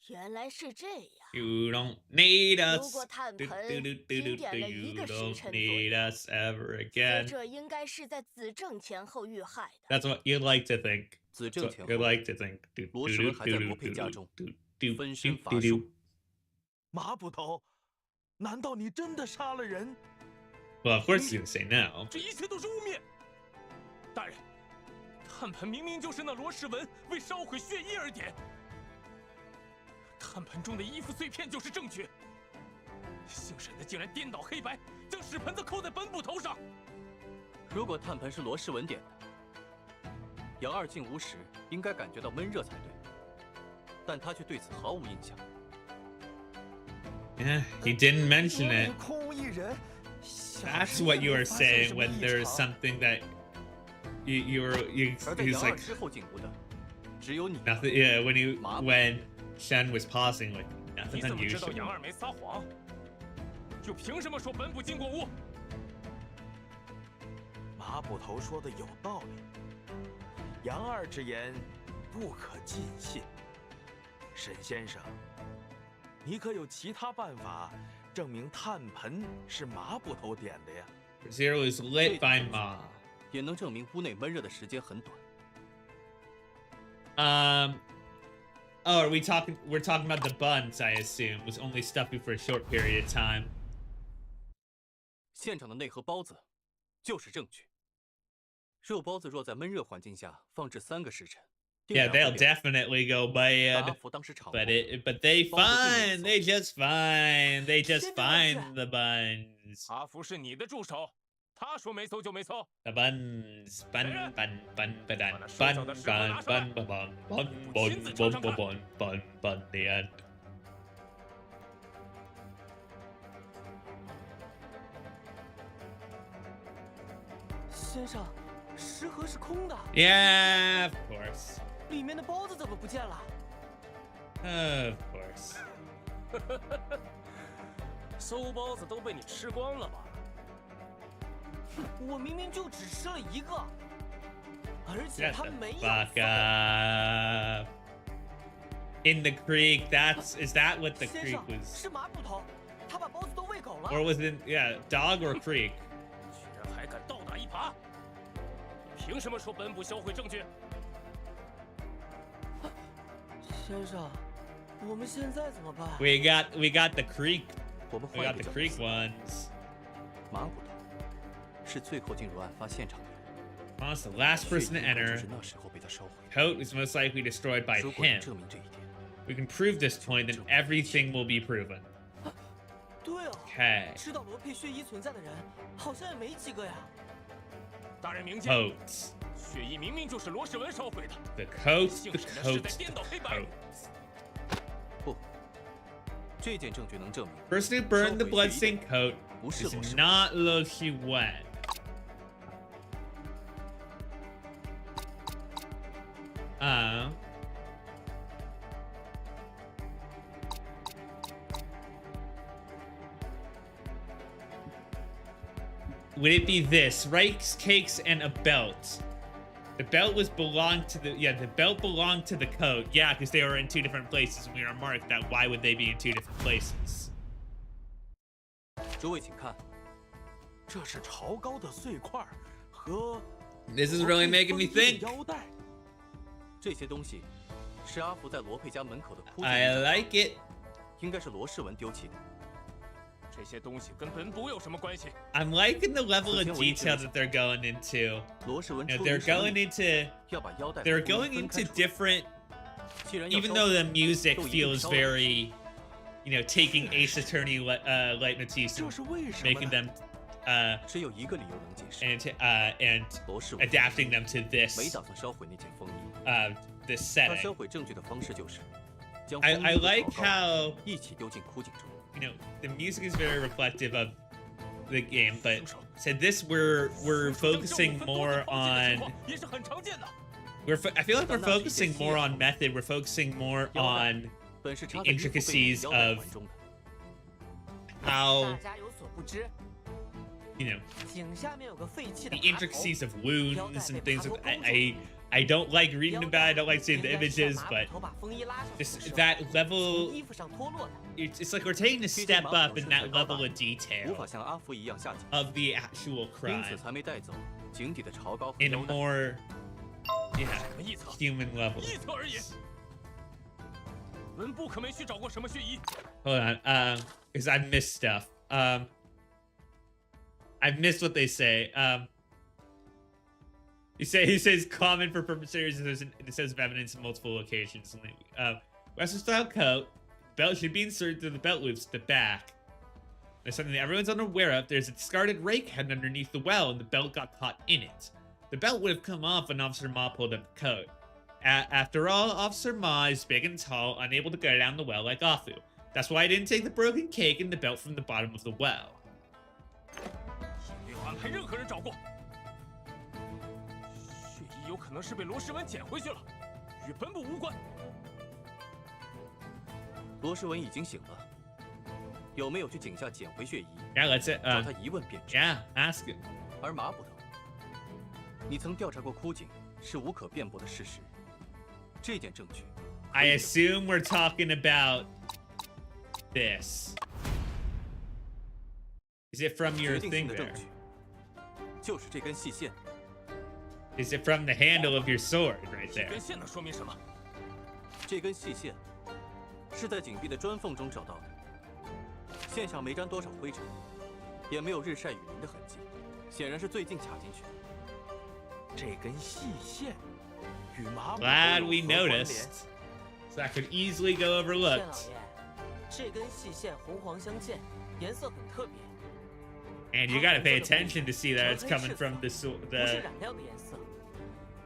原来是这样。 You don't need 如 us. 果炭 Do, 盆 do, do, do, 仅 do, 点 do. 了一 You 个时 don't 辰左 need 右， us ever 死 again. 者应该是在子正前后遇害的。 That's what you'd like to think. 子 That's 正 what 前 you'd 后， like to think. Do, 罗 do, 世 do, 文还在 do, 罗佩 do, 家 do, 中 do, do, 分身 do, 乏 do, 术 do.。马捕头，难道你真的杀了人？ Well, of course he's gonna say no. 这一切都是污蔑！大人，炭盆明明就是那罗世文为烧毁血衣而点，炭盆中的衣服碎片就是证据。姓沈的竟然颠倒黑白，将屎盆子扣在本捕头上。如果炭盆是罗世文点的，杨二进屋时应该感觉到闷热才对，但他却对此毫无印象。 Yeah, he didn't mention 屋里 it. 空无一人。 That's what you are saying when there's something that 而在 he's 杨二 like 之后进屋的，只有你。 nothing. Yeah, when Shen was pausing, like 你 nothing 怎么知道 unusual. 杨二没撒谎？又凭什么说本部进过屋？麻布头说的有道理，杨二之言不可尽信。沈先生，你可有其他办法证明炭盆是麻布头点的呀？ Zero is lit by Ma. 也能证明屋内闷热的时间很短。Oh, are we talking? We're talking about the buns, I assume, was only stuffy for a short period of time. 现场的那盒包子就是证据。肉包子若在闷热环境下放置3个时辰， Yeah, they'll definitely go 但 bad. 阿福当时尝过， But they fine. They just fine. They just find the buns. 阿福是你的助手，他说没搜就没搜。 The buns. Bun bun bun bun bun bun bun bun bun bun bun bun bun bun bun the end. 先生，食盒是空的， Yeah, of course. 里面的包子怎么不见了？ Of course. 馊包子都被你吃光了吧？我明明就只吃了1个，而且 Shut 他 the 没有 fuck up. In the creek, is that what the 先 creek 生 was? 是马捕头，他把包子都喂狗了。 Or was it, yeah, dog or creek? 居然还敢倒打一耙！你凭什么说本部销毁证据？先生，我们现在怎么办？ We got the creek. 我们 We 换 got 一 the 个角 creek 度， ones. 马捕头是最后进入案发现场的人， Honest, the last 血 person to 应该就 enter. 是那时候被他烧毁的。 Coat is most likely destroyed by 如果能 him. 证明这一点， We can prove this point, then everything will be proven. 对哦， Okay. 知道罗佩血衣存在的人好像也没几个呀。大人明鉴， Coats. 血衣明明就是罗世文烧毁的， The coats, 幸 the 审的是在 coats, 颠 the 倒黑白。 coats. 不，这件证据能证明 Person who burned the 烧毁血衣 bloodstained 的 coat 不是 is 罗世文。 not Lo Wen. Would it be this? Rice cakes and a belt. The belt belonged to the belt belonged to the coat. Yeah, because they were in 2 different places. We are marked that. Why would they be in 2 different places? 诸位请看，这是潮高的碎块和 This is really making me 罗佩 think. 风衣的腰带。这些东西是阿福在罗佩家门口的枯井 I 里找到的 like it. 应该是罗世文丢弃的。这些东西跟本部有什么关系？ I'm liking the level of detail that they're going into. 罗世文 You know, 出 they're 于什么 going 理 into 要把腰带 they're 和风衣 going 分开 into 处理 different. 既然要 Even 烧 though 毁 the music 都一定 feels 烧了 very, you know, taking Ace Attorney leitmotifs 这 and 是为什么 making 呢？ them 只有一个理由能解释： and 罗世文 adapting them to 没 this 打算烧毁那件风衣， this 他 setting. 销毁证据的方式就是将 I 风 I 衣和 like 草稿 how 一起丢进枯井中。 you know the music is very reflective of the game, but so this we're focusing more on 也是很常见的。 I feel like we're focusing more on method. We're focusing more on 本是 the 插在衣服背面 intricacies 的腰带 of 环中的。 how 大家有所不知， you know 井下面有个废弃的 the 爬头 intricacies of wounds and things. I don't like reading about it. I don't like seeing the 应该是 images, 马捕 but 头把风衣拉上去的 just 时候 that 从 level 衣服上脱落的。 it's like we're taking a step up in that level of 无 detail 法像阿福一样下井， of the actual 因此 crime 才没带走井底的潮膏和 in a 腰带。 more 什 yeah 么臆测？ human level. 臆测而已。本部可没去找过什么血衣。 Hold on, because I've missed stuff. I've missed what they say. He says common for perpetrators. It says of evidence in multiple locations. Western style coat. Belt should be inserted through the belt loops at the back. There's something that everyone's unaware of. There's a discarded rake head underneath the well, and the belt got caught in it. The belt would have come off when Officer Ma pulled up the coat. After all, Officer Ma is big and tall, unable to go down the well like Afu. That's why I didn't take the broken cake and the belt from the bottom of the well. 也没有安排任何人找过。有可能是被罗诗文捡回去了，与本部无关。罗诗文已经醒了，有没有去井下捡回血衣？ Yeah, let's 找他一问便知。 yeah, ask him. 而马捕头，你曾调查过枯井是无可辩驳的事实，这件证据。 I assume we're talking about this. Is it from your 决定 thing 性的证 there? 据就是这根细线。 Is it from the handle of your sword right 这 there? 根线能说明什么？这根细线是在井壁的砖缝中找到的，线上没沾多少灰尘，也没有日晒雨淋的痕迹，显然是最近卡进去的。这根细线与马捕头 Glad 有 we 何关联？ noticed. So that could easily go 县老 overlooked. 爷，这根细线红黄相间，颜色很特别， And you gotta pay attention to see that it's coming from the 不是 the 染料的颜色，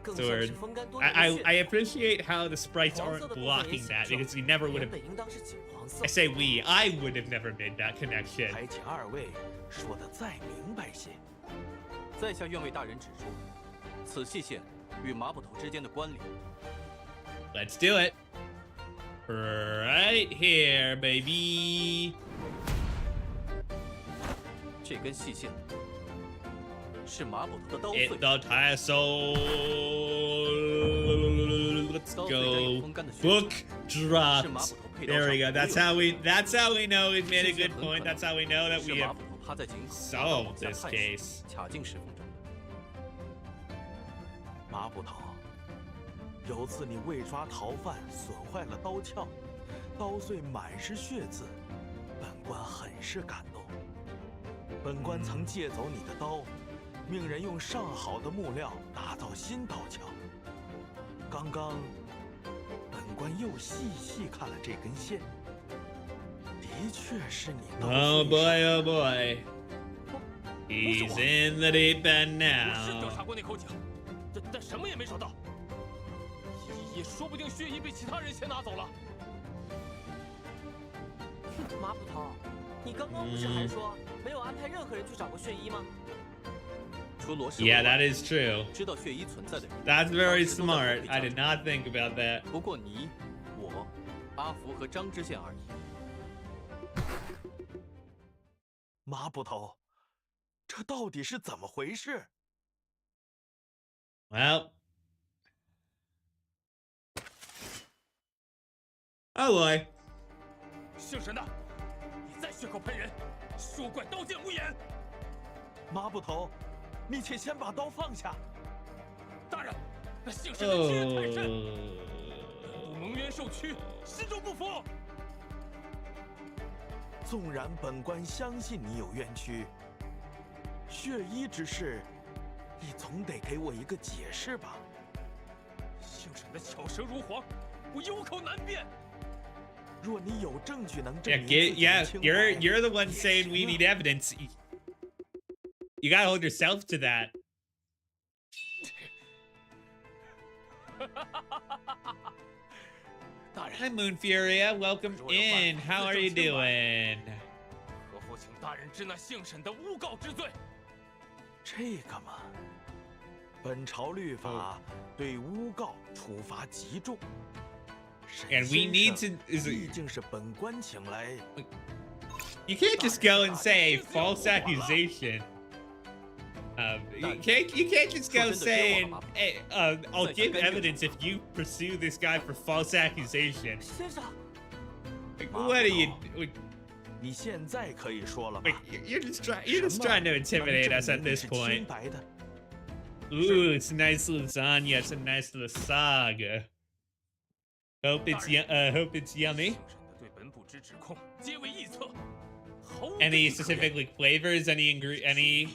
更像 sword. 是风干多年的 I 血。 appreciate how the sprites 黄色 aren't 的部分也 blocking 显 that 著， because we never would 原 have. 本应当是金黄色 I。say we. I would have never made that connection. 还请二位说的再明白些。在下愿为大人指出，此细线与马捕头之间的关联。 Let's do it. Right here, baby. 这根细线是马捕头的刀 Hit 碎， the tassel. Let's 刀碎沾有 go. 风干的血 Book 是 dropped. 马捕头配刀 There we 上 go. 没有 That's how we know we've made a good point. That's how we know that 是 we 马 have 捕头趴在井口 solved 往下 this 探视 case. 卡进石缝中。马捕头，有次你为抓逃犯损坏了刀鞘，刀碎满是血渍，本官很是感动。本官曾借走你的刀，命人用上好的木料打造新刀鞘。刚刚，本官又细细看了这根线，的确是你刀 Oh 碎 boy, 上 oh boy. He's in the deep end 我是调查 now. 过那口井，但什么也没找到，也说不定血衣被其他人先拿走了。马捕头，你刚刚不是还说没有安排任何人去找过血衣吗？除罗氏 Yeah, 文外 that is true. 知道血衣存在的人， That's very smart. I did not think about that. 不过你、我、阿福和张知县而已。马捕头，这到底是怎么回事？ Well. Oh boy. 姓沈的，你再血口喷人，休怪刀剑无眼。马捕头，你且先把刀放下。大人，那姓沈的欺人太甚， Oh. 不蒙冤受屈，心中不服。纵然本官相信你有冤屈，血衣之事，你总得给我一个解释吧？姓沈的巧舌如簧，我有口难辩。若你有证据能证 Yeah, 明自己的 yeah. 清 You're 白， you're the one 也 saying we 行啊 need evidence. You gotta hold yourself to that. 大人， Hi, Moon Furia. Welcome in. How are you doing? 何否请大人治那姓沈的诬告之罪？这个嘛，本朝律法对诬告处罚极重。沈 And we 先 need 生 to. Is 毕 it, 竟是本官请来， you can't just go and say false accusation. You can't just go saying, hey, I'll give evidence if you pursue this guy for false accusation. 先生， Like, what are you? 你现在可以说了吧 Wait,？you're just trying to intimidate us at this 清 point. 白的， Ooh, it's a nice lasagna. It's a nice lasagna. Hope it's yummy. 姓沈的对本部之指控皆为臆测，毫无 Any 根据可 specific 言 like flavors? Any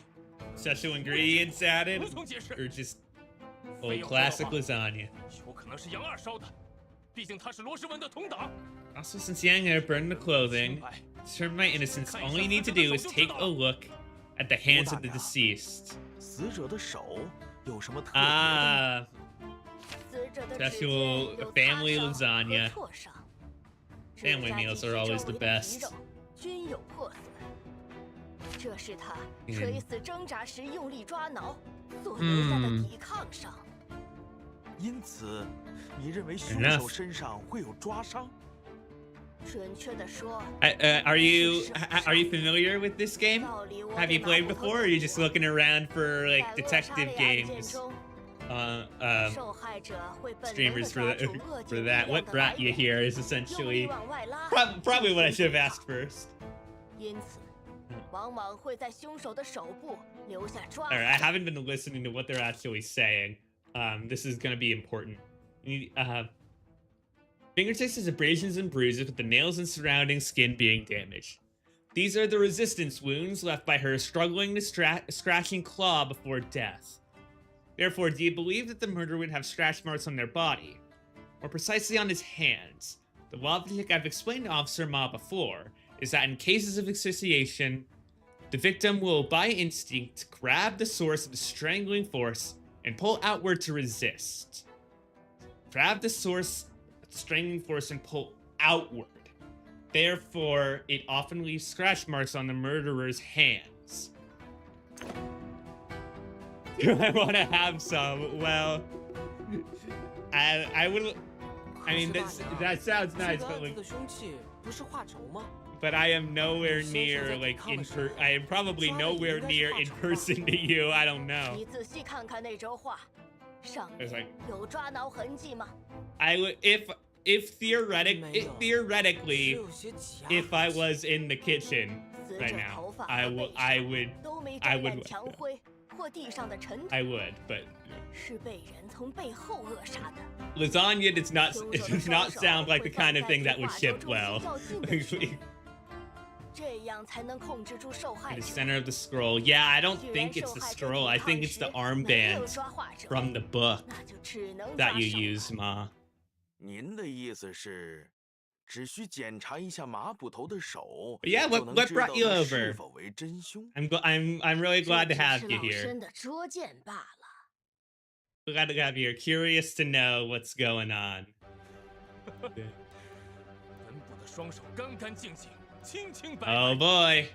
special ingredients added, 无从解释。 or just 非 old 有 classic 错的话 lasagna? 有可能是杨二烧的，毕竟他是罗诗文的同党。 Also, since Yang had burned the 清 clothing, 白， to prove my innocence, all you need to do is take a look at the hands of the deceased. 死者的手有什么特别的？ Ah, 死者的指尖 special 有 family 擦伤 lasagna. 和挫伤， Family 指甲 meals 及 are 其 always 周 the 围的皮 best. 肉均有破损，这是他嗯垂死挣扎时用力抓挠所留下的抵抗伤。因此，你认为凶手身上会有抓伤？ 准确的说， are you familiar with this game? Have you played before, or are you just looking around for like detective games? 受害者会本能 Streamers 地 for 抓住恶 for 劲 that. 力量 What 的来 brought you 源， here is 用力 essentially 往外拉， probably what I should have asked first. 因此，往往会在凶手的手部留下抓 All right, I 痕。 haven't been listening to what they're actually saying. This is going to be important. Fingertips has abrasions and bruises, with the nails and surrounding skin being damaged. These are the resistance wounds left by her struggling to scratch and claw before death. Therefore, do you believe that the murderer would have scratch marks on their body? More precisely on his hands. The logic I've explained to Officer Ma before is that in cases of asphyxiation, the victim will, by instinct, grab the source of the strangling force and pull outward to resist. Grab the source of the strangling force and pull outward. Therefore, it often leaves scratch marks on the murderer's hands. Do I want to have some? Well, I would. I mean, that sounds nice, but like, 的凶器不是画轴吗？ but I am nowhere near like I am probably nowhere near in person to you. I don't know. 你仔细看看那轴画，上 It's 面 like 有抓挠痕迹吗？ I would if theoretically 有些挤压 if I was in the kitchen 死 right 者 now, 头发 I 和 would 背 I 上 would 都没 I 沾 would 染墙灰或地上的尘土， I would, but 是被人从背后扼杀的。 lasagna does not 凶 it 手的 does 双 not 手 sound like 会 the 放 kind of 在 thing that 离 would 画轴 ship 中心 well. 较近的区域，这样才能控制住受害 The 者。 center of the scroll. Yeah, I don't 既然 think it's 受 the 害者 scroll. I 抵 think 抗 it's the 时没有 armband 抓画轴， from the book 那就只能 that 抓 you 手 use, Ma. 您的意思是，只需检查一下马捕头的手， But yeah, 就 what 能 what 知道 brought you 他 over? 是否为真凶？ I'm really glad to 这只 have 是 you 老 here. 身的拙见罢了。 Glad to have you here. Curious to know what's going on. 文部的双手干干净净，清清白白。 Oh boy.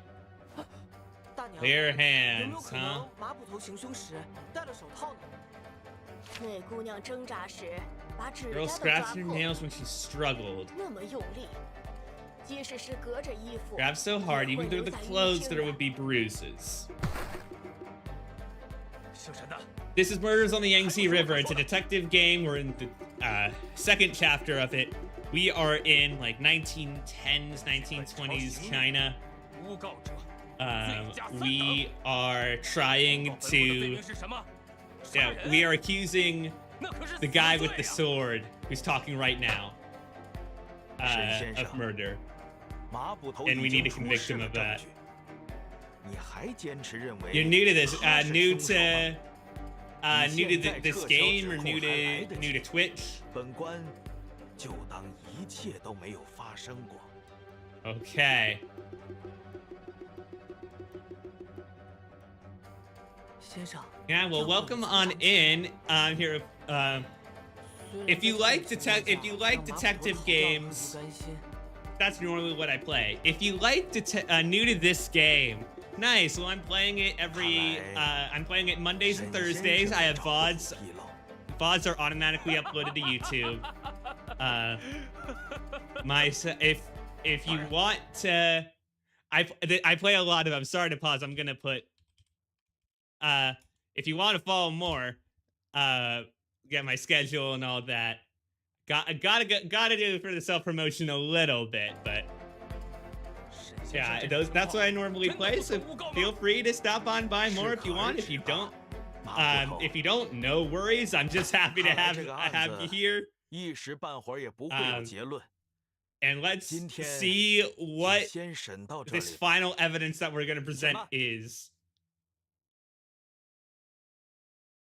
大娘， Clear 有没有 hands, 可 huh? 能马捕头行凶时戴了手套呢？ 那姑娘挣扎时，把指 Girl 甲都抓 scratched her 破， nails when she struggled. 那么用力，即使是隔着衣服， Grabbed so hard, 也 even 会 through 留 the 下淤 clothes, 青 there 的 would be bruises. 姓沈的， This is Murders on the Yangtze River. It's a detective game. We're in the second chapter of it. We are in like 1910s, 1920s China. 诬告者，罪加三等。 We are trying 报本部的罪 to, 名是什么？杀 yeah, 人 we are accusing 那可是 the 死 guy 罪 with the 啊 sword who's talking right now of murder. 马捕头 And we 已 need 经 to 出 convict 示 him 了 of 证 that. 据，你还坚持认为 You're new to this, 他是 new 凶手吗 to new to this 你现在撤销 game, or 指控 new 还来 to 得 new to 及 Twitch. 本官就当一切都没有发生过。 Okay. 先生， Yeah, well, 让我 welcome 们 on 欣赏 in. Here, 虽然 if you 在 like 这种情况 if you 下 like 让马捕头 detective 逃掉很 games, 不甘心 that's normally what I play. If you like new to this game, nice. Well, I'm playing it every. I'm playing it Mondays and 沈先 Thursdays. 生 I have 找不 VODs. 出纰漏 VODs are automatically uploaded to YouTube. If you want to, I play a lot of them. Sorry to pause. I'm gonna put. If you want to follow more, get my schedule and all that. Gotta do it for the self promotion a little bit, but 沈先生 yeah, 这 those 种 that's 情 what I 况 normally 真的 play. 不 So 算诬告吗？ feel free to stop on by more if you want. If you don't, 马捕头 if you don't, no worries. I'm just happy to 看来 have 这个案 have you 子 here. 一时半会儿也不会有结论。 And let's 今天 see 就 what 先审到这 this 里。 final evidence that we're going to present 什么？ is.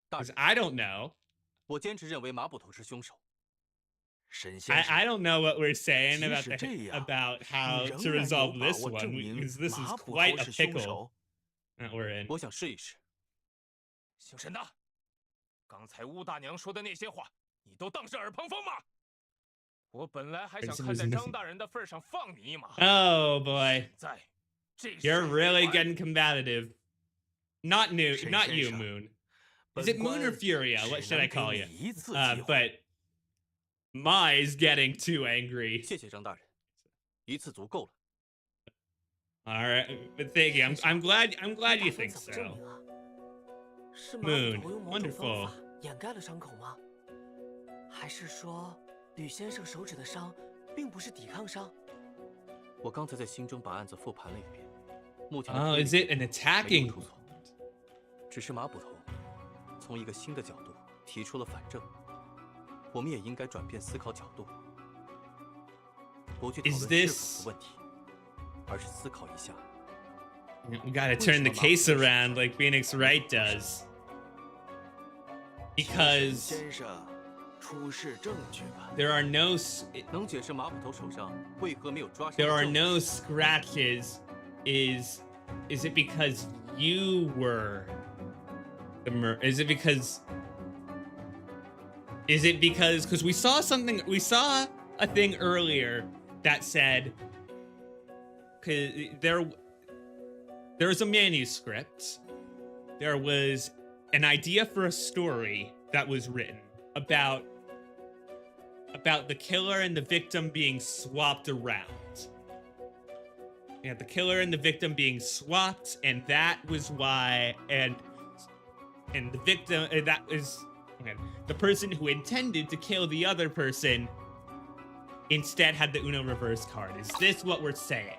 大 Because 人， I don't know. 我坚持认为马捕头是凶手。沈先 I 生， don't know what we're saying 即 about 使这样， about how 你 to 仍然有 resolve 把 this 握证 one 明 because this is 马捕 quite 头 a 是凶 pickle 手？ that we're in. 我想试一试。姓沈的，刚才乌大娘说的那些话，你都当是耳旁风吗？我本来还想看在张大人的份上放你一马。 Oh boy, 现在，这 you're 事儿 really 完 getting combative. Not new, 沈 not 先 you, 生 Moon. Is it Moon or 本官 Furia? What 只 should I 能给 call 你 you? 一次机会。 But Ma is getting too angry. 谢谢张大人，一次足够了。 All right, but thank you. I'm glad you 打算 think 怎么证 so. 明啊？是马 Moon, 捕头用某种 wonderful. 方法掩盖了伤口吗？还是说吕先生手指的伤并不是抵抗伤？我刚才在心中把案子复盘了一遍，目前的 Oh, 推理 is it an 没 attacking? 有出错，只是马捕头从一个新的角度提出了反证。我们也应该转变思考角度，不去讨 Is 论 this- 是否的问题，而是思考一下 We gotta turn the case around like Phoenix Wright does. 请 Because 先生出示证据吧。 there are no s- 能解释马捕头手上为何没有抓伤的 there are 皱纹 no scratches. Is it because you were the Is it because? Is it because we saw a thing earlier that said, cause there was a manuscript, there was an idea for a story that was written about the killer and the victim being swapped around. Yeah, the killer and the victim being swapped, and that was why, and the victim, that was, okay, the person who intended to kill the other person instead had the Uno reverse card. Is this what we're saying?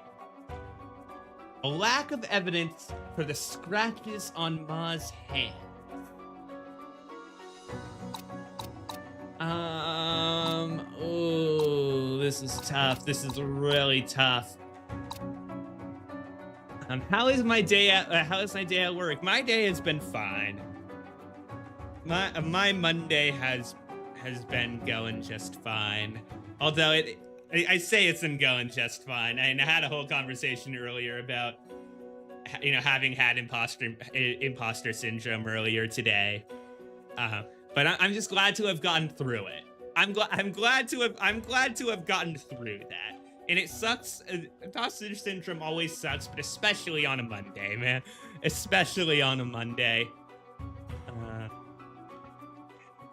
A lack of evidence for the scratches on Ma's hand. Oh, this is tough. This is really tough. How is my day at work? My day has been fine. My Monday has been going just fine. Although I say it's been going just fine. I had a whole conversation earlier about, you know, having had imposter syndrome earlier today. But I'm just glad to have gotten through it. I'm glad to have gotten through that. And it sucks. Imposter syndrome always sucks, but especially on a Monday, man. Especially on a Monday.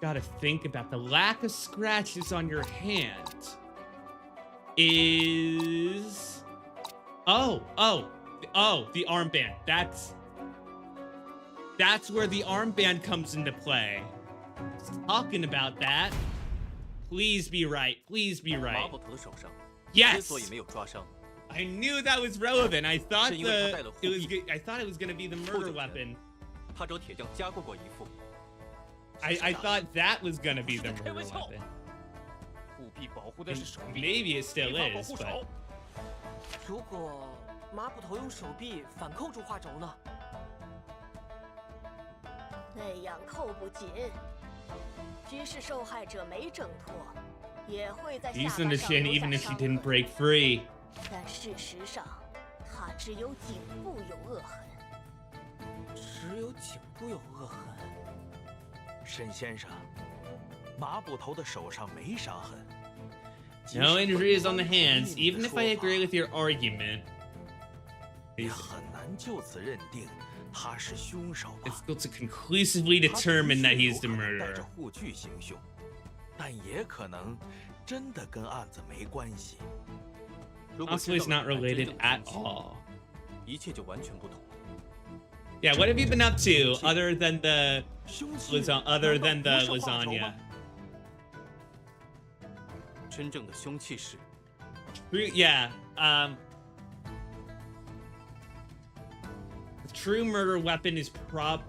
Gotta think about the lack of scratches on your hand. Is the armband. That's where the armband comes into play. Talking about that. Please be right. Please be 马 right. 捕头的手上 Yes. 之所以没有抓伤， I knew that was relevant. I thought 是因为他带了护臂。 I thought it was gonna be the 不 murder 久前 weapon. 他找铁匠加工过一副。 I thought that was gonna be the 是在开 murder 玩笑 weapon. 护臂保护的是手臂， Maybe it still 没法保 is, 护 but 手。如果马捕头用手臂反扣住画轴呢？那样扣不紧，即使受害者没挣脱，也会在下巴 he's 上 in the 留 shin 下 even if she 伤 didn't 痕。 break free. 但事实上，他只有颈部有恶痕。只有颈部有恶痕。沈先生，马捕头的手上没伤痕。即 No 使 injuries on 本 the 官 hands, 同意你的 even if 说 I 法 agree with your argument. 也很难就此认定他是凶手吧？ Difficult to conclusively determine that he's the 他的确有可能带 murderer. 着护具行凶，但也可能真的跟案子没关系。如果 Also, it's 知道 not 了真 related 正的 at 真相 all. 一切就完全不同了。 Yeah, what have you been up to other than the 凶器 other than 难道 the 不是画轴 lasagna? 吗？真正的凶器是 Yeah, the true murder weapon is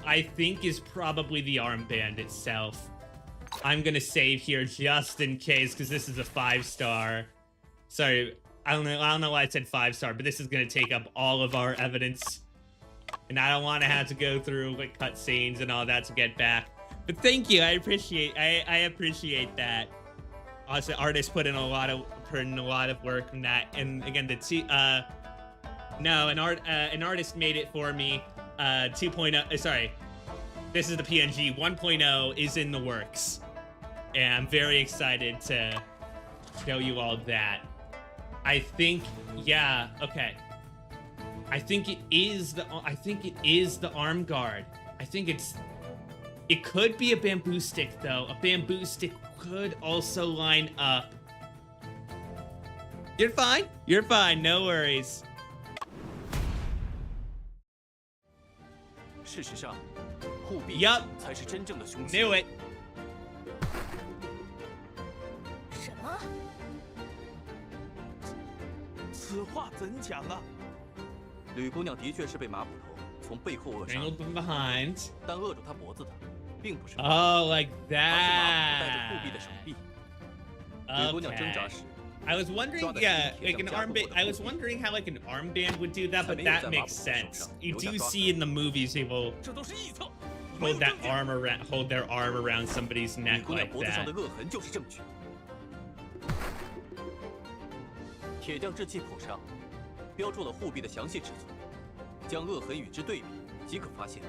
I think is probably the armband itself. I'm gonna save here just in case, because this is a 5-star. Sorry, I don't know why I said 5-star, but this is gonna take up all of our evidence. And I don't want to have to go through like cutscenes and all that to get back. But thank you, I appreciate that. Also, artists put in a lot of work in that. And again, an artist made it for me. 2.0, sorry, this is the PNG. 1.0 is in the works, and I'm very excited to show you all that. I think, yeah, okay. I think it is the arm guard. I think it's It could be a bamboo stick, though. A bamboo stick could also line up. You're fine. You're fine. No worries. 事实上，护臂 Yup. 才是真正的凶器。 Knew it. 什么？此话怎讲啊？吕姑娘的确是被马捕头从背后扼杀， Wrangled from behind. 但扼住她脖子的，并不是马， Oh, like 而是马捕头带着护 that. 臂的手臂。吕姑娘挣扎 Okay. 时， I was wondering, yeah, like an armband. I was wondering how like an armband would do that, but that makes sense. You do see in the movies people 这都是臆测，没有 hold 证 that 据。 arm around, hold their arm around somebody's 吕 neck 姑娘 like 脖子上 that. 的扼痕就是证据。铁匠制器谱上标注了护臂的详细尺寸，将扼痕与之对比，即可发现，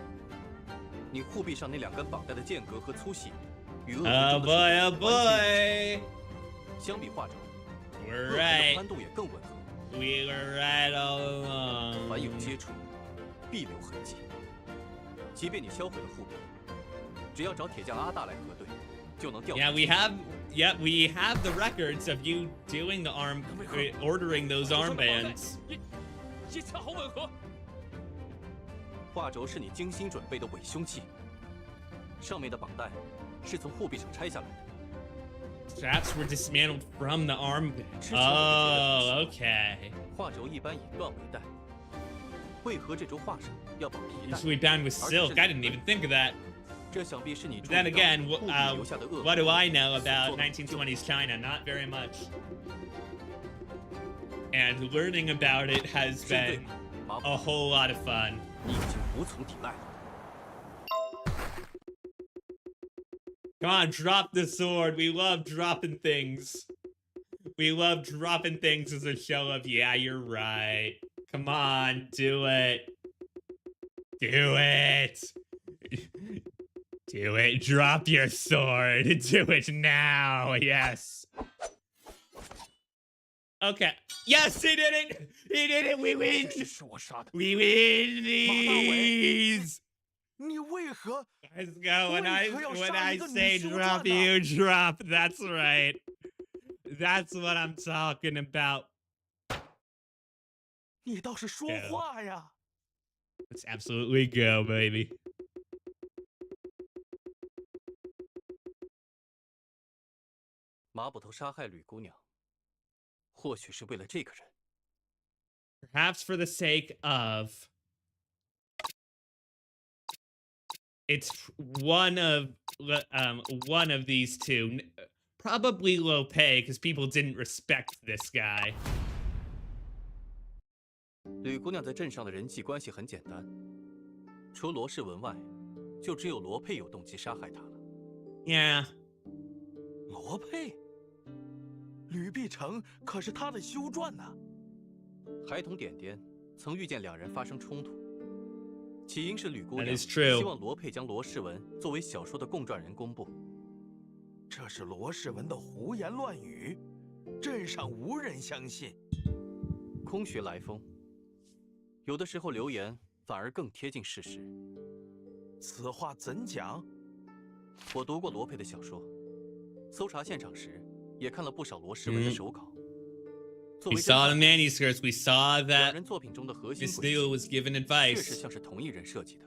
你护臂上那两根绑带的间隔和粗细，与扼痕 Oh 中的 boy, oh 水分完全一致。 boy. 相比画轴， We're 扼痕的 right. 宽度也更吻合。 We were right all 凡有 along. 接触，必留痕迹。即便你销毁了护臂，只要找铁匠阿大来核对，就能调查。 Yeah, we have the records of you doing the ordering those 手上的绑带 armbands. 也恰好吻合。画轴是你精心准备的伪凶器，上面的绑带是从护臂上拆下来的。 Straps were dismantled from the armband. 之前我就觉得 Oh, okay. 画轴一般以缎为带，为何这轴画上要绑皮带？ Usually bound with silk. I didn't even think of that. 这想必是你注意 Then 到 again, 护臂留下的扼痕。 what do I know about 1920s China? Not very much. And learning about it has 针对 been 马捕 a 头， whole lot of fun. 你已经无从抵赖了。 Come on, drop the sword. We love dropping things. We love dropping things as a show of, yeah, you're right. Come on, do it. Do it. Do it. Drop your sword. Do it now. Yes. Okay. Yes, he did it. He did it. We win. 这是我杀的。 We win these. 你为何？ Let's go. When I say 为何要杀一个女修 drop, 撰呢？ you drop. That's right. That's what I'm talking about. 你倒是说话呀！ Let's absolutely go, baby. 马捕头杀害吕姑娘，或许是为了这个人。 Perhaps for the sake of it's one of these two. Probably low pay because people didn't respect this guy. 吕姑娘在镇上的人际关系很简单，除罗世文外，就只有罗佩有动机杀害她了。 Yeah. 罗佩，吕碧城可是他的修撰呢。孩童点点曾遇见两人发生冲突，起因是吕姑 That 娘 is true. 希望罗佩将罗世文作为小说的共撰人公布。 这是罗世文的胡言乱语，镇上无人相信。空穴来风，有的时候流言反而更贴近事实。此话怎讲？我读过罗佩的小说，搜查现场时也看了不少罗世文的手稿。作 We 为 saw the 侦探 manuscripts. We saw 两 that 人作品中的核心 Miss 轨 Liu 迹 was given 确实 advice. 像是同一人设计的。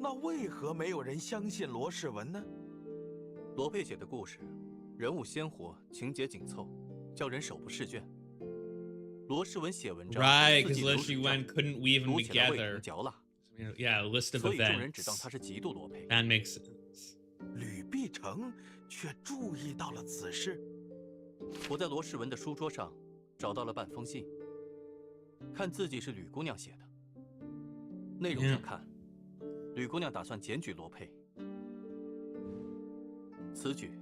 那为何没有人相信罗世文呢？罗佩写的故事，人物鲜活，情节紧凑，叫人手不释卷。罗世文写文章， Right, 自 because 己流 Liu 水 Wen 账， couldn't weave them 读起来味 together. 同嚼蜡， Yeah, a list of 所以众人只当 events. 他是嫉妒罗佩。 That makes sense. 吕碧城却注意到了此事。我在罗世文的书桌上找到了半封信，看字迹是吕姑娘写的。内容上看，吕姑娘打算检举罗佩，此举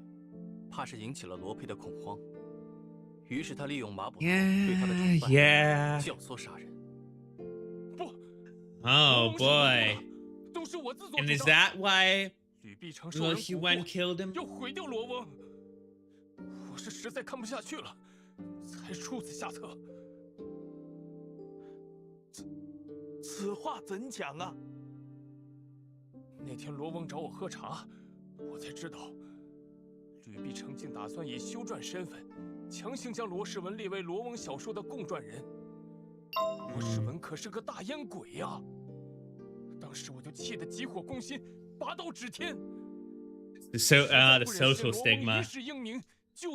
怕是引起了罗佩的恐慌，于是他利用马捕头对他的崇拜 Yeah. 教唆杀人。不， Oh 都是我 boy. 的都是我自作 And 主 is 张。 that why 吕碧城受人 Liu 蛊 Wen 惑， killed him? 要毁掉罗翁。我是实在看不下去了，才出此下策。此话怎讲啊？那天罗翁找我喝茶，我才知道，吕碧城竟打算以修撰身份，强行将罗世文列为罗翁小说的共撰人。罗世文可是个大烟鬼呀！当时我就气得急火攻心，拔刀指天。The social stigma.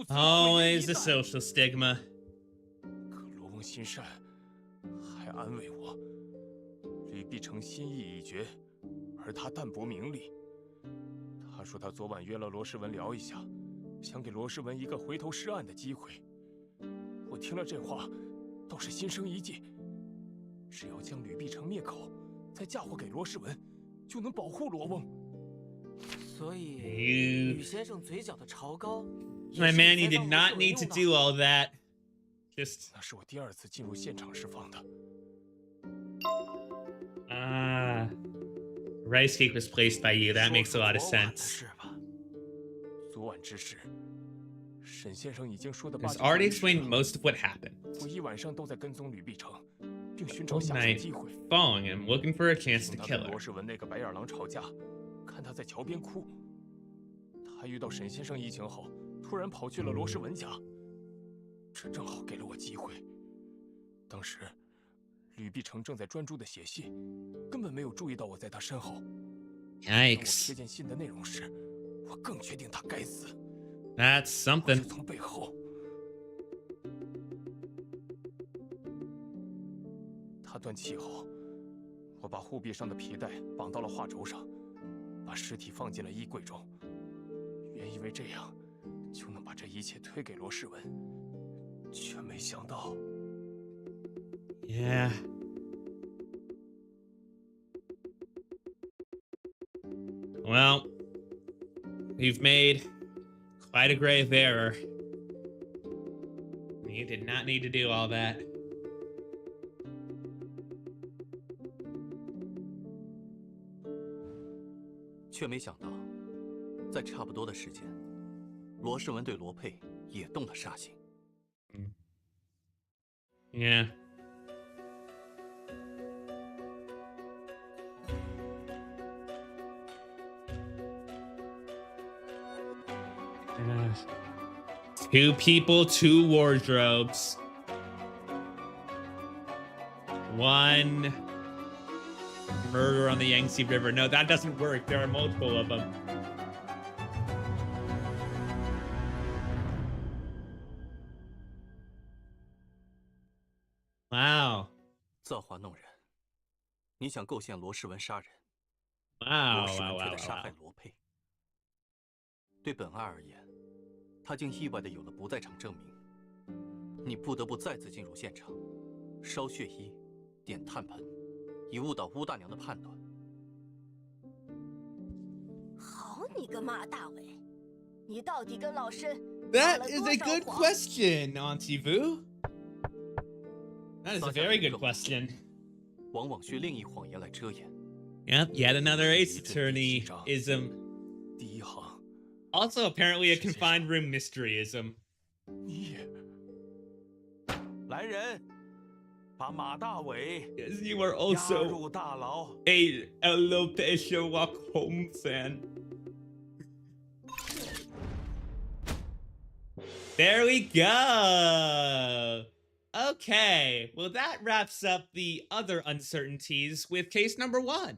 Always the social stigma. 可罗翁心善，还安慰我，吕碧城心意已决，而他淡泊名利。他说他昨晚约了罗世文聊一下，想给罗世文一个回头是岸的机会。我听了这话，倒是心生一计，只要将吕碧城灭口，再嫁祸给罗世文，就能保护罗翁。所以，吕先生嘴角的潮高。My man, you did not need to do all that. Just. 那是我第2次进入现场时放的。Rice cake was placed by you. That makes a lot of sense. 昨晚之事，沈先生已经说的。It's already explained most of what happened. 我一晚上都在跟踪吕碧城，并寻找下手机会。Following him, looking for a chance to kill her. 罗世文那个白眼狼吵架，看他在桥边哭。他遇到沈先生疫情后，突然跑去了罗世文家，这正好给了我机会。当时，吕碧城正在专注的写信，根本没有注意到我在他身后。当我瞥见信的内容时，我更确定他该死。That's something. 我是从背后。他断气后，我把护臂上的皮带绑到了画轴上，把尸体放进了衣柜中。原以为这样就能把这一切推给罗世文，却没想到。Yeah. Well, you've made quite a grave error. You did not need to do all that. 却没想到，在差不多的时间，罗世文对罗佩也动了杀心。Yeah. Two people, two wardrobes. One murder on the Yangtze River. No, that doesn't work. There are multiple of them. Wow. 造化弄人，你想构陷罗世文杀人， Wow, 罗世 wow, 文却 wow, 在杀害 wow. 罗佩。对本案而言，他竟意外地有了不在场证明，你不得不再次进入现场，烧血衣，点炭盆，以误导巫大娘的判断。好你个马大伟，你到底跟老申 That is a good question, Auntie Vu. That is a very good question. 往往需另一谎言来遮掩。 Yep, yet another ace attorney ism. 第一行。 Also, apparently a confined room mysteryism. 你也。来人，把马大伟 Yes, you are 押 also 入大牢。 a Lope Sherlock Holmes fan. There we go. Okay, well that wraps up the other uncertainties with case number 1.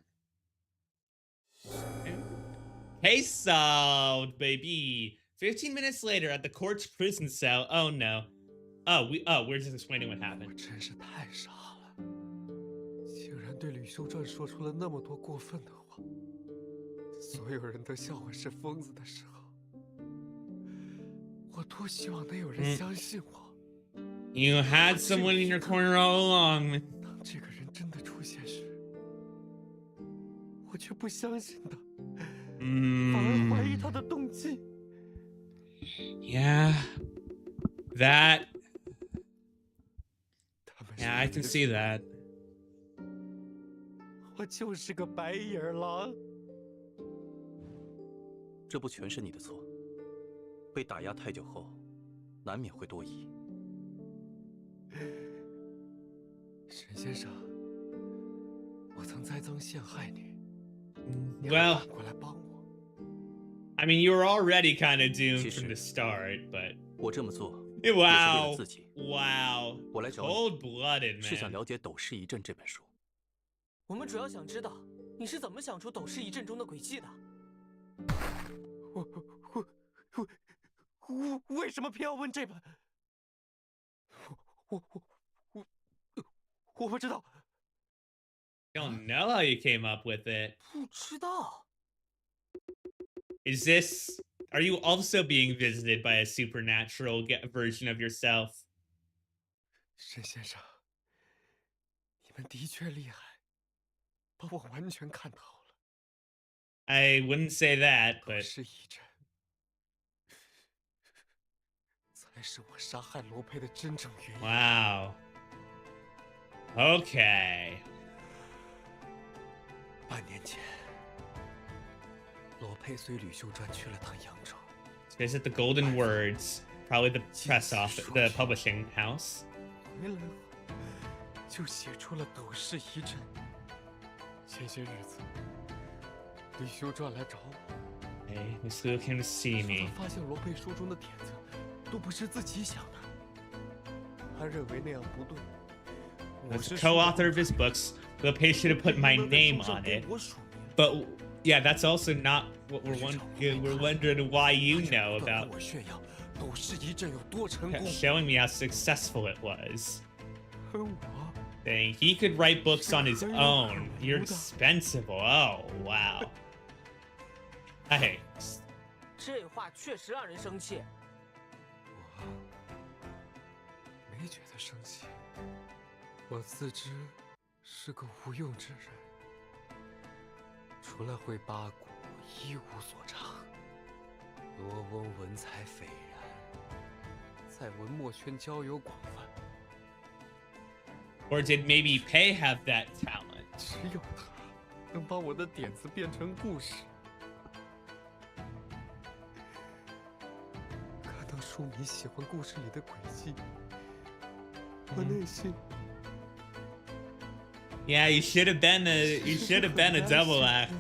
Case solved, baby. 15 minutes later at the court's prison cell. Oh no. We're just explaining what happened. 我真是太傻了，竟然对吕修传说出了那么多过分的话。所有人都笑我是疯子的时候，我多希望能有人相信我。 You had someone in your corner all along. 当这个人真的出现时，我却不相信他，反而怀疑他的动机。Yeah. That. Yeah, I can see that. 我就是个白眼狼。这不全是你的错。被打压太久后，难免会多疑。 沈先生，我曾栽赃陷害你， Well, 过来帮我。 I mean, you were already kind of doomed 其实 from the start, but 我这么做 wow, 也是为了自己。 wow, 我来找你 cold-blooded 是想 man. 了解《斗士一阵》这本书。我们主要想知道你是怎么想出斗士一阵中的诡计的。我为什么偏要问这本？我不知道。 I don't know how you came up with it. 不知道。 Is this? Are you also being visited by a supernatural version of yourself? 沈先生，你们的确厉害，把我完全看透了。 I wouldn't say that, 斗 but 士一阵，才是我杀害罗佩的真正原因。 wow. Okay. 半年前，罗佩随吕秀传去了趟扬州。 Visit the Golden Words, probably the press office, the publishing house. 回来后，就写出了《斗士一阵》。前些日子，吕修传来找我， Hey, Miss Liu came to see 说 me. 他发现罗佩书中的点子都不是自己想的，他认为那样不对。我 As 是 co-author of his books, Liu Pei should have put my name on it. 我署名。 But yeah, that's also not what we're wondering why you know 不断 about 跟我炫耀斗士一阵有多成功， showing me how successful it was. 而我 Saying he could write books on his own. You're dispensable. Oh, wow. Hey. 这话确实让人生气。我没觉得生气，我自知是个无用之人，除了会八股一无所长。罗翁文采斐然，在文墨圈交友广泛， Or did maybe Pei have that talent? 只有他能把我的点子变成故事。看到书迷喜欢故事里的轨迹，我内心 Yeah, you should have been a double act.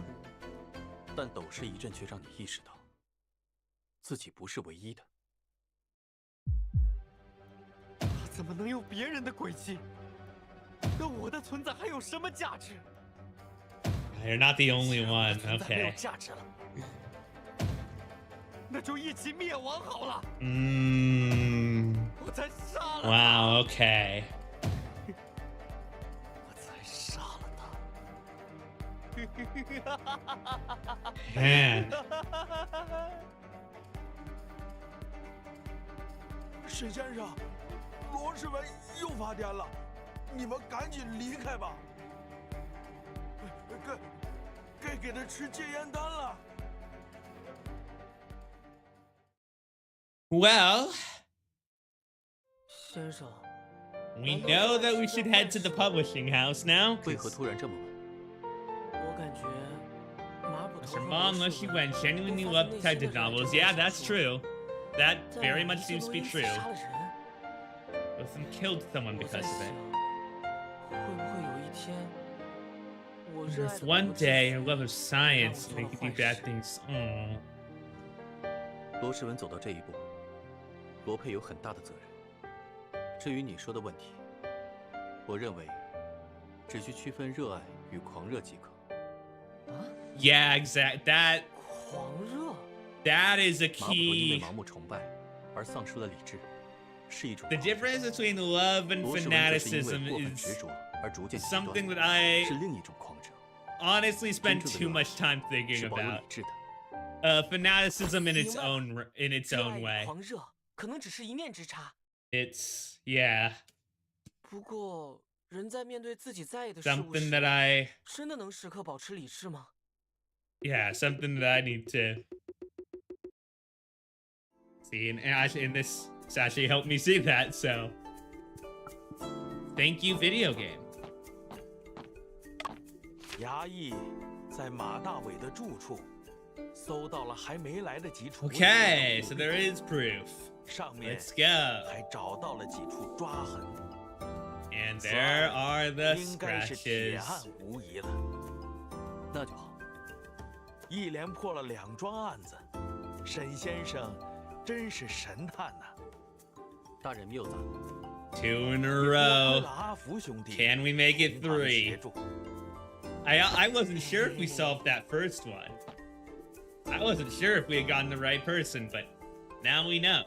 但斗士一阵却让你意识到，自己不是唯一的。他怎么能有别人的轨迹？那我的存在还有什么价值？ You're not the only one. 存在没有 Okay. 价值了，那就一起灭亡好了。 我才杀了他， Wow, okay. 我才杀了他。 Man. 沈先生，罗世文又发癫了，你们赶紧离开吧。该给他吃戒烟丹了。 Well, 先生， we know that we should head to the publishing house now. 为何突然这么问？我感觉马捕头 Her 和 mom 罗 must 世 she 文 went genuinely 都 loved 发自内 detective 心地 novels. 感觉 Yeah, 到 that's 小 true. That 但 very much 一些 seems to 都 be 因此 true. 杀了人。 Both of them killed someone 我在 because 想， of it. 会不会有一天，我 And 热爱 if 的 one 国之 day 死 her love of science 让我 make 做 you 了 do 坏 bad 事 things. Oh. 罗世文走到这一步，罗佩有很大的责任。至于你说的问题，我认为只需区分热爱与狂热即可。 Yeah, exact. That 狂热。 is a 马捕头因为 key. 盲目崇拜而丧失了理智，是一种 The 狂热。 difference between love and 罗世文则是因为 fanaticism 过分执 is 着而逐渐极端， something that I 是另一种狂热， honestly spend 真正的 too 热爱 much time thinking 是保有 about. 理智的。 Fanaticism in its 明白了。 own 热爱 own 与 way. 狂热可能只是一念之差。 It's yeah, 不过，人在面对自己在意的事物 something 时， that I 真的能时刻保持理智吗？ yeah, something that I need to see. And actually, this actually helped me see that. So, thank you, video game. 衙役在马大伟的住处搜到了还没来得及处理 Okay, 的 so there is proof. 上面 Let's go. 还找到了几处抓痕， And 此 there 案 are the 应该是铁 scratches. 案无疑了。那就好。一连破了2桩案子，沈先生真是神探呐！大人谬赞。 2 in a 多亏 row. 了阿福兄弟 Can we make it 同他的协 3? 助 I wasn't sure if we solved that first one. I wasn't sure if we had gotten the right person, but now we know.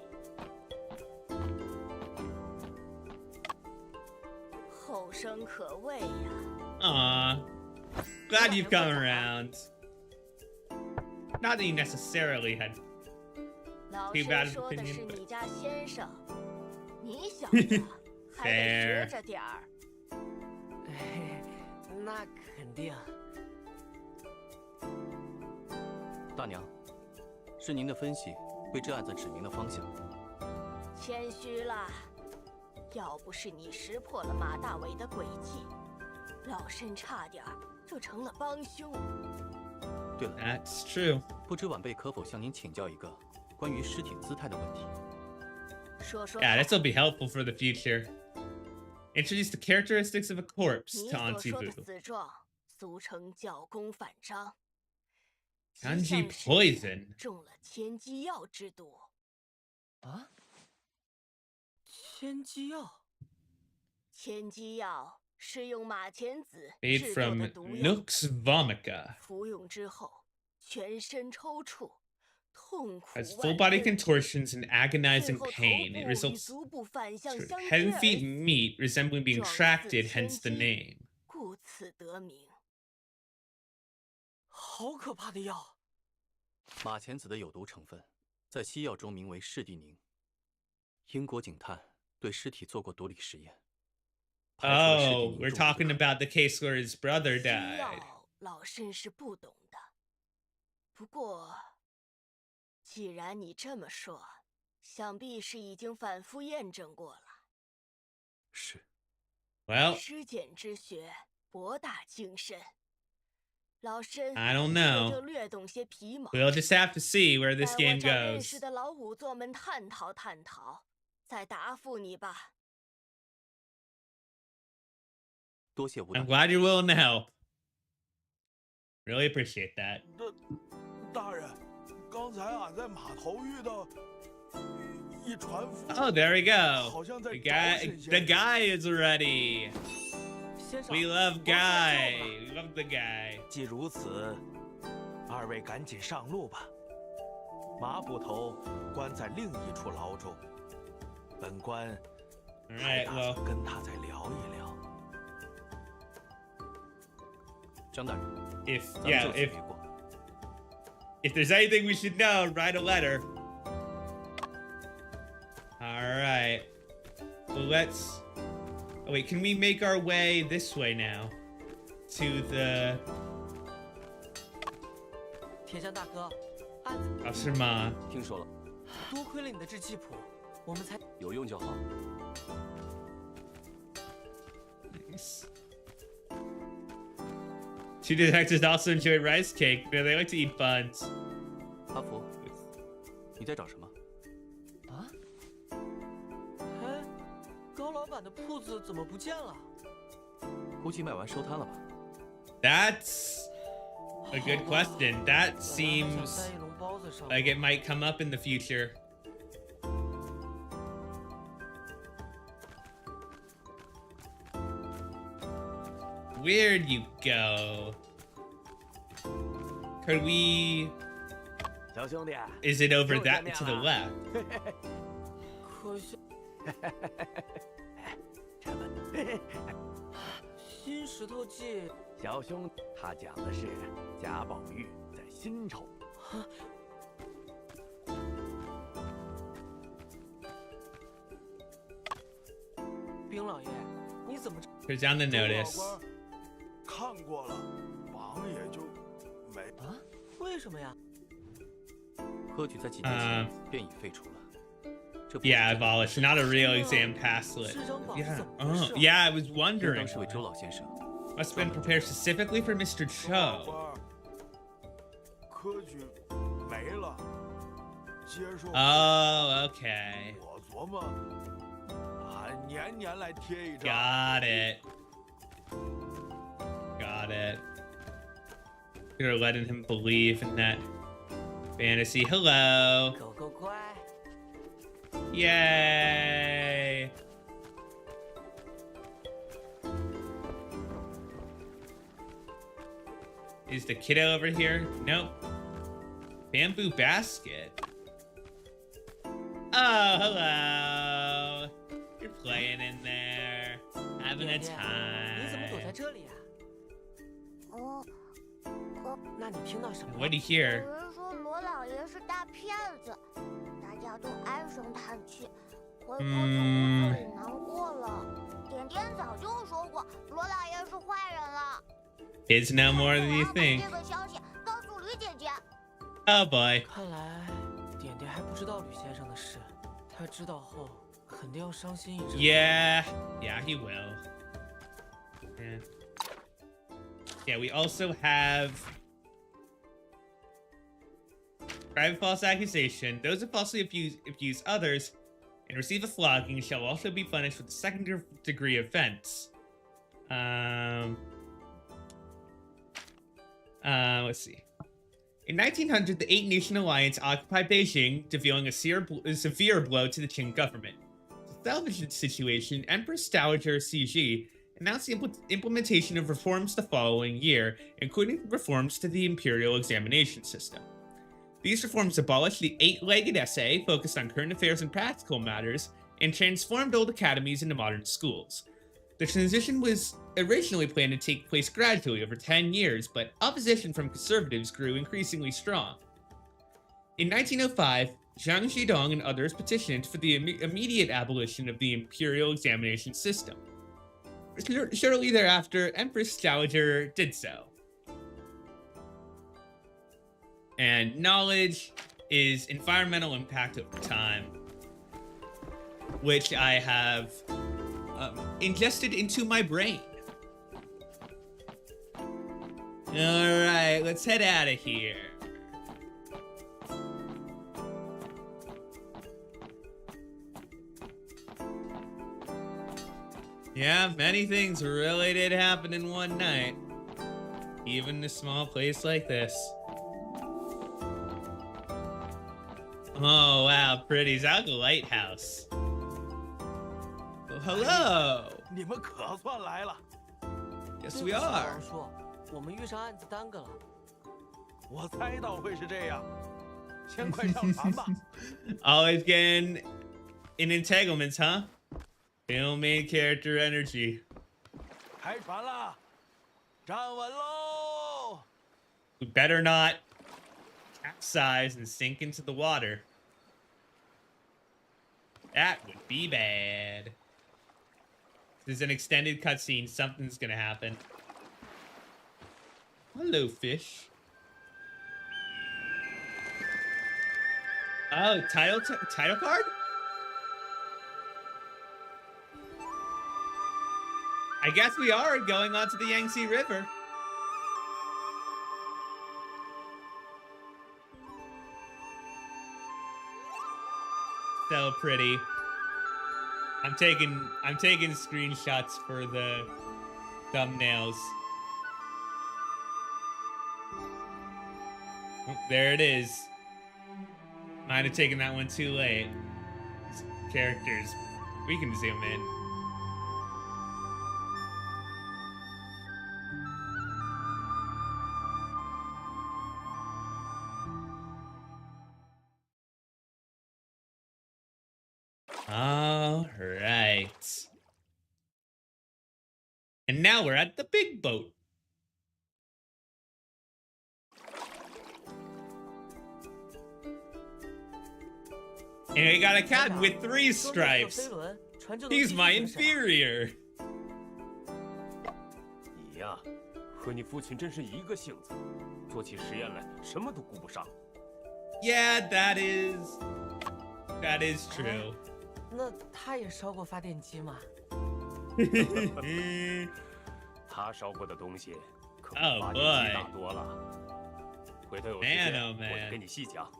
后生可畏呀！ Aw. Glad you've come around. Not that you necessarily had 老 too 师 bad of 说的 opinion, 是 but 你家先生，你小子还得 Fair 学着点儿。那肯定。大娘，是您的分析为这案子指明了方向。谦虚啦，要不是你识破了马大伟的诡计，老申差点就成了帮凶。对了， that's true. 不知晚辈可否向您请教一个关于尸体姿态的问题？说说 Yeah, 看 this will be helpful for the future. Introduce the characteristics of a corpse 你 to On 所说的 THE 死状，俗称教功反章。 Kanji 极像是 poison 中了千机药之毒。啊？千机药？千机药是用马钱子 made 制作 from 的毒药， Nux vomica. 服用之后全身抽搐，痛苦 Has 万 full body 分。 contortions and 最 agonizing 后头 pain. It 部与 results 足部反向 sort of 相 head 接 and 而 feet 死， meat, resembling being 状似 tracted, 千 hence the 机， name. 故此得名。好可怕的药！马钱子的有毒成分在西药中名为士地宁。英国警探对尸体做过毒理实验。排除了士地 Oh, 宁 we're 中毒的 talking about the case where his brother 西 died. 药老申是不懂的，不过既然你这么说，想必是已经反复验证过了。是。 Well, 尸检之学博大精深，老申 I don't 也就 know. 略懂些皮毛。 We'll just have to see where 待 this 我 game 找认 goes. 识的老仵作们探讨探讨，再答复你吧。多谢吴大 I'm 人。 glad you're willing to help. Really appreciate that. 大人，刚才俺在码头遇到一船夫， Oh, there we go. 好像在 The 找 guy, 沈 the 先生。 guy is ready. 先生 We love 我来 Guy. 救了 We love the guy. 既如此，二位赶紧上路吧。马捕头关在另一处牢中，本官 All 还 right. 打 Well, 算跟他再聊一聊。张大人， if 咱们 yeah, 就此 if 别过。 if there's anything we should know, write a letter. All right. Well, let's. Oh wait, can we make our way this way now to the 铁匠大哥，案子 Ashima? 听说了，多亏了你的制气谱，我们才有用就好。 Nice. Two detectives also enjoy rice cake. You know, they like to eat buns. 阿福，你在找什么？啊？哎，高老板的铺子怎么不见了？估计卖完收摊了吧？ That's a good question. That 本来还想 seems 带一笼包子上 like it might come up in the future. Where'd you go? Could we... 小兄弟， Is it over 又 that 见面 to the 了 left? 可惜这么，新石头记小兄他讲的是贾宝玉在辛丑。冰老爷，你怎么这 Here's down the 周老 notice. 官看过了，榜也就没。啊？为什么呀？科举在几年前便已废除了。这不是 Yeah, 真的 abolished. Not a real exam passlet. 这张榜 Yeah. 怎么回 Oh, 事？ yeah, I was 应 wondering. 当是为周老先生。 Must have been prepared specifically for Mr. 周老 Cho. 官，科举没了，接受。 Oh, okay. 我琢磨，俺年年来贴一张。 Got it. Got it. You're letting him believe in that fantasy. Hello. 狗狗乖。 Yay. Is the kiddo over here? Nope. Bamboo basket. Oh, hello. You're playing in there. Having a 点点，你怎么躲在 time. 这里呀、哦，那你听到什么了？ What do you hear? 有人说罗老爷是大骗子，大家都唉声叹气，回头就屋子里难过了。点点早就说过，罗老爷是坏人了。 Kids know more than you 我要把 think. 这个消息告诉吕姐姐。 Oh boy. 看来点点还不知道吕先生的事，他知道后肯定要伤心一阵。 Yeah, he will. Yeah, we also have private false accusation. Those who falsely abuse others and receive a flogging shall also be punished with a second degree offense. Let's see. In 1900, the Eight-Nation Alliance occupied Beijing, dealing a severe blow to the Qing government. To salvage the situation, Empress Dowager Cixi announced the implementation of reforms the following year, including reforms to the imperial examination system. These reforms abolished the 8-legged essay, focused on current affairs and practical matters, and transformed old academies into modern schools. The transition was originally planned to take place gradually over 10 years, but opposition from conservatives grew increasingly strong. In 1905, Zhang Zhidong and others petitioned for the immediate abolition of the imperial examination system. Shortly thereafter, Empress Dowager did so. And knowledge is environmental impact over time, which I have ingested into my brain. Alright, let's head out of here. Yeah, many things really did happen in one night. Even in a small place like this. Oh, wow, pretty. Zaga Lighthouse. Oh, hello. 你们可算来了。 Yes, 对 we 不起 are. 王叔，我们遇上案子耽搁了。我猜到会是这样。先快上船吧。 Always getting in entanglements, huh? Film main character energy. 开船了，站稳喽！ We better not capsize and sink into the water. That would be bad. This is an extended cutscene. Something's gonna happen. Hello, fish. Oh, title card? I guess we are going onto the Yangtze River. So pretty. I'm taking screenshots for the thumbnails. Oh, there it is. Might have taken that one too late. These characters. We can zoom in. All right. And now we're at the big boat. And we got a captain with 3 stripes. He's my inferior. 你呀，和你父亲真是一个性子，做起实验来什么都顾不上。 Yeah, that is true. 那他也烧过发电机吗？他烧过的东西可比 Oh 发电机 boy 大多了。回头有时 Man, 间 oh 我 man 再跟你细讲。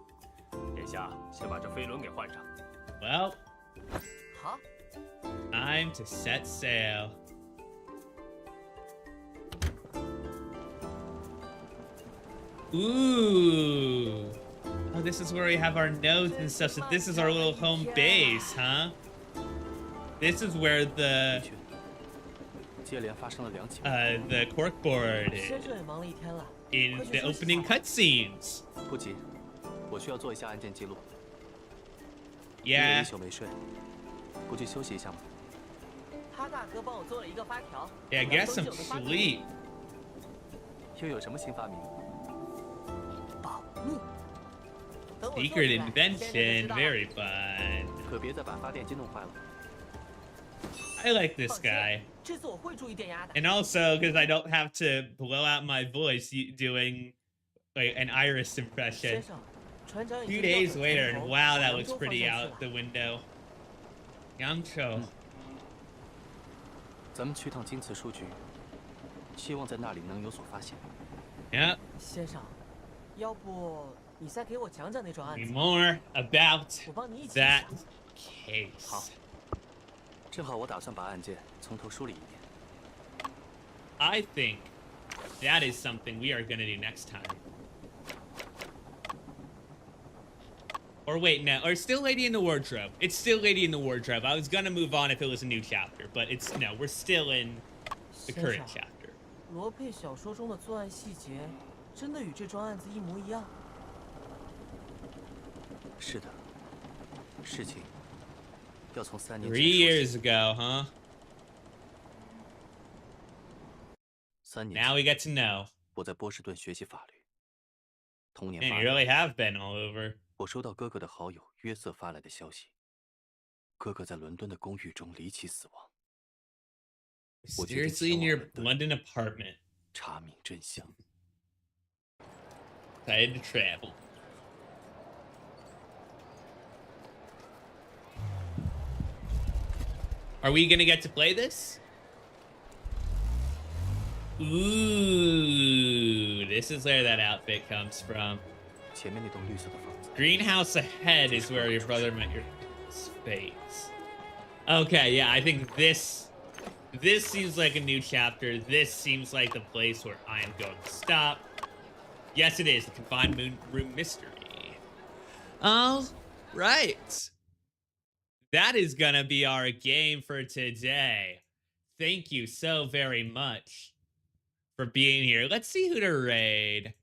眼下先把这飞轮给换上。 Well, 好， time to set sail. Ooh. Oh, this is where we have our notes and stuff. So this is our little home base, huh? This is where the 接连发生了2起。the corkboard 先 is 生也忙了一天了， in 快去 the 休息 opening 吧 cutscenes. 不急，我需要做一下案件记录。你 Yeah. 有一宿没睡，不去休息一下吗？他大哥帮我做了一个发条， Yeah, 2 get 封 some 酒的发条 sleep. 又有什么新发明？保密。等我做 Secret 出来先生就 invention, 知道了 very fun. 可别再把发电机弄坏了。 I like this 放心 guy. 这次我会注意电压的。 And also, because I don't have to blow out my voice doing like an Iris impression. 先生，船长已 Few 经调 days 整 later, 船 and 头 wow, 往 that 扬 looks 州方 pretty 向去 out 了 the window. Yangzhou. 咱们去趟京瓷书局，希望在那里能有所发现。 Yep. 先生，要不你再给我讲讲那桩案 Be 子， more about 我帮你一起 that 想。 case. 好，正好我打算把案件从头梳理一遍。 I think that is something we are gonna do next time. Or wait, no, or still Lady in the Wardrobe. It's still Lady in the Wardrobe. I was gonna move on if it was a new chapter, but it's no, we're still in the 先 current 生， chapter. 罗佩小说中的作案细节，真的与这桩案子一模一样？是的，事情要从3年前 3说起。 years ago, huh? 3年 Now 前， we get to know. 我在波士顿学习法律。同年 Man, 8 you 月， really have been all over. 我收到哥哥的好友约瑟发来的消息，哥哥在伦敦的公寓中离奇死亡。我决定 Seriously, 前 in 往 your 伦敦 London apartment. 查明真相。 Decided to travel. Are we gonna get to play this? Ooh, this is where that outfit comes from. 前面那栋绿色的房子， Greenhouse ahead is where your brother met your face. Okay, yeah, I think this seems like a new chapter. This seems like the place where I am going to stop. Yes, it is the confined room mystery. All right. That is gonna be our game for today. Thank you so very much for being here. Let's see who to raid.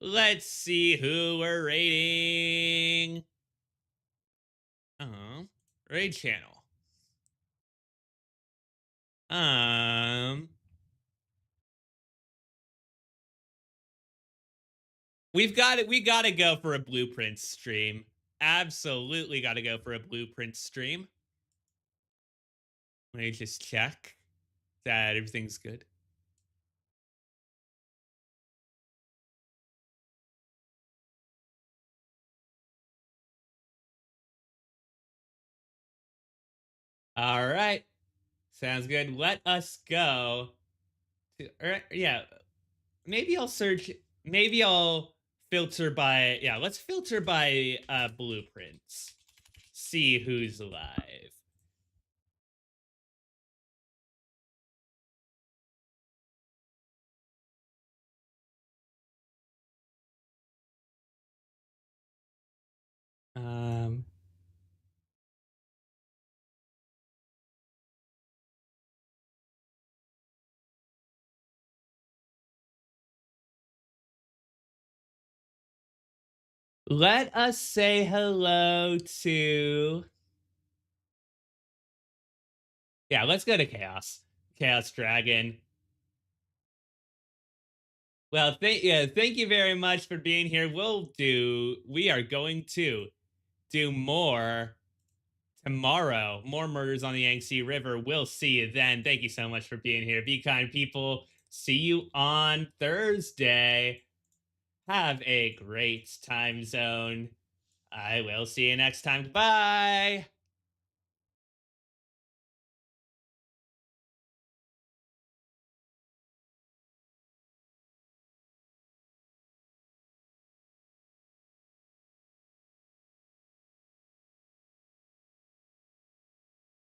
Let's see who we're raiding. Raid channel. We gotta go for a blueprint stream. Absolutely gotta go for a blueprint stream. Let me just check that everything's good. All right. Sounds good. Let us go. Yeah. Maybe I'll search. Maybe I'll filter by. Yeah, let's filter by blueprints. See who's alive. Let us say hello to. Yeah, let's go to Chaos. Chaos Dragon. Well, thank you very much for being here. We are going to do more tomorrow. More murders on the Yangtze River. We'll see you then. Thank you so much for being here. Be kind, people. See you on Thursday. Have a great time zone. I will see you next time. Bye.